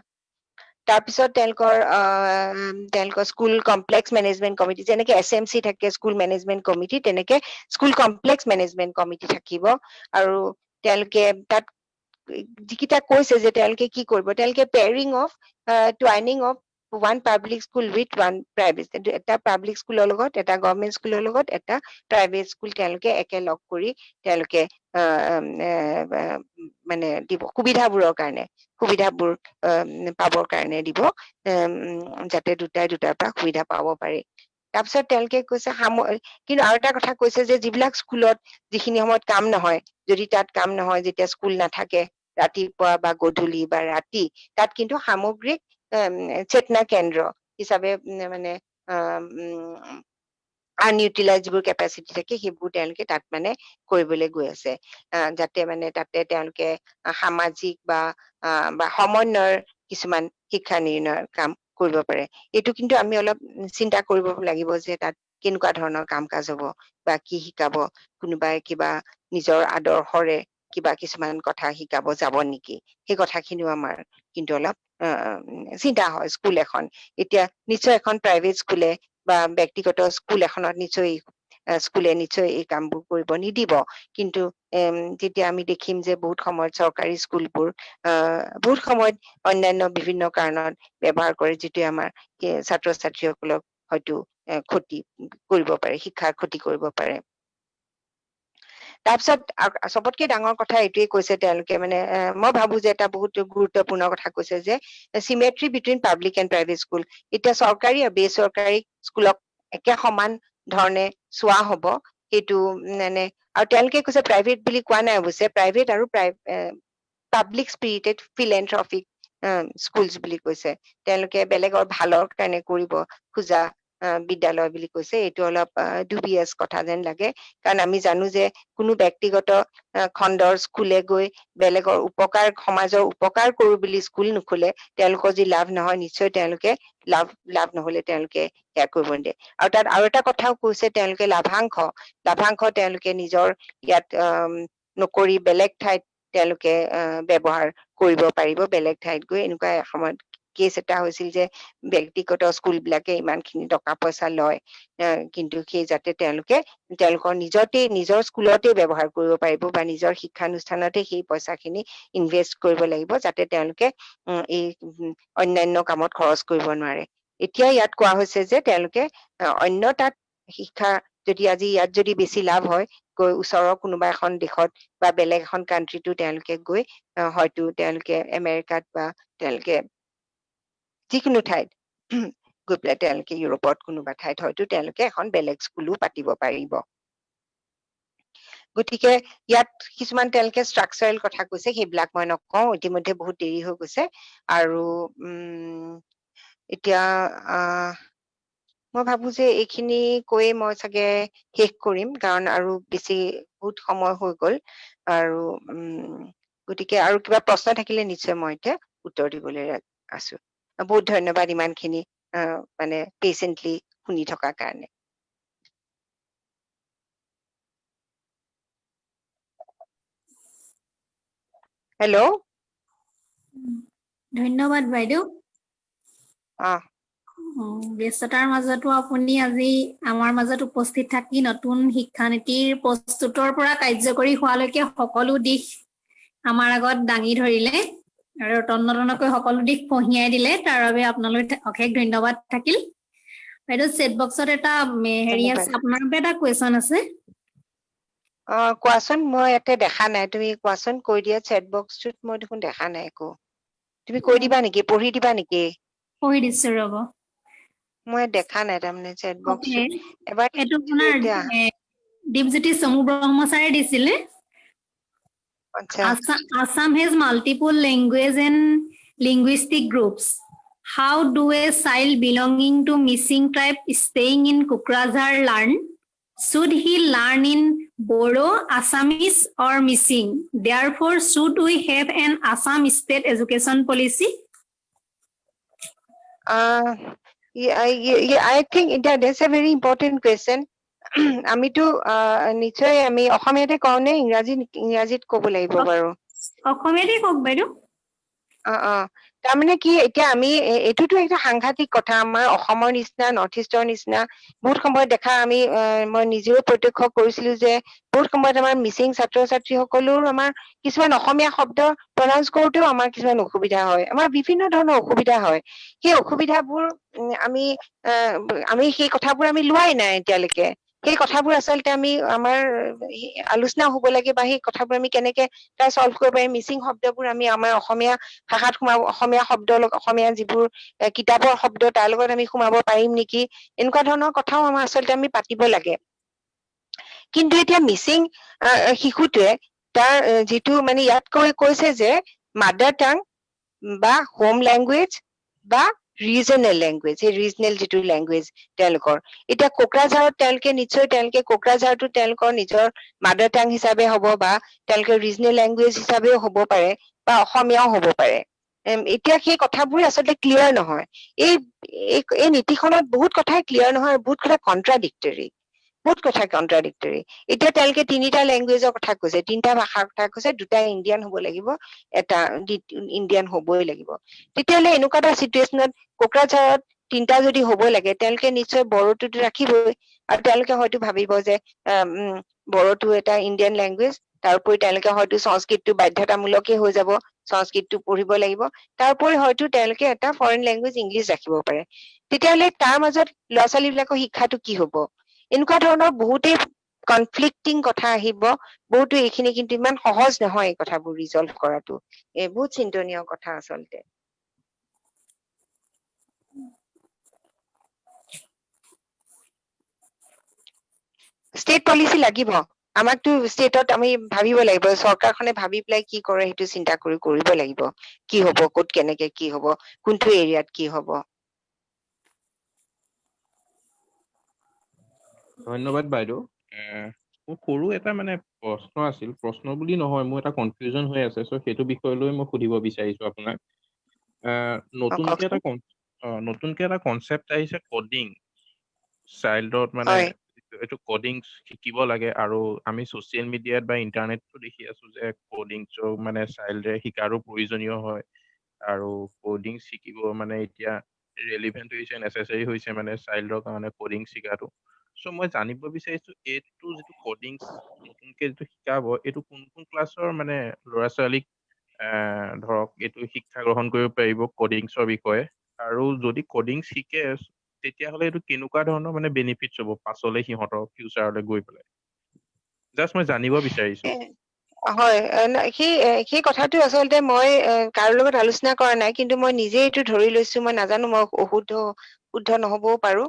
তাৰপিছত তেওঁলোকৰ স্কুল কমপ্লেক্স মেনেজমেন্ট কমিটি যেনেকে SMC থাকে স্কুল মেনেজমেন্ট কমিটি তেনেকে স্কুল কমপ্লেক্স মেনেজমেন্ট কমিটি থাকিব আৰু তেওঁলোকে তাত যিকেইটা কৈছে যে তেওঁলোকে কি কৰিব তেওঁলোকে টুৱাইনিং of one public school with one private এটা পাব্লিক স্কুলৰ লগত এটা গভৰ্ণমেণ্ট স্কুলৰ লগত এটা প্ৰাইভেট স্কুল তেওঁলোকে একেলগ কৰি তেওঁলোকে মানে দিব সুবিধাবোৰ পাবৰ কাৰণে দিব যাতে দুটাৰ পৰা সুবিধা পাব পাৰে তাৰপিছত তেওঁলোকে কৈছে কিন্তু আৰু এটা কথা কৈছে যে যিবিলাক স্কুলত যিখিনি সময়ত কাম নহয় যদি তাত কাম নহয় যেতিয়া স্কুল নাথাকে ৰাতিপুৱা বা গধূলি বা ৰাতি তাত কিন্তু সামগ্ৰিক চেতনা কেন্দ্ৰ হিচাপে মানে আনইউটিলাইজ যিবোৰ কেপাচিটি থাকে সেইবোৰ তেওঁলোকে তাত মানে কৰিবলৈ গৈ আছে যাতে মানে তাতে তেওঁলোকে সামাজিক বা সমন্বয়ৰ কিছুমান শিক্ষা নিৰ্ণয়ৰ কাম কৰিব পাৰে এইটো কিন্তু আমি অলপ চিন্তা কৰিব লাগিব যে তাত কেনেকুৱা ধৰণৰ কাম কাজ হ'ব বা কি শিকাব কোনোবাই কিবা নিজৰ আদৰ্শৰে কিবা কিছুমান কথা শিকাব যাব নেকি সেই কথাখিনিও আমাৰ কিন্তু অলপ চিন্তা হয় স্কুল এখন এতিয়া নিশ্চয় এখন প্ৰাইভেট স্কুলে বা ব্যক্তিগত স্কুল এখনত নিশ্চয় এই কামবোৰ কৰিব নিদিব কিন্তু যেতিয়া আমি দেখিম যে বহুত সময়ত চৰকাৰী স্কুলবোৰ বহুত সময়ত অন্যান্য বিভিন্ন কাৰণত ব্যৱহাৰ কৰে যিটোৱে আমাৰ ছাত্ৰ ছাত্ৰীসকলক হয়তো ক্ষতি কৰিব পাৰে শিক্ষাৰ ক্ষতি কৰিব পাৰে তাৰপিছত চবতকে ডাঙৰ কথা এইটোৱে কৈছে তেওঁলোকে মানে মই ভাবো যে এটা বহুত গুৰুত্বপূৰ্ণ কথা কৈছে যে symmetry between public and private school এতিয়া চৰকাৰী আৰু বেচৰকাৰী স্কুলক একে সমান ধৰণে চোৱা হ'ব সেইটো মানে আৰু তেওঁলোকে কৈছে প্ৰাইভেট বুলি কোৱা নাই অৱশ্যে প্ৰাইভেট আৰু পাব্লিক স্পিৰিটেড ফিলেন্থ্ৰপিক স্কুলছ বুলি কৈছে তেওঁলোকে বেলেগৰ ভালৰ কাৰণে কৰিব খোজা বিদ্যালয় বুলি কৈছে এইটো অলপ ডুবিয়াছ কথা যেন লাগে কাৰণ আমি জানো যে কোনো ব্যক্তিগত খণ্ডৰ স্কুলে গৈ বেলেগৰ সমাজৰ উপকাৰ কৰো বুলি স্কুল নোখোলে তেওঁলোকৰ যি লাভ নহয় নিশ্চয় তেওঁলোকে লাভ নহলে তেওঁলোকে সেয়া কৰিব নিদিয়ে আৰু তাত আৰু এটা কথাও কৈছে তেওঁলোকে লাভাংশ তেওঁলোকে নিজৰ ইয়াত নকৰি বেলেগ ঠাইত তেওঁলোকে ব্যৱহাৰ কৰিব পাৰিব বেলেগ ঠাইত গৈ এনেকুৱা সময়ত কেছ এটা হৈছিল যে ব্যক্তিগত স্কুল বিলাকে ইমানখিনি টকা পইচা লয় কিন্তু সেই যাতে তেওঁলোকৰ নিজৰ স্কুলতে ব্যৱহাৰ কৰিব পাৰিব বা নিজৰ শিক্ষানুষ্ঠানতে সেই পইচাখিনি ইনভেষ্ট কৰিব লাগিব যাতে তেওঁলোকে এই অন্যান্য কামত খৰচ কৰিব নোৱাৰে এতিয়া ইয়াত কোৱা হৈছে যে তেওঁলোকে অন্য তাত শিক্ষা ইয়াত যদি বেছি লাভ হয় গৈ ওচৰৰ কোনোবা এখন দেশত বা বেলেগ এখন কাণ্ট্ৰিটো তেওঁলোকে গৈ হয়তো তেওঁলোকে আমেৰিকাত বা তেওঁলোকে যিকোনো ঠাইত গৈ পেলাই তেওঁলোকে ইউৰোপত কোনোবা ঠাইত হয়তো তেওঁলোকে এখন বেলেগ স্কুলো পাতিব পাৰিব গতিকে ইয়াত কিছুমান তেওঁলোকে ষ্ট্ৰাকচাৰেল কথা কৈছে সেইবিলাক মই নকওঁ ইতিমধ্যে বহুত দেৰি হৈ গৈছে আৰু এতিয়া মই ভাবো যে এইখিনি কৈয়ে মই চাগে শেষ কৰিম কাৰণ আৰু বেছি বহুত সময় হৈ গল আৰু গতিকে আৰু কিবা প্ৰশ্ন থাকিলে নিশ্চয় মই এতিয়া উত্তৰ দিবলৈ আছো বহুত ধন্যবাদ ইমানখিনি মানে পেচেণ্টলি শুনি থকাৰ কাৰণে হেল্ল' ধন্যবাদ বাইদেউ ব্যস্ততাৰ মাজতো আপুনি আজি আমাৰ মাজত উপস্থিত থাকি নতুন শিক্ষানীতিৰ প্ৰস্তুতৰ পৰা কাৰ্যকৰী হোৱালৈকে সকলো দিশ আমাৰ আগত দাঙি ধৰিলে আৰু তন্নতন্নকৈ সকলো দিশ পঢ়িয়াই দিলে তাৰ বাবে আপোনালৈ অশেষ ধন্যবাদ থাকিল বাইদেউ চেট বক্সত এটা হেৰি ধন্যবাদ আছে আপোনাৰ বাবে এটা কুৱেশ্যন আছে কোৱাচোন, মই ইয়াতে দেখা নাই, তুমি কোৱাচোন, কৈ দিয়া চেট বক্সটোত, মই দেখোন দেখা নাই একো। তুমি কৈ দিবা নেকি, পঢ়ি দিবা নেকি? পঢ়ি দিছো ৰ'ব। মই দেখা নাই তাৰমানে চেট অকে, বক্সটোত। এবাৰ এইটো দিলো আপোনাৰ এতিয়া। দীপজ্যোতি চমু ব্ৰহ্মচাৰে দিছিলে। আচ্ছা, Assam has multiple language and linguistic groups. How do a child belonging to missing tribe staying in Kokrajhar learn? Should he learn in Bodo, Assamese, or missing? Therefore, should we have an Assam state education policy? I think that's a very important question. আমিতো নিশ্চয় আমি অসমীয়াতে কওঁ নে ইংৰাজীত ক'ব লাগিব বাৰু? অসমীয়াতে কওক বাইদেউ। তাৰমানে কি, এতিয়া আমি এইটোতো একটা সাংঘাতিক কথা। আমাৰ অসমৰ নিচিনা, নৰ্থ ইষ্টৰ নিচিনা বহুত সময়ত দেখা, আমি মই নিজেও প্ৰত্যক্ষ কৰিছিলো যে বহুত সময়ত আমাৰ মিচিং ছাত্ৰ ছাত্ৰীসকলৰ আমাৰ কিছুমান অসমীয়া শব্দ প্ৰনাউন্স কৰোতেও আমাৰ কিছুমান অসুবিধা হয়, আমাৰ বিভিন্ন ধৰণৰ অসুবিধা হয়। সেই অসুবিধাবোৰ আমি সেই কথাবোৰ আমি লোৱাই নাই এতিয়ালৈকে। সেই কথাবোৰ আচলতে আমি আমাৰ আলোচনা হব লাগে, বা সেই কথাবোৰ আমি কেনেকে তাৰ সলভ কৰিব পাৰিম। মিচিং শব্দবোৰ আমি আমাৰ অসমীয়া ভাষাত সোমাব, অসমীয়া শব্দ অসমীয়া যিবোৰ কিতাপৰ শব্দ তাৰ লগত আমি সোমাব পাৰিম নেকি, এনেকুৱা ধৰণৰ কথাও আমাৰ আচলতে আমি পাতিব লাগে। কিন্তু এতিয়া মিচিং শিশুটোৱে তাৰ যিটো মানে ইয়াত কৈছে যে মাদাৰ টাং বা হোম লেংগুৱেজ বা ৰিজনেল লেংগুৱেজ, সেই ৰিজনেল যিটো লেংগুৱেজ তেওঁলোকৰ। এতিয়া কোকৰাঝাৰত তেওঁলোকে কোকৰাঝাৰতো তেওঁলোকৰ নিজৰ মাদাৰ টাং হিচাপে হ'ব, বা তেওঁলোকে ৰিজনেল লেংগুৱেজ হিচাপেও হ'ব পাৰে, বা অসমীয়াও হ'ব পাৰে। এতিয়া সেই কথাবোৰ আচলতে ক্লিয়াৰ নহয়। এই নীতিখনত বহুত কথাই ক্লিয়াৰ নহয়, বহুত কথা কন্ট্ৰাডিক্টৰী, এতিয়া তেওঁলোকে 3টা লেংগুৱেজৰ কথা কৈছে, 3টা ভাষাৰ কথা কৈছে, 2টা ইণ্ডিয়ান হ'ব লাগিব, এটা ইণ্ডিয়ান হ'বই লাগিব। তেতিয়াহ'লে এনেকুৱা এটা চিটুৱেশ্যনত কোকৰাঝাৰত 3টা যদি হ'ব লাগে, তেওঁলোকে নিশ্চয় বড়োটোতো ৰাখিবই, আৰু তেওঁলোকে হয়তো ভাবিব যে বড়োটো এটা ইণ্ডিয়ান লেংগুৱেজ, তাৰোপৰি তেওঁলোকে হয়তো সংস্কৃতটো বাধ্যতামূলকে হৈ যাব, সংস্কৃতটো পঢ়িব লাগিব, তাৰোপৰি হয়তো তেওঁলোকে এটা ফৰেন লেংগুৱেজ ইংলিছ ৰাখিব পাৰে। তেতিয়াহ'লে তাৰ মাজত ল'ৰা ছোৱালী বিলাকৰ শিক্ষাটো কি হ'ব? এনেকুৱা ধৰণৰ বহুতেই কনফ্লিক্টিং কথা আহিব, বহুতো এইখিনি কিন্তু ইমান সহজ নহয় এই কথাবোৰ ৰিজলভ কৰাটো। বহুত চিন্তনীয় কথা আচলতে। ষ্টেট পলিচি লাগিব, আমাকতো ষ্টেটত আমি ভাবিব লাগিব, চৰকাৰখনে ভাবি পেলাই কি কৰে সেইটো চিন্তা কৰিব লাগিব, কি হ'ব, ক'ত কেনেকে কি হ'ব, কোনটো এৰিয়াত কি হ'ব। ধন্যবাদ বাইদেউ। মোৰ সৰু এটা মানে প্ৰশ্ন আছিল, প্ৰশ্ন বুলি নহয়, মোৰ এটা কনফিউজন হৈ আছে, চ' সেইটো বিষয় লৈ মই সুধিব বিচাৰিছো আপোনাক। কওকচোন। নতুনকে এটা কনচেপ্ট আহিছে কডিং। চাইল্ডত মানে হয়। এইটো কডিং শিকিব লাগে, আৰু আমি ছচিয়েল মিডিয়াত বা ইণ্টাৰনেটটো দেখি আছো যে কডিং মানে চাইল্ডে শিকাৰো প্ৰয়োজনীয় হয়, আৰু কডিং শিকিব মানে এতিয়া ৰেলিভেণ্ট হৈছে, নেচেচাৰী হৈছে মানে চাইল্ডৰ কাৰণে কডিং শিকাটো। চ' মই জানিব বিচাৰিছো, এইটো যিটো কডিংছ নতুনকে যিটো শিকাব, এইটো কোন কোন ক্লাছৰ মানে ল'ৰা ছোৱালীক ধৰক এইটো শিক্ষা গ্ৰহণ কৰিব পাৰিব কডিংছৰ বিষয়ে, আৰু যদি কডিংছ শিকে তেতিয়াহ'লে এইটো কেনেকুৱা ধৰণৰ মানে বেনিফিটছ হ'ব পাছলে সিহঁতৰ ফিউচাৰলৈ গৈ পেলাই, জাষ্ট মই জানিব বিচাৰিছো। হয়, সেই কথাটো আচলতে মই কাৰো লগত আলোচনা কৰা নাই, কিন্তু মই নিজে এইটো ধৰি লৈছো, মই নাজানো, মই শুদ্ধ নহবও পাৰো।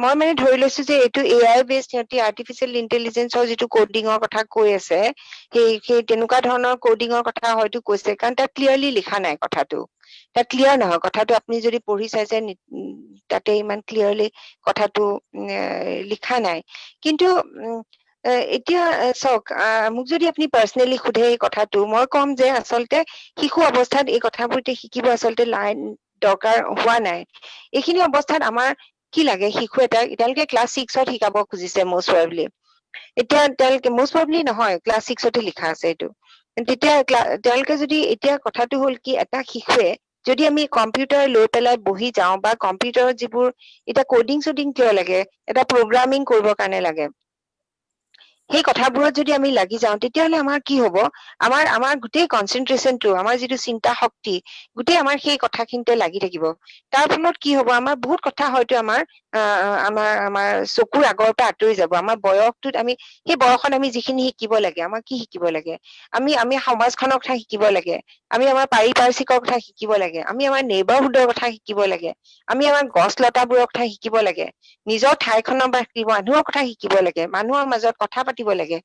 মই মানে ধৰি লৈছো যে এইটো AI বেছড, সিহঁতি আৰ্টিফিচিয়েল ইন্টেলিজেন্সৰ যিটো কডিঙৰ কথা কৈ আছে, সেই তেনেকুৱা ধৰণৰ কডিঙৰ কথা হয়তো কৈছে, কাৰণ তাত ক্লিয়াৰলি লিখা নাই কথাটো, তাত ক্লিয়াৰ নহয় কথাটো। আপুনি যদি পঢ়ি চাইছে তাতে ইমান ক্লিয়াৰলি কথাটো লিখা নাই। কিন্তু এতিয়া চাওক, মোক যদি আপুনি পাৰ্চনেলি সোধে এই কথাটো, মই কম যে আচলতে শিশু অৱস্থাত এই কথাবোৰ শিকিব আচলতে দৰকাৰ হোৱা নাই। এইখিনি অৱস্থাত আমাৰ কি লাগে, শিশু তেওঁলোকে ক্লাছ 6ত শিকাব খুজিছে মষ্ট প্ৰবেবলি। এতিয়া তেওঁলোকে মষ্ট প্ৰবেবলি নহয়, ক্লাছ 6তে লিখা আছে এইটো। তেতিয়া তেওঁলোকে যদি, এতিয়া কথাটো হ'ল কি, এটা শিশুৱে যদি আমি কম্পিউটাৰ লৈ পেলাই বহি যাওঁ, বা কম্পিউটাৰত যিবোৰ এতিয়া কডিং চডিং কিয় লাগে, এটা প্ৰগ্ৰামিং কৰিবৰ কাৰণে লাগে। সেই কথাবোৰত যদি আমি লাগি যাওঁ তেতিয়াহলে আমাৰ কি হ'ব আমাৰ গোটেই কনচেন্ট্ৰেশনটো আমাৰ যিটো চিন্তা শক্তি গোটেই আমাৰ সেই কথাখিনিতে লাগি থাকিব তাৰ ফলত কি হ'ব আমাৰ বহুত কথা হয়তো আমাৰ চকুৰ আগৰ পৰা আঁতৰি যাব আমাৰ বয়সটোত আমি সেই বয়সত আমি যিখিনি শিকিব লাগে আমাৰ কি শিকিব লাগে আমি সমাজখনৰ কথা শিকিব লাগে আমি আমাৰ পাৰিপাৰ্শ্বিকৰ কথা শিকিব লাগে আমি আমাৰ নেইবাৰহুডৰ কথা শিকিব লাগে আমি আমাৰ গছ লতাবোৰৰ কথা শিকিব লাগে নিজৰ ঠাইখনৰ মানুহৰ কথা শিকিব লাগে মানুহৰ মাজত কথা পাতিব লাগে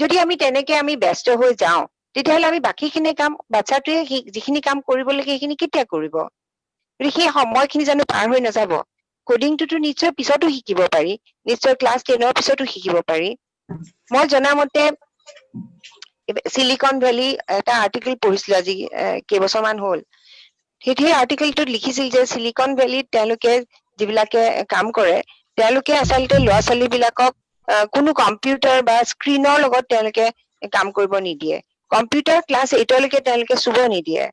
যদি আমি তেনেকে আমি ব্যস্ত হৈ যাওঁ তেতিয়াহলে আমি বাকীখিনি কাম বাচ্চাটোৱে যিখিনি কাম কৰিব লাগে সেইখিনি কেতিয়া কৰিব গতিকে সেই সময়খিনি জানো পাৰ হৈ নাযাব কোডিংটোতো নিশ্চয় পিছতো শিকিব পাৰি নিশ্চয় ক্লাছ 10ৰ পিছতো শিকিব পাৰি মই জনামতে চিলিকন ভেলী এটা আৰ্টিকেল পঢ়িছিলো আজি কেইবছৰমান হ'ল সেই আৰ্টিকেলটোত লিখিছিল যে চিলিকন ভেলীত তেওঁলোকে যিবিলাকে কাম কৰে তেওঁলোকে আচলতে ল'ৰা ছোৱালী বিলাকক কোনো কম্পিউটাৰ বা স্ক্ৰীনৰ লগত তেওঁলোকে কাম কৰিব নিদিয়ে কম্পিউটাৰ ক্লাছ 8লৈকে তেওঁলোকে চুব নিদিয়ে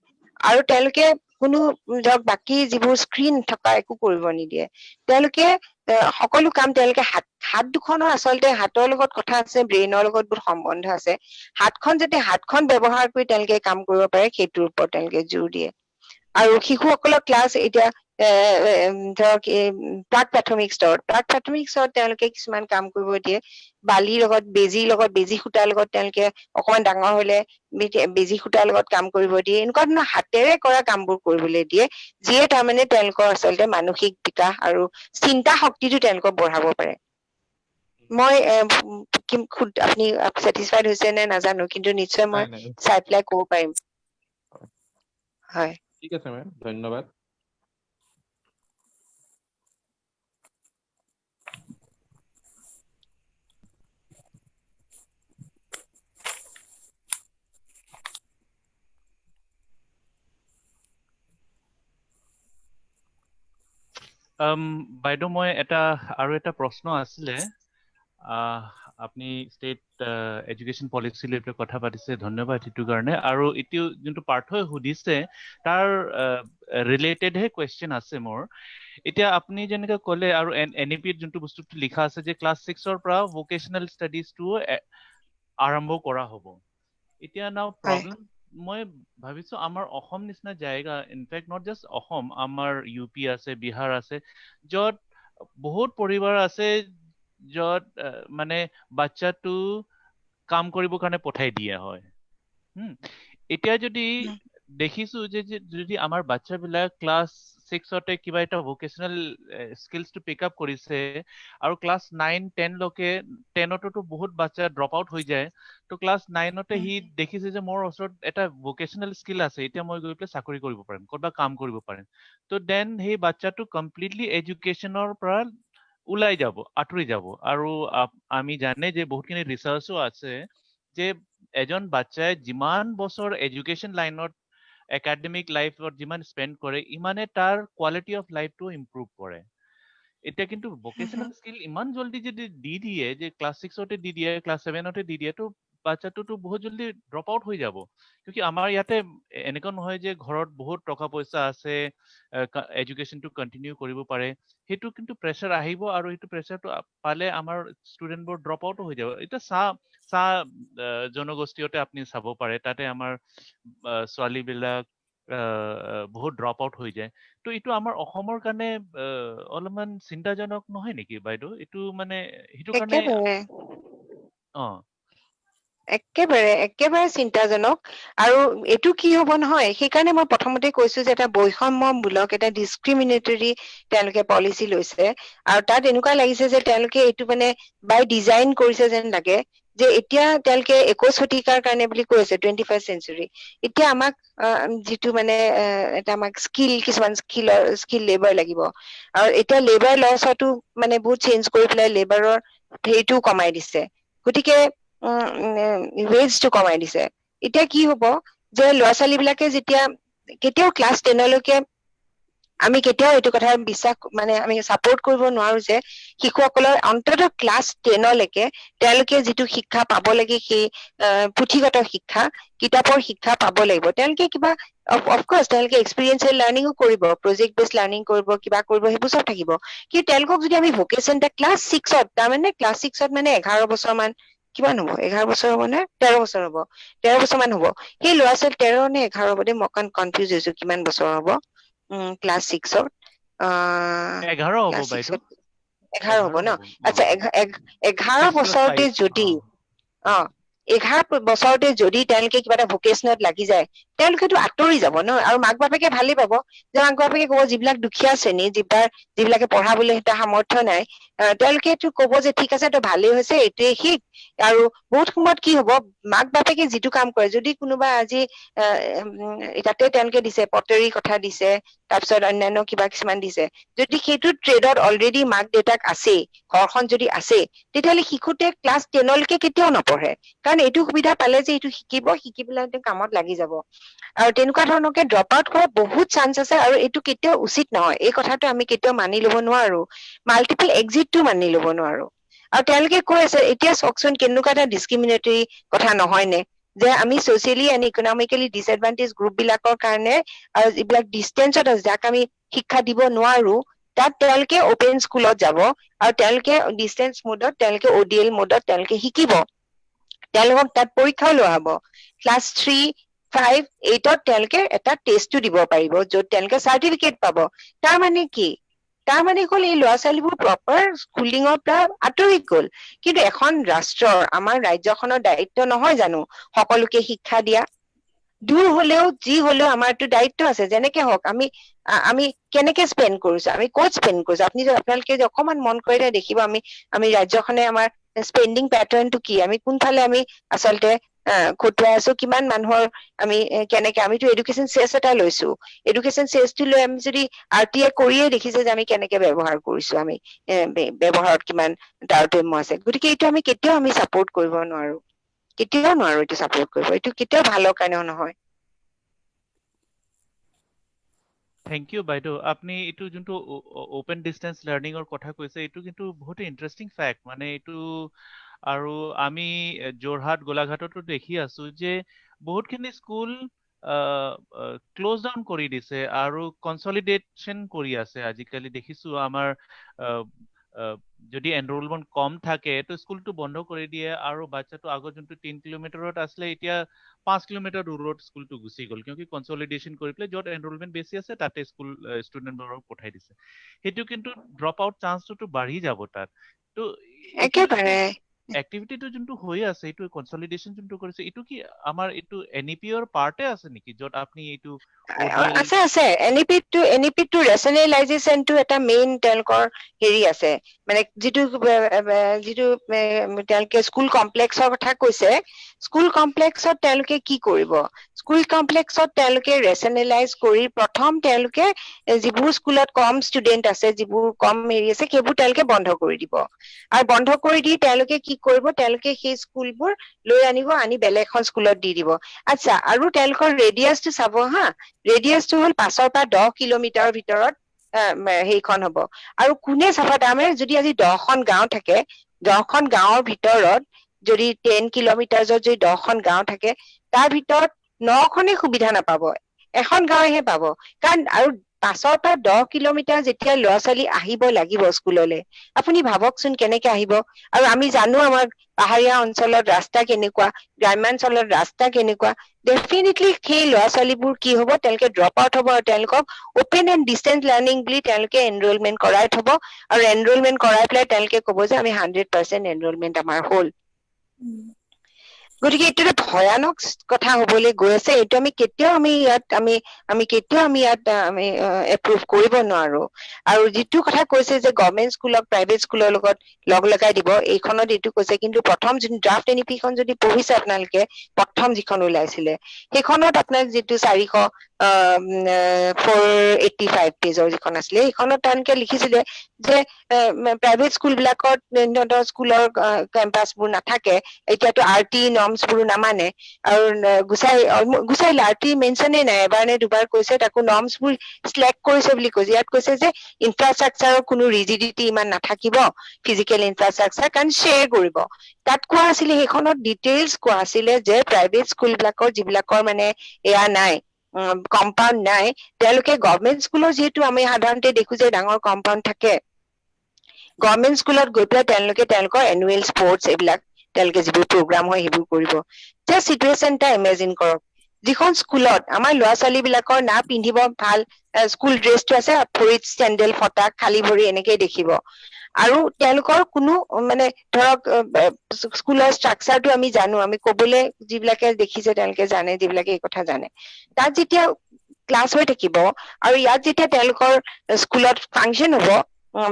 আৰু তেওঁলোকে কোনো ধৰক বাকী যিবোৰ স্ক্ৰীন থকা একো কৰিব নিদিয়ে তেওঁলোকে সকলো কাম তেওঁলোকে হাত দুখনৰ আচলতে হাতৰ লগত কথা আছে ব্ৰেইনৰ লগত বহুত সম্বন্ধ আছে হাতখন ব্যৱহাৰ কৰি তেওঁলোকে কাম কৰিব পাৰে সেইটোৰ ওপৰত তেওঁলোকে জোৰ দিয়ে আৰু শিশুসকলক ক্লাছ এতিয়া ধৰক প্ৰাক প্ৰাথমিক স্তৰত তেওঁলোকে কিছুমান কাম কৰিব দিয়ে বালিৰ লগত বেজী সূতাৰ লগত তেওঁলোকে অকমান ডাঙৰ হলে বেজী সূতাৰ লগত কাম কৰিব দিয়ে এনেকুৱা ধৰণৰ হাতেৰে কৰা কামবোৰ কৰিবলৈ দিয়ে যিয়ে তাৰমানে তেওঁলোকৰ আচলতে মানসিক বিকাশ আৰু চিন্তা শক্তিটো তেওঁলোকক বঢ়াব পাৰে মই আপুনি ছেটিছফাইড হৈছে নে নাজানো কিন্তু নিশ্চয় মই নাই চাই পেলাই ক'ব পাৰিম হয় ঠিক আছে মেম ধন্যবাদ বাইদেউ মই আৰু এটা প্ৰশ্ন আছিলে আপুনি ষ্টেট এডুকেশ্যন পলিচি লৈ পেলাই কথা পাতিছে ধন্যবাদ সেইটোৰ কাৰণে আৰু এইটো যোনটো পাৰ্থই সুধিছে তাৰ ৰিলেটেডহে কুৱেশ্যন আছে মোৰ এতিয়া আপুনি যেনেকে ক'লে আৰু NEP-ত যোনটো বস্তুটো লিখা আছে যে ক্লাছ 6ৰ পৰা ভোকেশ্যনেল ষ্টাডিজটো আৰম্ভ কৰা হ'ব এতিয়া নাও প্ৰব্লেম মই ভাবিছো আমাৰ অসম নিচিনা জায়গা ইনফেক্ট নট জাষ্ট অসম আমাৰ UP আছে বিহাৰ আছে য'ত বহুত পৰিবাৰ আছে য'ত মানে বাচ্চাটো কাম কৰিবৰ কাৰণে পঠাই দিয়া হয় এতিয়া যদি দেখিছো যে যদি আমাৰ বাচ্চাবিলাক ক্লাছ 6তে কিবা এটা ভোকেশ্যনেল স্কিলছটো পিক আপ কৰিছে আৰু ক্লাছ 9-10 লৈকে 10ততো বহুত বাচ্চা ড্ৰপ আউট হৈ যায় তো ক্লাছ 9তে সি দেখিছে যে মোৰ ওচৰত এটা ভোকেশ্যনেল স্কিল আছে এতিয়া মই গৈ পেলাই চাকৰি কৰিব পাৰিম ক'ৰবাত কাম কৰিব পাৰিম তো দেন সেই বাচ্চাটো কমপ্লিটলি এডুকেশ্যনৰ পৰা ওলাই যাব আঁতৰি যাব আৰু আমি জানে যে বহুতখিনি ৰিচাৰ্চো আছে যে এজন বাচ্চাই যিমান বছৰ এডুকেশ্যন লাইনত একাডেমিক লাইফত যিমান স্পেণ্ড কৰে ইমানে তাৰ কোৱালিটি অফ লাইফটো ইম্প্ৰুভ কৰে এতিয়া কিন্তু ভোকেশ্যনেল স্কিল ইমান জলদি যদি দি দিয়ে যে ক্লাছ 6তে দি দিয়ে ক্লাছ 7তে দি দিয়ে তো বাচ্চাটোতো বহুত জলদি ড্ৰপ আউট হৈ যাব কিয়কি আমাৰ ইয়াতে এনেকুৱা নহয় যে ঘৰত বহুত টকা পইচা আছে এডুকেশ্যনটো কণ্টিনিউ কৰিব পাৰে সেইটো কিন্তু প্ৰেছাৰ আহিব আৰু সেইটো প্ৰেছাৰটো পালে আমাৰ ষ্টুডেণ্টবোৰ ড্ৰপ আউটো হৈ যাব এতিয়া চাহ জনগোষ্ঠীয়তে আপুনি চাব পাৰে তাতে আমাৰ ছোৱালীবিলাক বহুত ড্ৰপ আউট হৈ যায় তো এইটো আমাৰ অসমৰ কাৰণে অলপমান চিন্তাজনক নহয় নেকি বাইদেউ এইটো মানে সেইটো কাৰণে একেবাৰে চিন্তাজনক আৰু এইটো কি হ'ব নহয় সেইকাৰণে মই প্ৰথমতে কৈছো যে এটা বৈষম্যমূলক এটা ডিছক্ৰিমিনেটৰী তেওঁলোকে পলিচি লৈছে আৰু তাত এনেকুৱা লাগিছে যে তেওঁলোকে এইটো মানে বাই ডিজাইন কৰিছে যেন লাগে যে এতিয়া তেওঁলোকে 21 শতিকাৰ কাৰণে বুলি কৈছে 21st চেঞ্চুৰী এতিয়া আমাক যিটো মানে এটা আমাক কিছুমান স্কিল লেবাৰ লাগিব আৰু এতিয়া লেবাৰ লছটো মানে বহুত চেঞ্জ কৰি পেলাই লেবাৰৰ হেৰিটো কমাই দিছে গতিকে ৱেজটো কমাই দিছে এতিয়া কি হব যে ল'ৰা ছোৱালী বিলাকে যেতিয়া কেতিয়াও ক্লাছ 10লৈকে আমি কেতিয়াও এইটো কথা বিশ্বাস মানে আমি ছাপোৰ্ট কৰিব নোৱাৰো যে শিশুসকলৰ অন্ততঃ ক্লাছ 10লৈকে তেওঁলোকে যিটো শিক্ষা পাব লাগে সেই পুথিগত শিক্ষা কিতাপৰ শিক্ষা পাব লাগিব তেওঁলোকে কিবা অফকোৰ্চ তেওঁলোকে এক্সপিৰিয়েঞ্চিয়েল লাৰ্ণিঙো কৰিব প্ৰজেক্ট বেছ লাৰ্ণিং কৰিব কিবা কৰিব সেইবোৰ চব থাকিব কিন্তু তেওঁলোকক যদি আমি ভোকেশ্যন ক্লাছ 6ত তাৰমানে ক্লাছ 6ত মানে 11 বছৰ মান কিমান হ'ব 11 বছৰ হ'ব নে 13 বছৰ হ'ব 13 বছৰ মান হ'ব সেই ল'ৰা ছোৱালী 13 নে 11 হ'ব দে মই অকণ কনফিউজ হৈছো কিমান বছৰ হ'ব ক্লাছ 6ত 11 হ'ব ক্লাছ বাইদেউ 6ত 11 হ'ব ন আচ্ছা 11 6 + বছৰতে 5 যদি 11 বছৰতে যদি তেওঁলোকে কিবা এটা ভোকেশনত লাগি যায় তেওঁলোকেতো আঁতৰি যাব ন আৰু মাক বাপেকে ভালেই পাব যে মাক বাপেকে ক'ব যিবিলাক দুখীয়া শ্ৰেণী যিবিলাকে পঢ়াবলৈ এটা সামৰ্থ্য নাই তেওঁলোকেতো ক'ব যে ঠিক আছে তো ভালেই হৈছে এইটোৱে শিক আৰু বহুত সময়ত কি হ'ব মাক বাপেকে যিটো কাম কৰে যদি কোনোবা আজি তাতে তেওঁলোকে দিছে পটৰী কথা দিছে তাৰপিছত অন্যান্য কিবা কিছুমান দিছে যদি সেইটো ট্ৰেডত অলৰেডি মাক দেউতাক আছে ঘৰখন যদি আছে তেতিয়াহ'লে শিশুতে ক্লাছ 10 লৈকে কেতিয়াও নপঢ়ে কাৰণ এইটো সুবিধা পালে যে এইটো শিকি পেলাই কামত লাগি যাব আৰু তেনেকুৱা ধৰণকে ড্ৰপ আউট কৰা বহুত চান্স আছে আৰু এইটো কেতিয়াও উচিত নহয় এই কথাটো আমি কেতিয়াও মানি ল'ব নোৱাৰো মাল্টিপল এক্সিটটো মানি ল'ব নোৱাৰো আৰু তেওঁলোকে কৈ আছে এতিয়া চাওকচোন কেনেকুৱা এটা ডিছক্ৰিমিনেটৰী কথা নহয় নে যে আমি ছচিয়েলি এণ্ড ইকনমিকেলি ডিসএডভান্টেজ গ্ৰুপ বিলাকৰ কাৰণে আৰু যিবিলাক ডিষ্টেন্সত আছে যাক আমি শিক্ষা দিব নোৱাৰো তাত তেওঁলোকে অপেন স্কুলত যাব আৰু তেওঁলোকে ডিষ্টেন্স মোডত তেওঁলোকে ODL মোডত তেওঁলোকে শিকিব তেওঁলোকক তাত পৰীক্ষাও লোৱা হ'ব ক্লাছ 3 5 8ত তেওঁলোকে এটা টেষ্টটো দিব পাৰিব য'ত তেওঁলোকে চাৰ্টিফিকেট পাব তাৰ মানে কি তাৰ মানে হ'ল এই ল'ৰা ছোৱালীবোৰ প্ৰপাৰ স্কুলিঙৰ পৰা আঁতৰি গ'ল কিন্তু এখন ৰাষ্ট্ৰৰ আমাৰ ৰাজ্যখনৰ দায়িত্ব নহয় জানো সকলোকে শিক্ষা দিয়া দূৰ হলেও যি হলেও আমাৰটো দায়িত্ব আছে যেনেকে হওক আমি কেনেকে স্পেণ্ড কৰিছো আমি ক'ত স্পেণ্ড কৰিছো আপোনালোকে যে অকমান মন কৰিলে দেখিব আমি ৰাজ্যখনে আমাৰ স্পেণ্ডিং পেটাৰ্ণটো কি আমি কোনফালে আমি আচলতে খটুৱাই আছো কিমান মানুহৰ আমি কেনেকে আমিতো এডুকেশ্যন চেছ এটা লৈছো এডুকেশ্যন চেছটো লৈ আমি যদি RTI কৰিয়ে দেখিছে যে আমি কেনেকে ব্যৱহাৰ কৰিছো আমি ব্যৱহাৰত কিমান তাৰতম্য আছে গতিকে এইটো আমি কেতিয়াও আমি ছাপোৰ্ট কৰিব নোৱাৰো কেতিয়াও নোৱাৰো এইটো ছাপোৰ্ট কৰিব এইটো কেতিয়াও ভালৰ কাৰণেও নহয় থেংক ইউ বাইদেউ আপুনি এইটো যোনটো ওপেন ডিষ্টেন্স লাৰ্ণিঙৰ কথা কৈছে এইটো কিন্তু বহুত ইণ্টাৰেষ্টিং ফেক্ট মানে এইটো আৰু আমি যোৰহাট গোলাঘাটতো দেখি আছো যে বহুতখিনি স্কুল ক্লোজ ডাউন কৰি দিছে আৰু কনচলিডেশ্যন কৰি আছে আজিকালি দেখিছো আমাৰ যদি এনৰোলমেণ্ট কম থাকে তো স্কুলটো বন্ধ কৰি দিয়ে আৰু বাচ্চাটো আগত যোনটো 3 কিলোমিটাৰত আছিলে এতিয়া 5 কিলোমিটাৰ দূৰত স্কুলটো গুচি গ'ল কিয়কি কনচলিডেশ্যন কৰি পেলাই য'ত এনৰোলমেণ্ট বেছি আছে তাতে স্কুল ষ্টুডেণ্টবোৰক পঠাই দিছে সেইটো কিন্তু ড্ৰপ আউট চান্সটো বাঢ়ি যাব তাত তো একেবাৰে এক্টিভিটিটো যোনটো হৈ আছে এইটো কনচলিডেশ্যন যোনটো কৰিছে এইটো কি আমাৰ এইটো NEP-ৰ পাৰ্টে আছে নেকি য'ত আপুনি এইটো ODL আছে NEP-টো ৰেচনেলাইজেশ্যনটো এটা মেইন তেওঁলোকৰ হেৰি আছে মানে যিটো তেওঁলোকে স্কুল কমপ্লেক্সৰ কথা কৈছে স্কুল কমপ্লেক্সত তেওঁলোকে কি কৰিব স্কুল কমপ্লেক্সত তেওঁলোকে ৰেচনেলাইজ কৰি প্ৰথম তেওঁলোকে যিবোৰ স্কুলত কম ষ্টুডেন্ট আছে যিবোৰ কম হেৰি আছে সেইবোৰ তেওঁলোকে বন্ধ কৰি দিব আৰু বন্ধ কৰি দি তেওঁলোকে কি কৰিব তেওঁলোকে সেই স্কুলবোৰ লৈ আনি বেলেগ এখন স্কুলত দি দিব আচ্ছা আৰু তেওঁলোকৰ ৰেডিয়াছটো চাব হা ৰেডিয়াছটো হ'ল 5 পৰা 10 কিলোমিটাৰৰ ভিতৰত সেইখন হ'ব আৰু কোনে চাফা তাৰমানে যদি আজি 10খন গাঁও থাকে 10খন গাঁৱৰ ভিতৰত যদি 10 কিলোমিটাৰত যদি 10খন গাঁও থাকে তাৰ ভিতৰত 9খনে সুবিধা নাপাব এখন গাঁৱেহে পাব কাৰণ আৰু 5 পৰা 10 কিলোমিটাৰ যেতিয়া ল'ৰা ছোৱালী আহিব লাগিব স্কুললৈ আপুনি ভাবকচোন কেনেকে আহিব আৰু আমি জানো আমাৰ পাহাৰীয়া অঞ্চলত ৰাস্তা কেনেকুৱা গ্ৰাম্যাঞ্চলত ৰাস্তা কেনেকুৱা ডেফিনেটলি সেই ল'ৰা ছোৱালীবোৰ কি হ'ব তেওঁলোকে ড্ৰপ আউট হ'ব আৰু তেওঁলোকক ওপেন এণ্ড ডিষ্টেন্স লাৰ্ণিং বুলি তেওঁলোকে এনৰোলমেণ্ট কৰাই থব আৰু এনৰোলমেণ্ট কৰাই পেলাই তেওঁলোকে ক'ব যে আমি 100% এনৰোলমেণ্ট আমাৰ হ'ল গতিকে এইটো এটা ভয়ানক কথা হবলৈ গৈ আছে এইটো আমি কেতিয়াও ইয়াত এপ্ৰুভ কৰিব নোৱাৰো আৰু যিটো কথা কৈছে যে গভৰ্ণমেণ্ট স্কুলক প্ৰাইভেট স্কুলৰ লগত লগাই দিব এইখনত এইটো কৈছে কিন্তু প্ৰথম যোন ড্ৰাফ্ট NEP-খন যদি পঢ়িছে আপোনালোকে প্ৰথম যিখন ওলাইছিলে সেইখনত আপোনাৰ যিটো 485 পেজৰ যিখন আছিলে সেইখনত তেওঁলোকে লিখিছিলে যে প্ৰাইভেট স্কুল বিলাকত স্কুলৰ কেম্পাছবোৰ নাথাকে এতিয়াতো RT নৰ্মছবোৰো নামানে আৰু গুচাই RT মেনচনে নাই এবাৰ নে দুবাৰ কৈছে তাকো নৰ্মছবোৰ স্লেক কৰিছে বুলি কৈছে ইয়াত কৈছে যে ইনফ্ৰাষ্ট্ৰাকচাৰৰ কোনো ৰিজিডিটি ইমান নাথাকিব ফিজিকেল ইনফ্ৰাষ্ট্ৰাকচাৰ কাৰণ শ্বেয়াৰ কৰিব তাত কোৱা আছিলে সেইখনত ডিটেইলছ কোৱা আছিলে যে প্ৰাইভেট স্কুল বিলাকৰ যিবিলাকৰ মানে এয়া নাই কম্পাউণ্ড নাই তেওঁলোকে গভৰ্ণমেণ্ট স্কুলৰ যিহেতু আমি সাধাৰণতে দেখো যে ডাঙৰ কম্পাউণ্ড থাকে গভৰ্ণমেণ্ট স্কুলত গৈ পেলাই তেওঁলোকে তেওঁলোকৰ এনুৱেল স্পৰ্টছ এইবিলাক তেওঁলোকে যিবোৰ প্ৰগ্ৰাম হয় সেইবোৰ কৰিব জাষ্ট চিটুৱেশ্যনটা ইমেজিন কৰক যিখন স্কুলত আমাৰ ল'ৰা ছোৱালী বিলাকৰ না পিন্ধিব ভাল স্কুল ড্ৰেছটো আছে ভৰিত চেণ্ডেল ফটা খালী ভৰি এনেকেই দেখিব আৰু তেওঁলোকৰ কোনো মানে ধৰক স্কুলৰ ষ্ট্ৰাকচাৰটো আমি জানো আমি কবলৈ যিবিলাকে দেখিছে তেওঁলোকে জানে যিবিলাকে এই কথা জানে তাত যেতিয়া ক্লাছ হৈ থাকিব আৰু ইয়াত যেতিয়া তেওঁলোকৰ স্কুলত ফাংচন হ'ব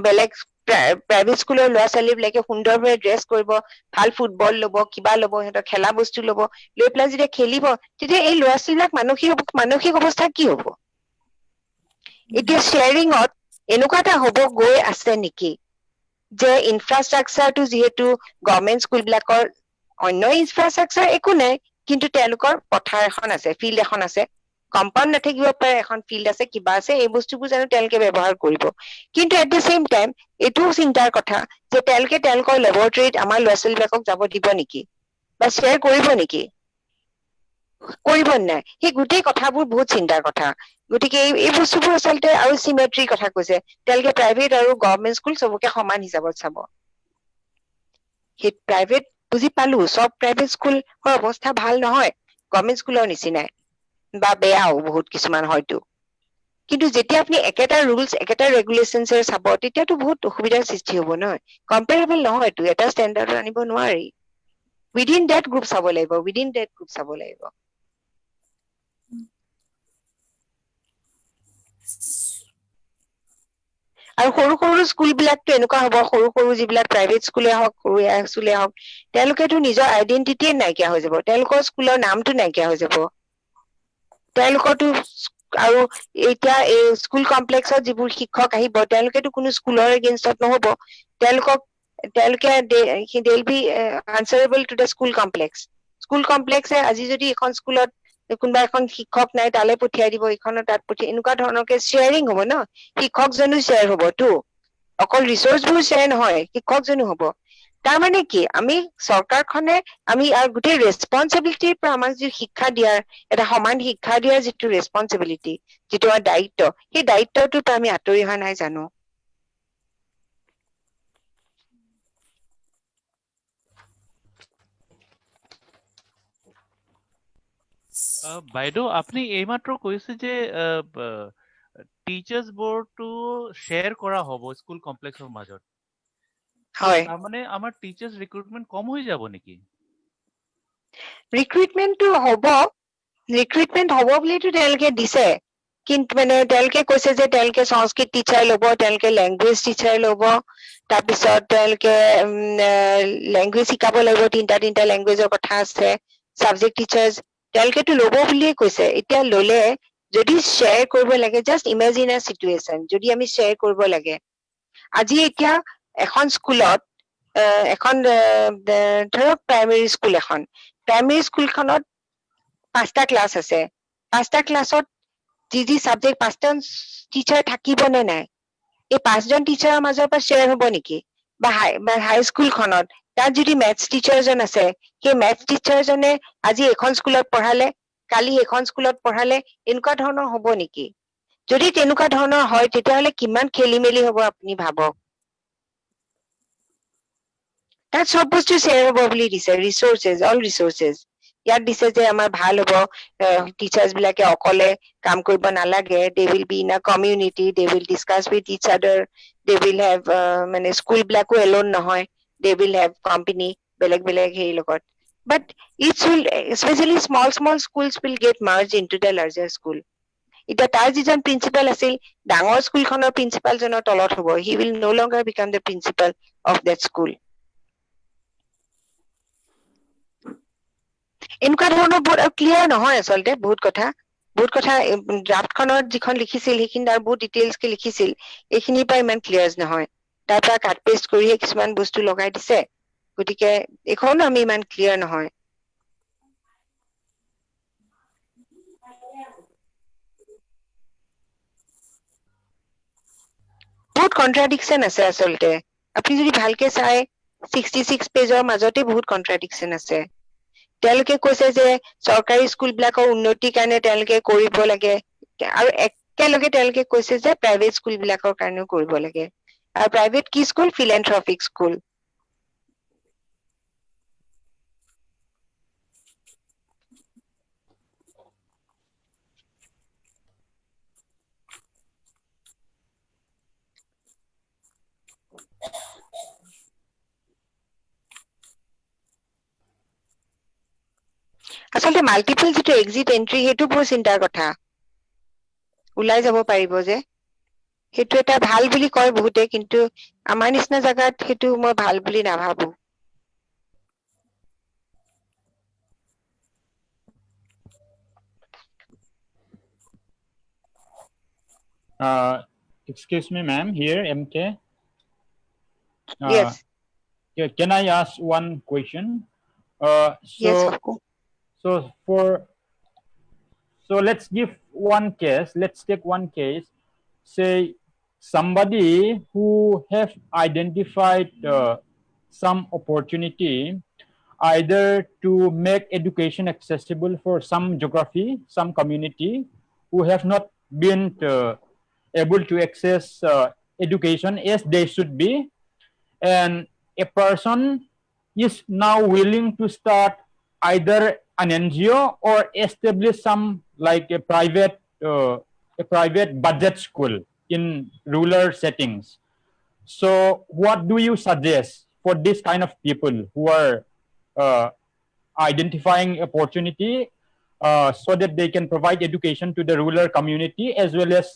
বেলেগ প্ৰাইভেট স্কুলৰ ল'ৰা ছোৱালী বিলাকে সুন্দৰভাৱে ড্ৰেছ কৰিব ভাল ফুটবল ল'ব কিবা ল'ব সিহঁতৰ খেলা বস্তু ল'ব লৈ পেলাই যেতিয়া খেলিব তেতিয়া এই ল'ৰা ছোৱালীবিলাক মানসিক অৱস্থা কি হ'ব এতিয়া শ্বেয়াৰিঙত এনেকুৱা এটা হ'ব গৈ আছে নেকি যে ইনফ্ৰাষ্ট্ৰাকচাৰটো যিহেতু গভৰ্ণমেণ্ট স্কুলবিলাকৰ অন্য ইনফ্ৰাষ্ট্ৰাকচাৰ একো নাই কিন্তু তেওঁলোকৰ পথাৰ এখন আছে ফিল্ড এখন আছে কম্পাউণ্ড নাথাকিব পাৰে এখন ফিল্ড আছে কিবা আছে এই বস্তুবোৰ জানো তেওঁলোকে ব্যৱহাৰ কৰিব কিন্তু এট দ্য চেম টাইম এইটোও চিন্তাৰ কথা যে তেওঁলোকে তেওঁলোকৰ লেবৰেটৰীত আমাৰ ল'ৰা ছোৱালীবিলাকক যাব দিব নেকি বা শ্বেয়াৰ কৰিব নেকি কৰিব নাই সেই গোটেই কথাবোৰ বহুত চিন্তাৰ কথা গতিকে এই বস্তুবোৰ আচলতে আৰু চিমেট্ৰিৰ কথা কৈছে তেওঁলোকে প্ৰাইভেট আৰু গভৰ্ণমেণ্ট স্কুল চবকে সমান হিচাপত চাব সেই প্ৰাইভেট বুজি পালো চব প্ৰাইভেট স্কুলৰ অৱস্থা ভাল নহয় গভৰ্ণমেণ্ট স্কুলৰ নিচিনাই বা বেয়াও বহুত কিছুমান হয়তো কিন্তু যেতিয়া আপুনি একেটা ৰুলছ একেটা ৰেগুলেশ্যনছেৰে চাব তেতিয়াতো বহুত অসুবিধাৰ সৃষ্টি হ'ব নহয় কম্পেৰেবল নহয়তো এটা ষ্টেণ্ডাৰ্ডত আনিব নোৱাৰি উইদিন ডেট গ্ৰুপ চাব লাগিব আৰু সৰু সৰু স্কুলবিলাকতো এনেকুৱা হ'ব সৰু সৰু যিবিলাক প্ৰাইভেট স্কুলে হওক সৰু স্কুলে হওক তেওঁলোকেতো নিজৰ আইডেণ্টিটিয়ে নাইকিয়া হৈ যাব তেওঁলোকৰ স্কুলৰ নামটো নাইকিয়া হৈ যাব তেওঁলোকৰতো আৰু এতিয়া এই স্কুল কমপ্লেক্সত যিবোৰ শিক্ষক আহিব তেওঁলোকেতো কোনো স্কুলৰ এগেইনষ্টত নহব তেওঁলোকে they'll be answerable to the school complex আজি যদি এখন স্কুলত কোনোবা এখন শিক্ষক নাই তালে পঠিয়াই দিব এইখনৰ তাত পঠিয়াই এনেকুৱা ধৰণৰকে শ্বেয়াৰিং হ'ব ন শিক্ষকজনো শ্বেয়াৰ হ'বতো অকল ৰিচোৰ্চবোৰ শ্বেয়াৰ নহয় শিক্ষকজনো হ'ব তাৰমানে কি আমি চৰকাৰখনে আমি গোটেই ৰেছপন্সিবিলিটিৰ পৰা আমাক যি শিক্ষা দিয়াৰ এটা সমান শিক্ষা দিয়াৰ যিটো ৰেছপন্সিবিলিটি যিটো আমাৰ দায়িত্ব সেই দায়িত্বটোৰ পৰা আমি আঁতৰি অহা নাই জানো বাইদেউ আপুনি এইমাত্ৰ কৈছে যে টিচাৰ্ছ বোৰটো শ্বেয়াৰ কৰা হ'ব স্কুল কমপ্লেক্সৰ মাজত হয় তাৰমানে আমাৰ টিচাৰ্ছ ৰিক্ৰুটমেণ্ট কম হৈ যাব নেকি ৰিক্ৰুটমেণ্টটো হ'ব বুলিতো তেওঁলোকে দিছে কিন্তু মানে তেওঁলোকে কৈছে যে তেওঁলোকে সংস্কৃত টিচাৰ ল'ব তেওঁলোকে লেংগুৱেজ টিচাৰ ল'ব তাৰপিছত তেওঁলোকে লেংগুৱেজ শিকাব লাগিব তিনিটা লেংগুৱেজৰ কথা আছে চাবজেক্ট টিচাৰ্ছ তেওঁলোকেতো ল'ব বুলিয়ে কৈছে এতিয়া ল'লে যদি শ্বেয়াৰ কৰিব লাগে জাষ্ট ইমেজিন এ চিটুৱেশ্যন যদি আমি শ্বেয়াৰ কৰিব লাগে আজি এতিয়া এখন স্কুলত এখন ধৰক প্ৰাইমেৰী স্কুল এখন প্ৰাইমেৰী স্কুলখনত 5টা ক্লাছ আছে 5টা ক্লাছত যি সাবজেক্ট 5জন টিচাৰ থাকিব নে নাই এই 5জন টিচাৰৰ মাজৰ পৰা শ্বেয়াৰ হ'ব নেকি বা হাই স্কুলখনত তাত যদি মেথছ টিচাৰজন আছে সেই মেথছ টিচাৰজনে আজি এখন স্কুলত পঢ়ালে কালি এখন স্কুলত পঢ়ালে এনেকুৱা ধৰণৰ হ'ব নেকি যদি তেনেকুৱা ধৰণৰ হয় তেতিয়াহ'লে কিমান খেলিমেলি হ'ব আপুনি ভাবক তাত সব বস্তু শ্বেয়াৰ হ'ব বুলি দিছে অল ৰিচোৰ্চেছ ইয়াত দিছে যে আমাৰ ভাল হ'ব টিচাৰ্ছ বিলাকে অকলে কাম কৰিব নালাগে they will be in a community they will discuss with each other they will have মানে স্কুল বিলাকো alone নহয় they will have company বেলেগ হেৰি লগত but each will especially small schools will get merged into the larger school এতিয়া তাৰ যিজন প্ৰিন্সিপাল আছিল ডাঙৰ স্কুলখনৰ প্ৰিন্সিপালজনৰ তলত হ'ব he will no longer become the principal of that school এনেকুৱা ধৰণৰ বহুত ক্লিয়াৰ নহয় আচলতে বহুত কথা ড্ৰাফটখনত যিখন লিখিছিল সেইখিনি আৰু বহুত ডিটেইলছকে লিখিছিল এইখিনিৰ পৰা ইমান ক্লিয়াৰ নহয় তাৰ পৰা কাট পেষ্ট কৰিহে কিছুমান বস্তু লগাই দিছে গতিকে এইখনো আমি ইমান ক্লিয়াৰ নহয় বহুত কন্ট্ৰাডিকশ্যন আছে আচলতে আপুনি যদি ভালকে চাই 66 পেজৰ মাজতে বহুত কন্ট্ৰাডিকশ্যন আছে তেওঁলোকে কৈছে যে চৰকাৰী স্কুলবিলাকৰ উন্নতিৰ কাৰণে তেওঁলোকে কৰিব লাগে আৰু একেলগে তেওঁলোকে কৈছে যে প্ৰাইভেট স্কুলবিলাকৰ কাৰণেও কৰিব লাগে আৰু প্ৰাইভেট কি স্কুল ফিলেন্থ্ৰপিক স্কুল আচলতে মাল্টিপল যেটো এক্সিট এন্ট্ৰি সেইটো বৰ চিন্তাৰ কথা ওলাই যাব পাৰিব যে সেইটো এটা ভাল বুলি কয় বহুতে কিন্তু আমাৰ নিচিনা জায়গাত সেইটো মই ভাল বুলি নাভাবো Excuse me, ma'am. Here, MK. yes Can I ask one question? yes of course So let's give one case. Let's take one case. Say somebody who have identified some opportunity either to make education accessible for some geography, some community who have not been able to access education as they should be, and a person is now willing to start either an NGO or establish some like a private budget school in rural settings. So what do you suggest for this kind of people who are identifying opportunity so that they can provide education to the rural community as well as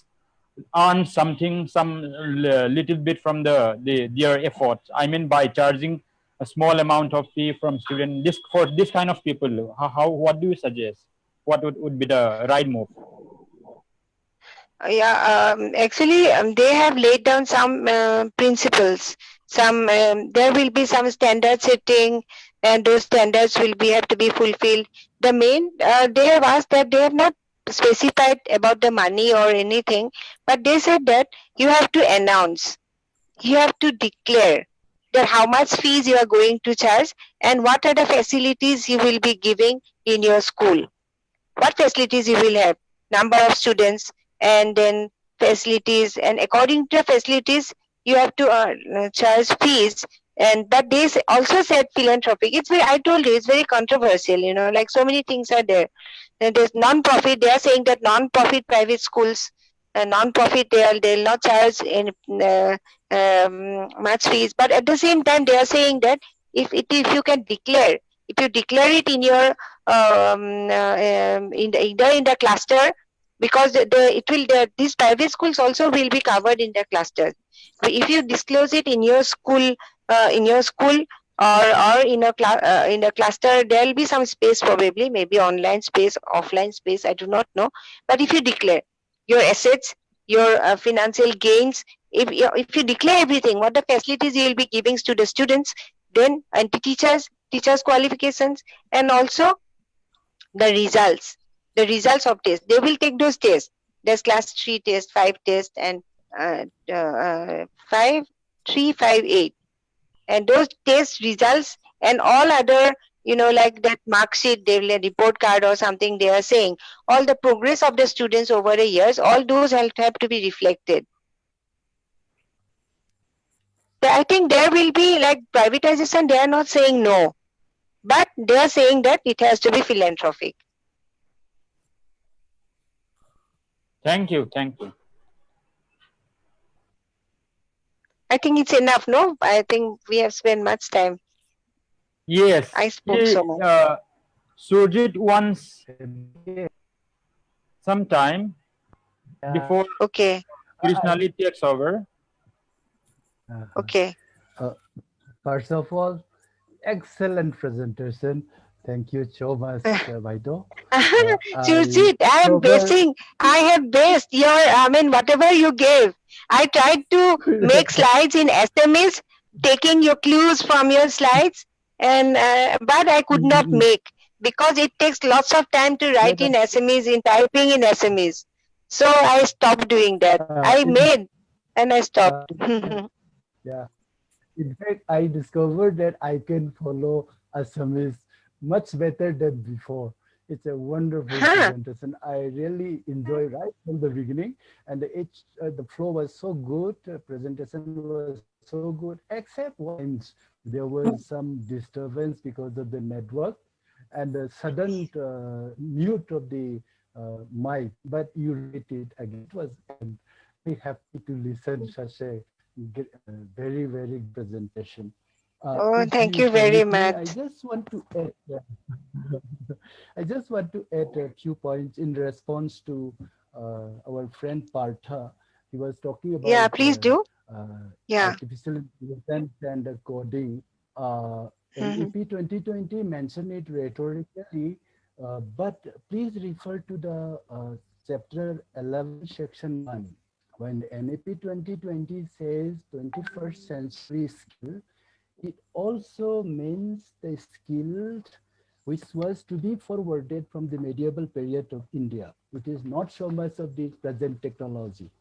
earn something, some little bit from their efforts? I mean, by charging a small amount of fee from student. For this kind of people, what do you suggest? What would be the right move? Actually, they have laid down some principles. Some there will be some standard setting, and those standards will be have to be fulfilled. The main they have asked that they have not specified about the money or anything, but they said that you have to announce, you have to declare that how much fees you are going to charge and what are the facilities you will be giving in your school. What facilities you will have, number of students, and then facilities, and according to the facilities you have to charge fees. And but they also said philanthropic. It's very, I told you, it's very controversial, you know, like so many things are there. And there's non-profit, they are saying that non-profit private schools, non-profit, they'll not charge in much fees, but at the same time they are saying that if you can declare, if you declare it in your either in the cluster, because these private schools also will be covered in the clusters. If you disclose it in your school, or in a cluster, there will be some space, probably maybe online space, offline space, I do not know. But if you declare your assets, your financial gains, if you declare everything, what the facilities you will be giving to the students, then and the teachers qualifications, and also the results of tests, they will take those tests. There's class 3 test, 5 test, and 5, 3, 5, 8, and those test results and all other, you know, like that mark sheet, they will a report card or something, they are saying all the progress of the students over the years, all those have to be reflected. I think there will be like privatization, they are not saying no, but they are saying that it has to be philanthropic. Thank you. I think it's enough, no? I think we have spent much time. Yes. I spoke so much. Surjit wants some time before Okay. Krishnali takes over. Okay. First of all, excellent presentation. Thank you so much, Vaido. Surjit, I am basing. I have based your, I mean, whatever you gave. I tried to make slides in SMEs, taking your clues from your slides, and but I could not make, because it takes lots of time to write in SMEs, in typing in SMEs. So I stopped doing that. I made and I stopped. Yeah. In fact, I discovered that I can follow Assamese much better than before. It's a wonderful presentation. I really enjoyed right from the beginning, and the flow was so good. The presentation was so good, except once there was some disturbance because of the network and the sudden mute of the mic. But you read it again. It was very happy to listen such a very, very good presentation. Oh, If thank you you very permit me, I much. just want to add, I just want to add a few points in response to our friend Partha. He was talking Yeah, about please do. Yeah. artificial intelligence and coding. Mhm. NEP 2020 mentioned it rhetorically, but please refer to the chapter 11, section 1. When NEP 2020 says 21st century skill, it also means the skilled which was to be forwarded from the medieval period of India. It is not so much of the present technology.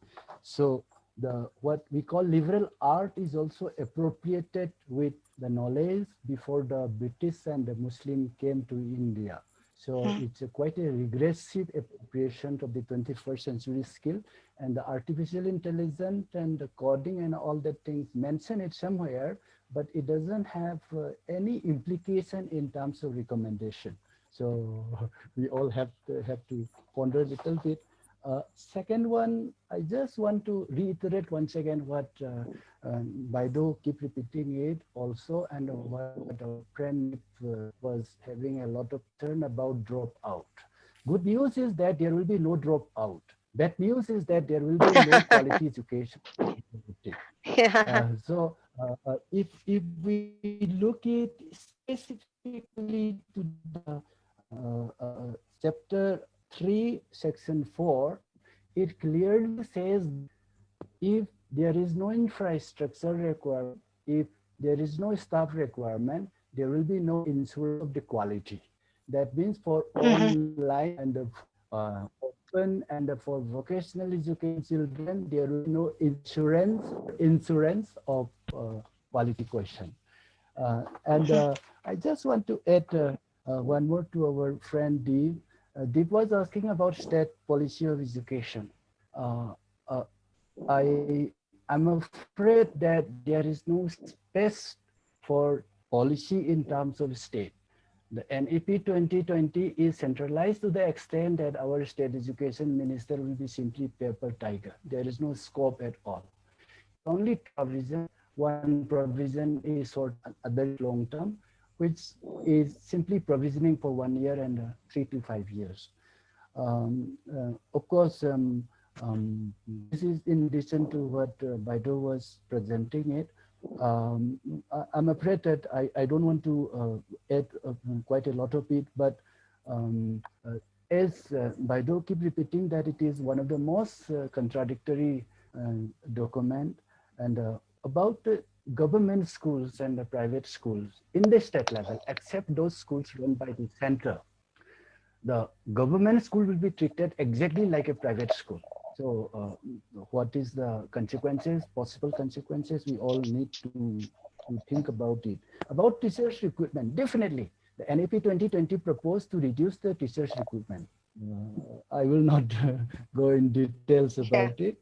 So the what we call liberal art is also appropriated with the knowledge before the British and the Muslim came to India. So it's quite a regressive appropriation of the 21st century skill, and the artificial intelligence and the coding and all that things mention it somewhere, but it doesn't have any implication in terms of recommendation. So we all have to ponder a little bit. Second one, I just want to reiterate once again what Baido keep repeating it also, and what our friend was having a lot of concern about dropout. Good news is that there will be no dropout. Bad news is that there will be no quality education. Yeah. If we look at specifically to the chapter 3, section 4, it clearly says if there is no infrastructure requirement, if there is no staff requirement, there will be no insurance of the quality. That means for online and open and for vocational education children, there will be no insurance of quality question. I just want to add one more to our friend Deep. Deep was asking about state policy of education. Uh, uh, I'm afraid that there is no space for policy in terms of state. The NEP 2020 is centralized to the extent that our state education minister will be simply paper tiger. There is no scope at all. Only provision, one provision is short, other is long term, which is simply provisioning for 1 year and 3 to 5 years. Of course, this is in addition to what Baido was presenting it. I'm afraid that I don't want to add quite a lot of it, but as Baido keep repeating that it is one of the most contradictory document, and about the government schools and the private schools in the state level, except those schools run by the center, the government school will be treated exactly like a private school. So what is the consequences, possible consequences? We all need to think about it. About teachers recruitment, definitely. The NEP 2020 proposed to reduce the teachers recruitment. I will not go in details about it.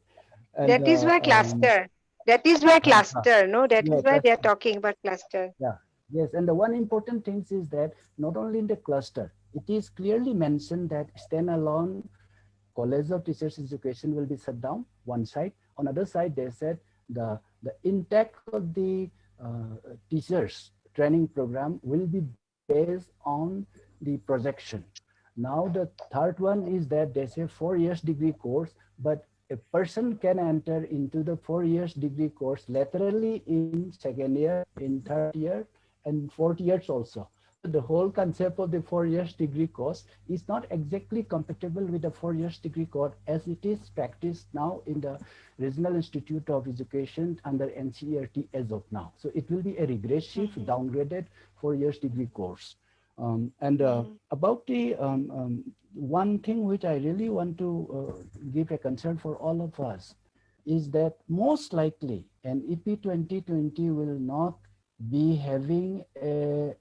And, That is why cluster. That is why cluster. No, that is why they are talking about cluster. Yeah, yes. And the one important thing is that not only in the cluster, it is clearly mentioned that standalone College of Teachers Education will be shut down, one side. On other side, they said the intake of the teachers training program will be based on the projection. Now the third one is that they say 4 years degree course, but a person can enter into the 4 years degree course laterally in second year, in third year, and fourth years also. The whole concept of the 4 years degree course is not exactly compatible with the 4 years degree course as it is practiced now in the Regional Institute of Education under NCERT as of now. So it will be a regressive, downgraded 4 years degree course. About the one thing which I really want to give a concern for all of us is that most likely NEP 2020 will not be having a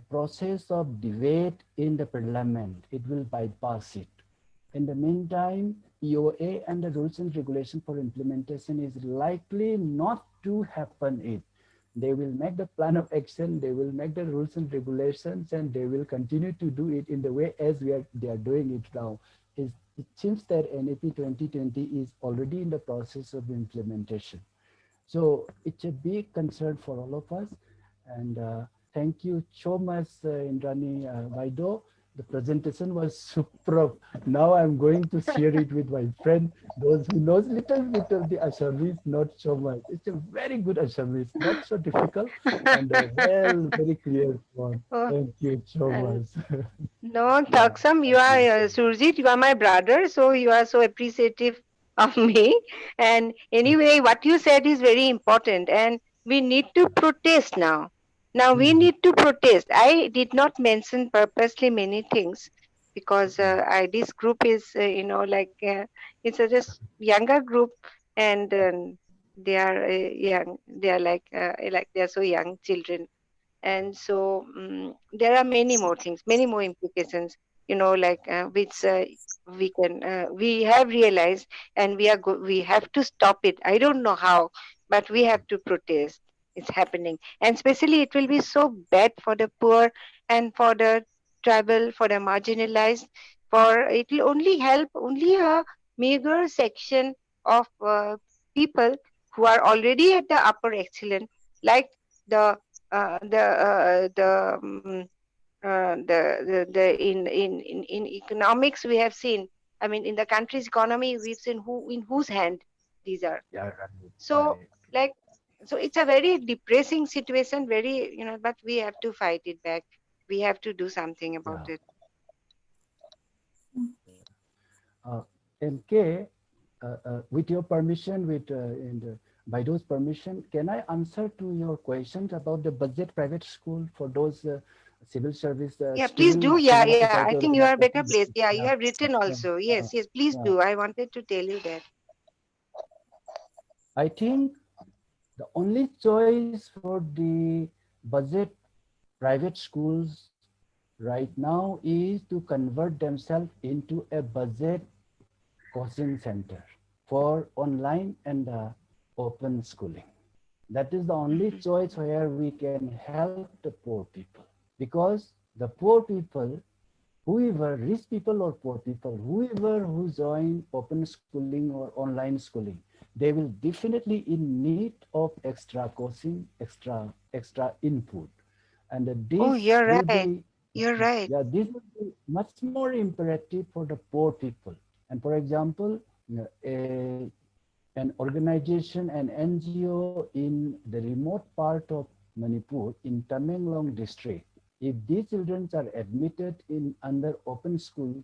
process of debate in the parliament. It will bypass it. In the meantime, EOA and the rules and regulation for implementation is likely not to happen it. They will make the plan of action, they will make the rules and regulations, and they will continue to do it in the way as they are doing it now. It seems that NEP 2020 is already in the process of implementation. So it's a big concern for all of us. And thank you so much, Indrani Vaido. The presentation was superb. Now I'm going to share it with my friend, those who knows little bit of the Assamese, not so much. It's a very good Assamese, not so difficult, and a very clear one. Oh, Thank you so and much. no, Yeah, Taksam, you thank are you so much. Surjit, you are my brother, so you are so appreciative of me. And anyway, what you said is very important, and we need to protest now. Now we Mhm. need to protest. I did not mention purposely many things because this group is, it's a just younger group, and they are young. They are like they are so young children, and so there are many more things, many more implications, which we have realized, and we have to stop it. I don't know how, but we have to protest. It's happening, and especially it will be so bad for the poor and for the tribal, for the marginalized. For it will only help only a meager section of people who are already at the upper echelon, like the in economics we have seen. I mean, in the country's economy, we've seen who in whose hand these are. Yeah, So, like, so it's a very depressing situation. Very, but we have to fight it back. We have to do something about yeah. it. Uh, MK, with your permission, Baido's permission, can I answer to your questions about the budget private school for those civil service, Yeah, please do. civil Yeah, cinema yeah. society I think you are better organization? placed. Yeah, you Yeah, have written yeah, also. yeah, Yes, yes. Please yeah. do. I wanted to tell you that. I think the only choice for the budget private schools right now is to convert themselves into a budget coaching center for online and open schooling. That is the only choice where we can help the poor people. Because the poor people, whoever, rich people or poor people, whoever who join open schooling or online schooling, they will definitely in need of extra coaching, extra input. And Oh, this you're will right. be, You're right. yeah, this will be much more imperative for the poor people. And for example, a an organization, an NGO in the remote part of Manipur in Tamenglong district, if these children are admitted in under open school,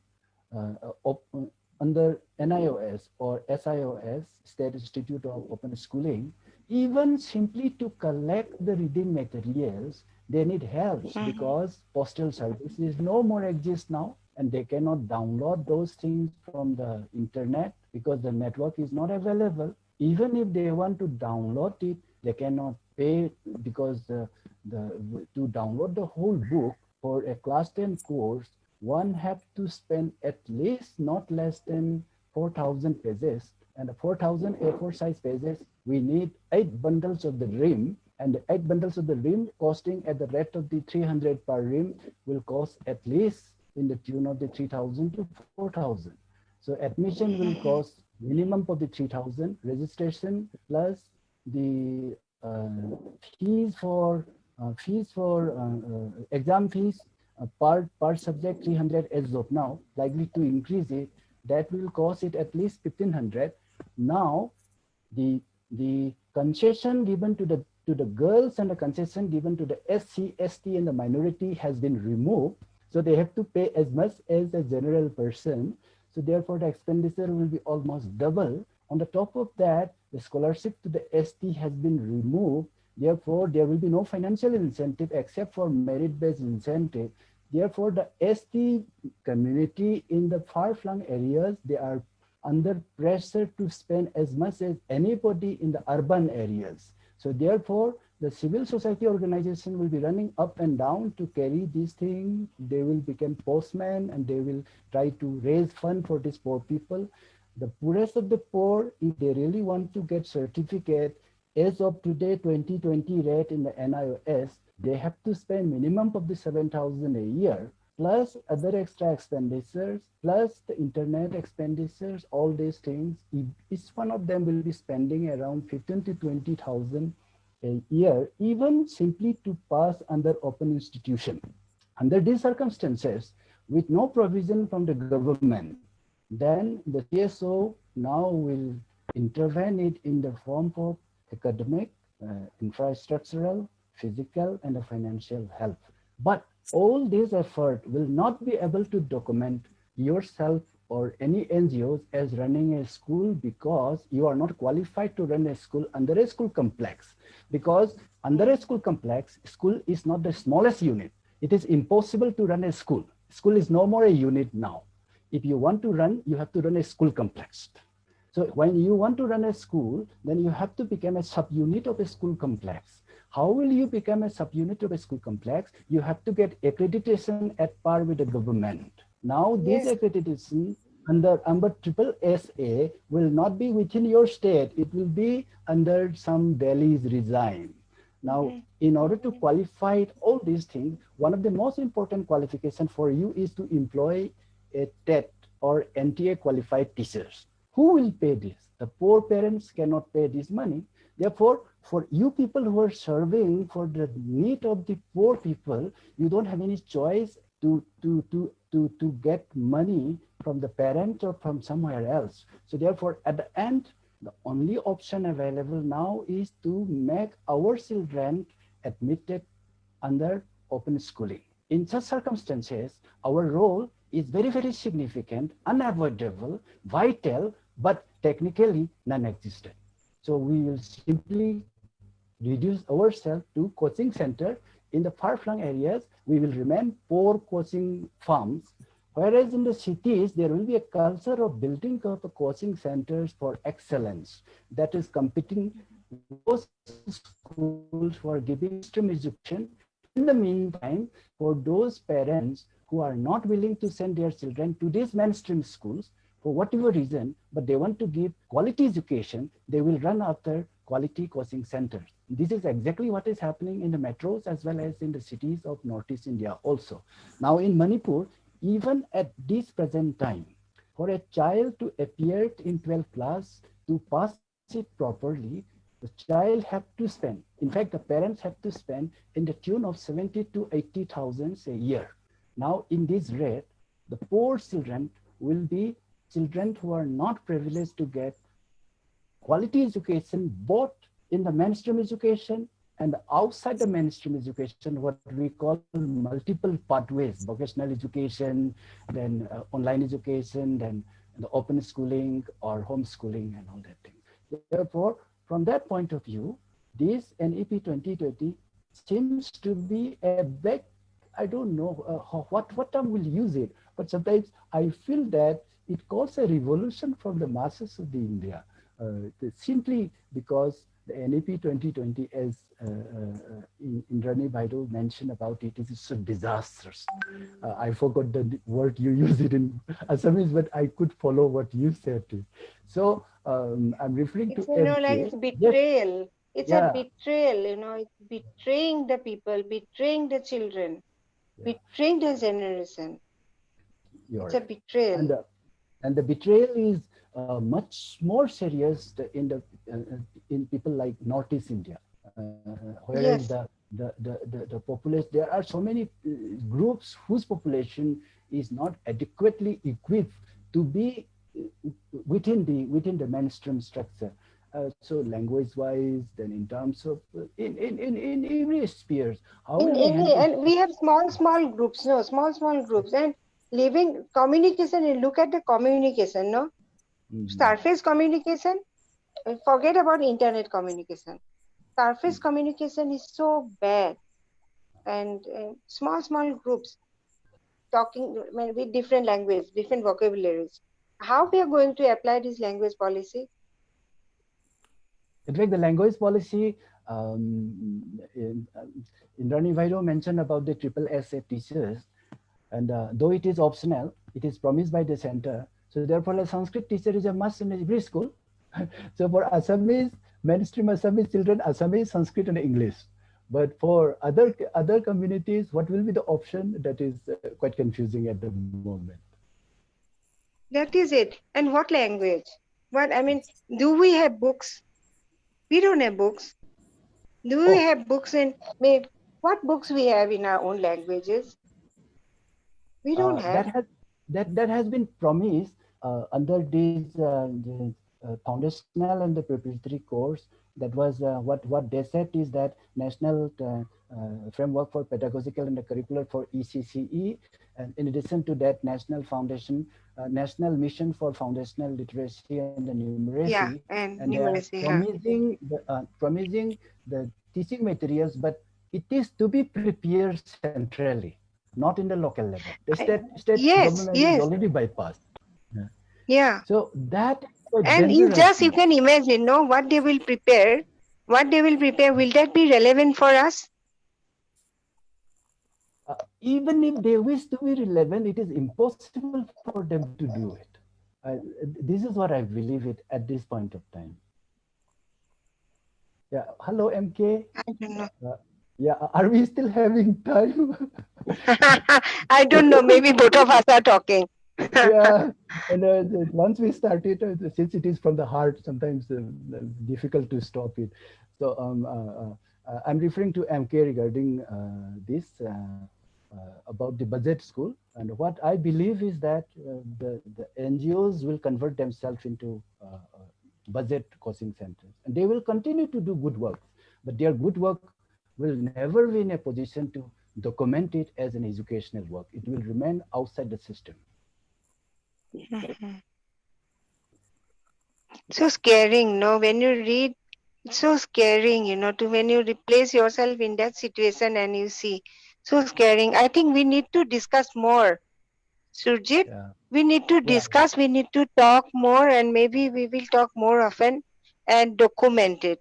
under NIOS or SIOS, State Institute of Open Schooling, even simply to collect the reading materials, they need help Mhm. because postal services no more exist now, and they cannot download those things from the internet because the network is not available. Even if they want to download it, they cannot pay because to download the whole book for a class 10 course, one have to spend at least not less than 4,000 pages. And the 4,000 A4 size pages, we need 8 bundles of the rim, and the 8 bundles of the rim costing at the rate of the 300 per rim will cost at least in the tune of the 3,000 to 4,000. So admission will cost minimum of the 3,000, registration plus the fees for exam fees per subject 300 as of now, likely to increase it. That will cost it at least 1,500. Now the concession given to the girls and the concession given to the SC, ST and the minority has been removed. So they have to pay as much as a general person. So therefore the expenditure will be almost double. On the top of that, the scholarship to the ST has been removed. Therefore, there will be no financial incentive except for merit-based incentive. Therefore, the ST community in the far-flung areas, they are under pressure to spend as much as anybody in the urban areas. So therefore, the civil society organization will be running up and down to carry these things. They will become postmen and they will try to raise fund for these poor people. The poorest of the poor, if they really want to get certificate, as of today, 2020 rate in the NIOS, they have to spend minimum of the 7,000 a year, plus other extra expenditures, plus the internet expenditures, all these things. Each one of them will be spending around 15 to 20,000 a year, even simply to pass under open institution. Under these circumstances, with no provision from the government, then the CSO now will intervene it in the form of academic, infrastructural, physical, and financial help. But all this effort will not be able to document yourself or any NGOs as running a school because you are not qualified to run a school under a school complex. Because under a school complex, school is not the smallest unit. It is impossible to run a school. School is no more a unit now. If you want to run, you have to run a school complex. So when you want to run a school, then you have to become a subunit of a school complex. How will you become a subunit of a school complex? You have to get accreditation at par with the government. Now this accreditation under triple SA will not be within your state. It will be under some Delhi's regime. Now, in order to qualify all these things, one of the most important qualifications for you is to employ a TET or NTA qualified teachers. Who will pay this? The poor parents cannot pay this money. Therefore, for you people who are serving for the need of the poor people, you don't have any choice to get money from the parent or from somewhere else. So therefore, at the end, the only option available now is to make our children admitted under open schooling. In such circumstances, our role is very, very significant, unavoidable, vital, but technically non-existent. So we will simply reduce ourselves to coaching center. In the far-flung areas, we will remain poor coaching farms. Whereas in the cities, there will be a culture of building up coaching centers for excellence that is competing with those schools who are giving extreme education. In the meantime, for those parents who are not willing to send their children to these mainstream schools, for whatever reason, but they want to give quality education, they will run after quality coaching centers. This is exactly what is happening in the metros as well as in the cities of Northeast India also. Now in Manipur, even at this present time, for a child to appear in 12th class, to pass it properly, the child have to spend, in fact, the parents have to spend in the tune of 70 to 80,000 a year. Now in this rate, the poor children will be children who are not privileged to get quality education, both in the mainstream education and outside the mainstream education, what we call multiple pathways, vocational education, then online education, then the open schooling or homeschooling and all that thing. Therefore, from that point of view, this NEP 2020 seems to be a big, I don't know what term will use it, but sometimes I feel that it calls a revolution from the masses of the India, simply because the NEP 2020, as Indrani Bhaidu mentioned about it, is so disastrous. I forgot the word you used it in Assamese, but I could follow what you said. So I'm referring It's, to like it's betrayal. Yes. It's a betrayal, it's betraying the people, betraying the children, betraying the generation. It's a betrayal. And the betrayal is much more serious in people like Northeast India, whereas the population, there are so many groups whose population is not adequately equipped to be within the mainstream structure. So language-wise, then in terms of in every spheres, and we have small groups, small groups, and living communication. And look at the communication, no. Surface communication, forget about internet communication. Surface communication is so bad, and small groups talking with different language, different vocabularies. How we are going to apply this language policy? In fact, the language policy, Indrani Bhaidu mentioned about the triple SA teachers, and though it is optional, it is promised by the center. So therefore, a Sanskrit teacher is a must in every school. So for Assamese, mainstream Assamese children, Assamese, Sanskrit, and English. But for other communities, what will be the option? That is quite confusing at the moment. That is it. And what language? Do we have books? We don't have books. Do we have books in, what books we have in our own languages? We don't have. That has been promised under the foundational and the preparatory course. That was what they said is that national framework for pedagogical and the curricular for ECCE, and in addition to that, national foundation, national mission for foundational literacy and the Yeah, numeracy, and and they are numeracy, yeah. promising the teaching materials, but it is to be prepared centrally, not in the local level. The state Yes, government yes. is already bypassed. Yeah. So that is And you dangerous. can imagine, no, what they will prepare. What they will prepare, will that be relevant for us? Even if they wish to be relevant, it is impossible for them to do it. This is what I believe it at this point of time. Yeah. Hello, MK. I don't know. Yeah. Are we still having time? I don't know. Maybe both of us are talking. Yeah. And once we start it, since it is from the heart, sometimes difficult to stop it. So I'm referring to MK regarding this about the budget school. And what I believe is that the NGOs will convert themselves into budget coaching centers, and they will continue to do good work, but their good work will never be in a position to document it as an educational work. It will remain outside the system. So scaring, no? When you read, it's so scaring, to when you replace yourself in that situation and you see, so scaring. I think we need to discuss more, Surjit. Yeah. We need to discuss, we need to talk more, and maybe we will talk more often and document it,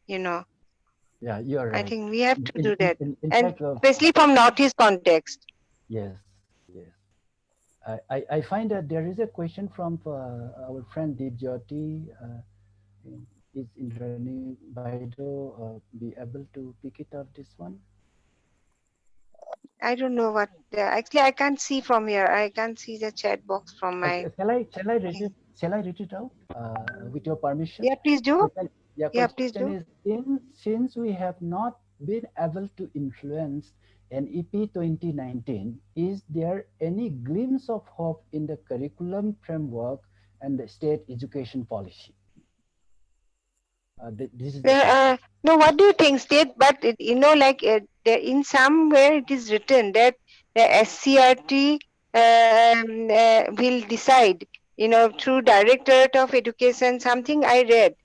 Yeah, you're right. I think we have to do that. In And fact, especially from Northeast context. yes. I find that there is a question from our friend Deep Jyoti. Is Indrani Baido be able to pick it up, this one? I don't know what, actually I can't see from here. I can't see the chat box from my. Shall I read it out with your permission? Yeah, please do. Yeah, Please do. Is, since we have not been able to influence NEP 2019, is there any glimpse of hope in the curriculum framework and the state education policy? This is no, what do you think, State? But there, in somewhere it is written that the SCRT will decide, through Directorate of Education. Something I read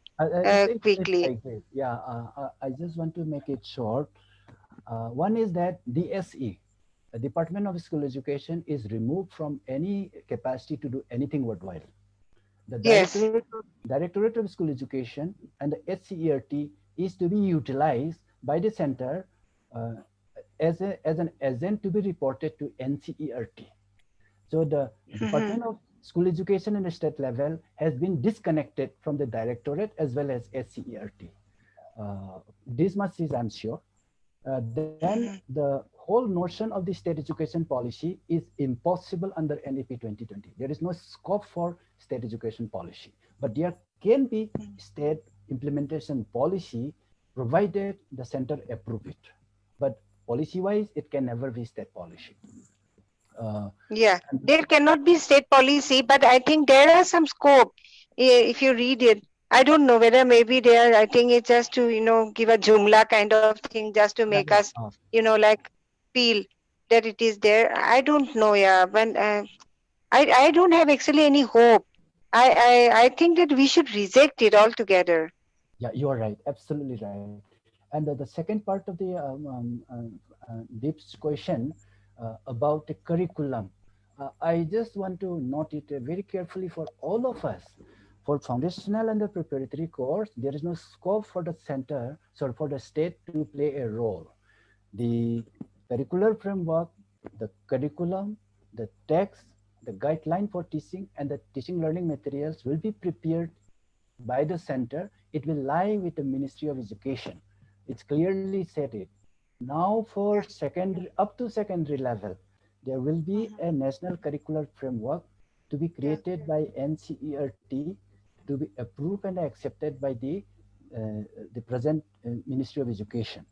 quickly. Yeah, I just want to make it short. One is that DSE, the Department of School Education, is removed from any capacity to do anything worthwhile. The Directorate of School Education and the SCERT is to be utilized by the center as an agent to be reported to NCERT. So the Department of School Education in the state level has been disconnected from the Directorate as well as SCERT. This much is I'm sure. Then the whole notion of the state education policy is impossible under NEP 2020. There is no scope for state education policy, but there can be state implementation policy provided the center approve it. But policy-wise, it can never be state policy. There cannot be state policy, but I think there are some scope. If you read it, I don't know whether maybe there, I think it's just to, give a Joomla kind of thing, just to make us, like feel that it is there. I don't know, but I don't have actually any hope. I think that we should reject it altogether. Yeah, you are right. Absolutely right. And the second part of the Deep's question about the curriculum, I just want to note it very carefully for all of us. For foundational and the preparatory course, there is no scope for the center, so for the state to play a role. The curricular framework, the curriculum, the text, the guideline for teaching, and the teaching learning materials will be prepared by the center. It will lie with the Ministry of Education. It's clearly said it. Now for secondary, up to secondary level, there will be a national curricular framework to be created by NCERT, to be approved and accepted by the the present Ministry of Education.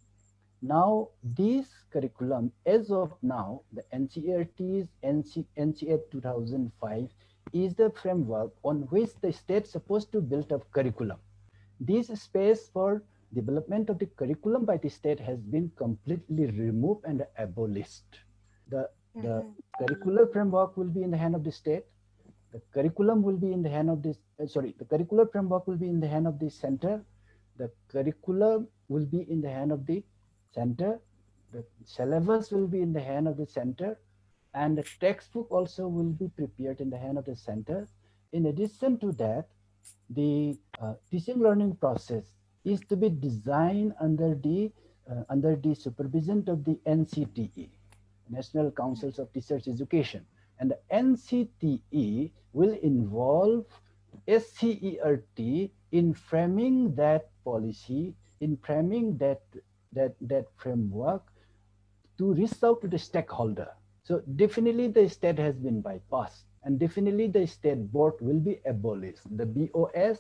Now, this curriculum, as of now, the NCERT's NCERT 2005 is the framework on which the state is supposed to build up curriculum. This space for development of the curriculum by the state has been completely removed and abolished. The curricular framework will be in the hand of the state. The curriculum will be in the hand of this, the curricular framework will be in the hand of the center. The curriculum will be in the hand of the center. The syllabus will be in the hand of the center. And the textbook also will be prepared in the hand of the center. In addition to that, the teaching learning process is to be designed under the supervision of the NCTE, National Councils of Teachers Education. And the NCTE will involve SCERT in framing that policy, in framing that framework to reach out to the stakeholder. So definitely the state has been bypassed, and definitely the state board will be abolished. The BOS,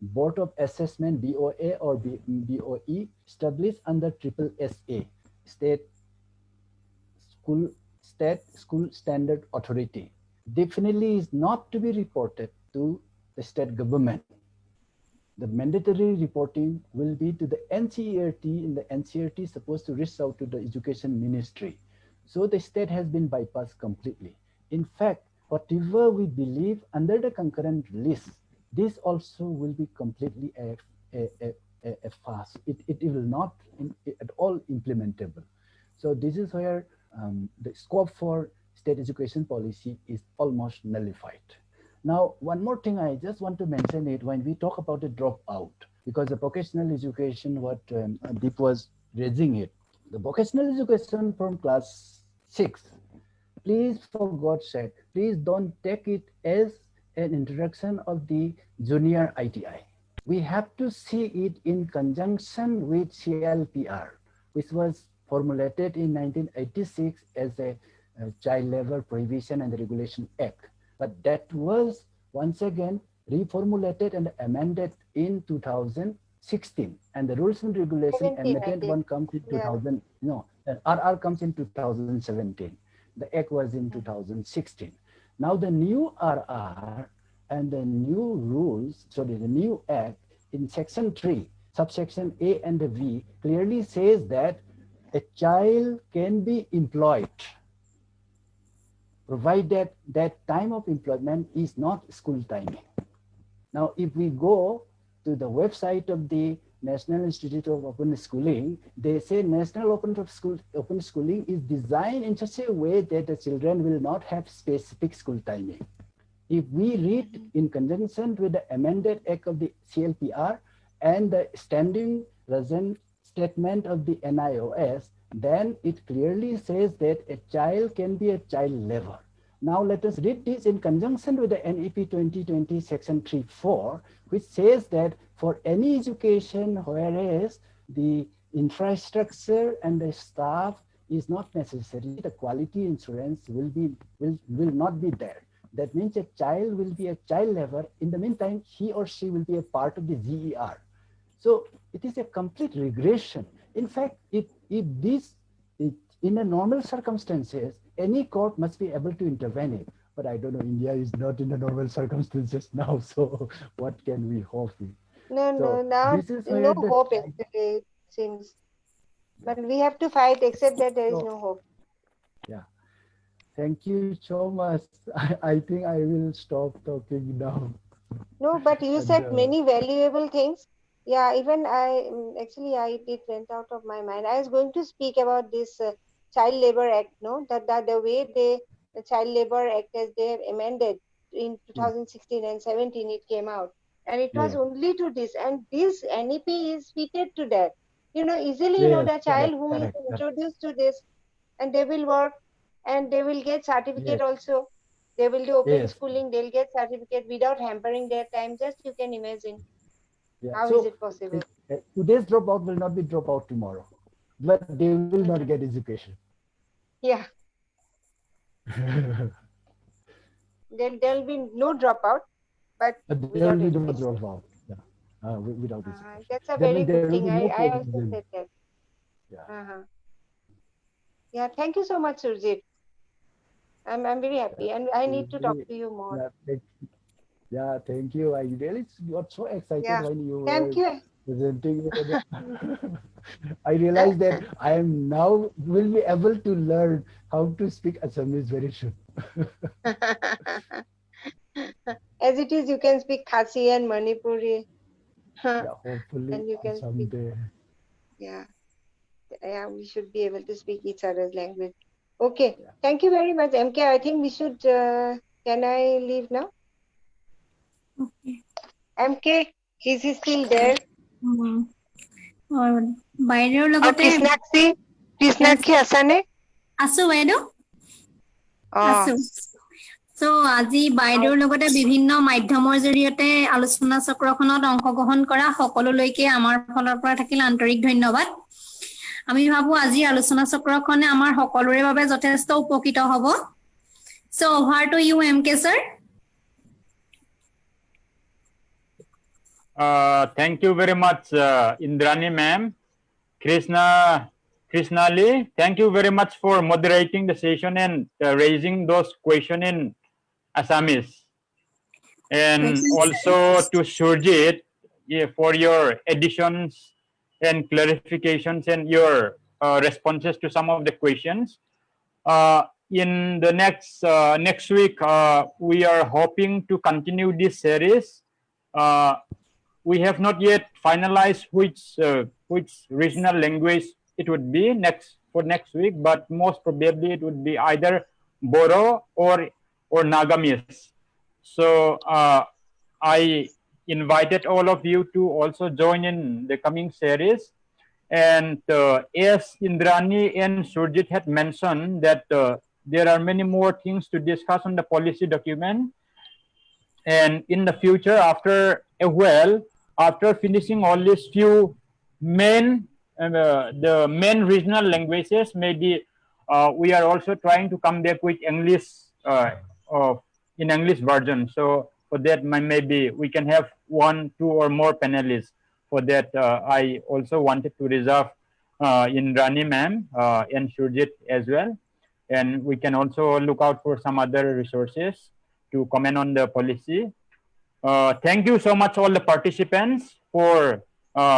Board of Assessment, BOA or BOE, established under SSSA, State School Standard Authority, definitely is not to be reported to the state government. The mandatory reporting will be to the NCERT, and the NCERT is supposed to reach out to the Education Ministry. So the state has been bypassed completely. In fact, whatever we believe under the concurrent list, this also will be completely a farce. It will not at all implementable. So this is where the scope for state education policy is almost nullified. Now, one more thing I just want to mention it when we talk about the dropout, because the vocational education, what Deep was raising it, the vocational education from class 6, please, for God's sake, please don't take it as an introduction of the junior ITI. We have to see it in conjunction with CLPR, which was formulated in 1986 as a Child Labor Prohibition and Regulation Act. But that was once again reformulated and amended in 2016. And the rules and regulation amended one comes in 2000, no, RR comes in 2017. The act was in 2016. Now the new RR and the new rules, sorry, the new act in section 3, subsection A and V clearly says that a child can be employed, provided that time of employment is not school timing. Now, if we go to the website of the National Institute of Open Schooling, they say National Open Schooling is designed in such a way that the children will not have specific school timing. If we read in conjunction with the amended act of the CLPR and the standing present statement of the NIOS, then it clearly says that a child can be a child labor. Now let us read this in conjunction with the NEP 2020 section 3.4, which says that for any education whereas the infrastructure and the staff is not necessary, the quality insurance will not be there. That means a child will be a child labor. In the meantime, he or she will be a part of the GER. So it is a complete regression. In fact, if in a normal circumstances, any court must be able to intervene it. But I don't know, India is not in the normal circumstances now. So what can we hope? No, now no hope actually, it seems. But we have to fight, except that there is no hope. Yeah. Thank you so much. I think I will stop talking now. No, but you said many valuable things. Yeah, even it went out of my mind. I was going to speak about this Child Labor Act, no? That the way the Child Labor Act as they have amended in 2016 and 17, it came out. And it was only to this. And this NEP is fitted to that. You know, easily, you know, the child who is introduced to this, and they will work and they will get certificate also. They will do open schooling, they'll get certificate without hampering their time. Just you can imagine. Yeah. How is it possible? Today's dropout will not be dropout tomorrow, but they will not get education. Yeah. There'll be no dropout, but there will be no dropout. Yeah. without education. That's a That very means good there will thing. be no I also problem. said that. Yeah. Yeah, thank you so much, Surjit. I'm very happy, and I need to talk Really, to you more. yeah, thank you. I really got so excited Yeah, when you thank were you. presenting it. I realized that I am now will be able to learn how to speak Assamese very soon. As it is, you can speak Khasi and Manipuri. Yeah, hopefully And you can speak, someday. yeah, we should be able to speak each other's language. Okay, Yeah. thank you very much, MK. I think we should, can I leave now? Okay. MK, is he still there? বাইদেউৰ Oh, লগতে Krishnakshi asane? আছো বাইদেউ Oh, আছো So, আজি বাইদেউৰ লগতে বিভিন্ন মাধ্যমৰ জৰিয়তে আলোচনা চক্ৰখনত অংশগ্ৰহণ কৰা সকলোলৈকে আমাৰ ফালৰ পৰা থাকিল আন্তৰিক ধন্যবাদ। আমি ভাবো আজি আলোচনা চক্ৰখনে আমাৰ সকলোৰে বাবে যথেষ্ট উপকৃত হ'ব। So, over to you, MK sir. Thank you very much, Indrani ma'am. Krishnali, thank you very much for moderating the session and raising those questions in Assamese. And also to Surjit, for your additions and clarifications and your responses to some of the questions. In the next week, we are hoping to continue this series. We have not yet finalized which regional language it would be for next week, but most probably it would be either Boro or Nagamese. So I invited all of you to also join in the coming series. And as Indrani and Surjit had mentioned that there are many more things to discuss on the policy document. And in the future, after finishing all these few the main regional languages, maybe we are also trying to come back with English in English version. So for that, maybe we can have 1, 2, or more panelists. For that, I also wanted to reserve Indrani ma'am and Surjit as well. And we can also look out for some other resources to comment on the policy. Thank you so much, all the participants, for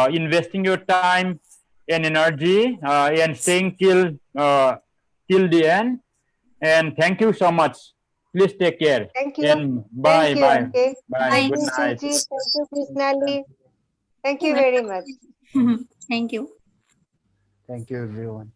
investing your time and energy and staying till the end. And thank you so much. Please take care. thank you. And bye, Thank you, bye, MK. bye. Thank Good you, night. Surjit. Thank you, Krishnali. Thank you very much. Thank you. Thank you, everyone.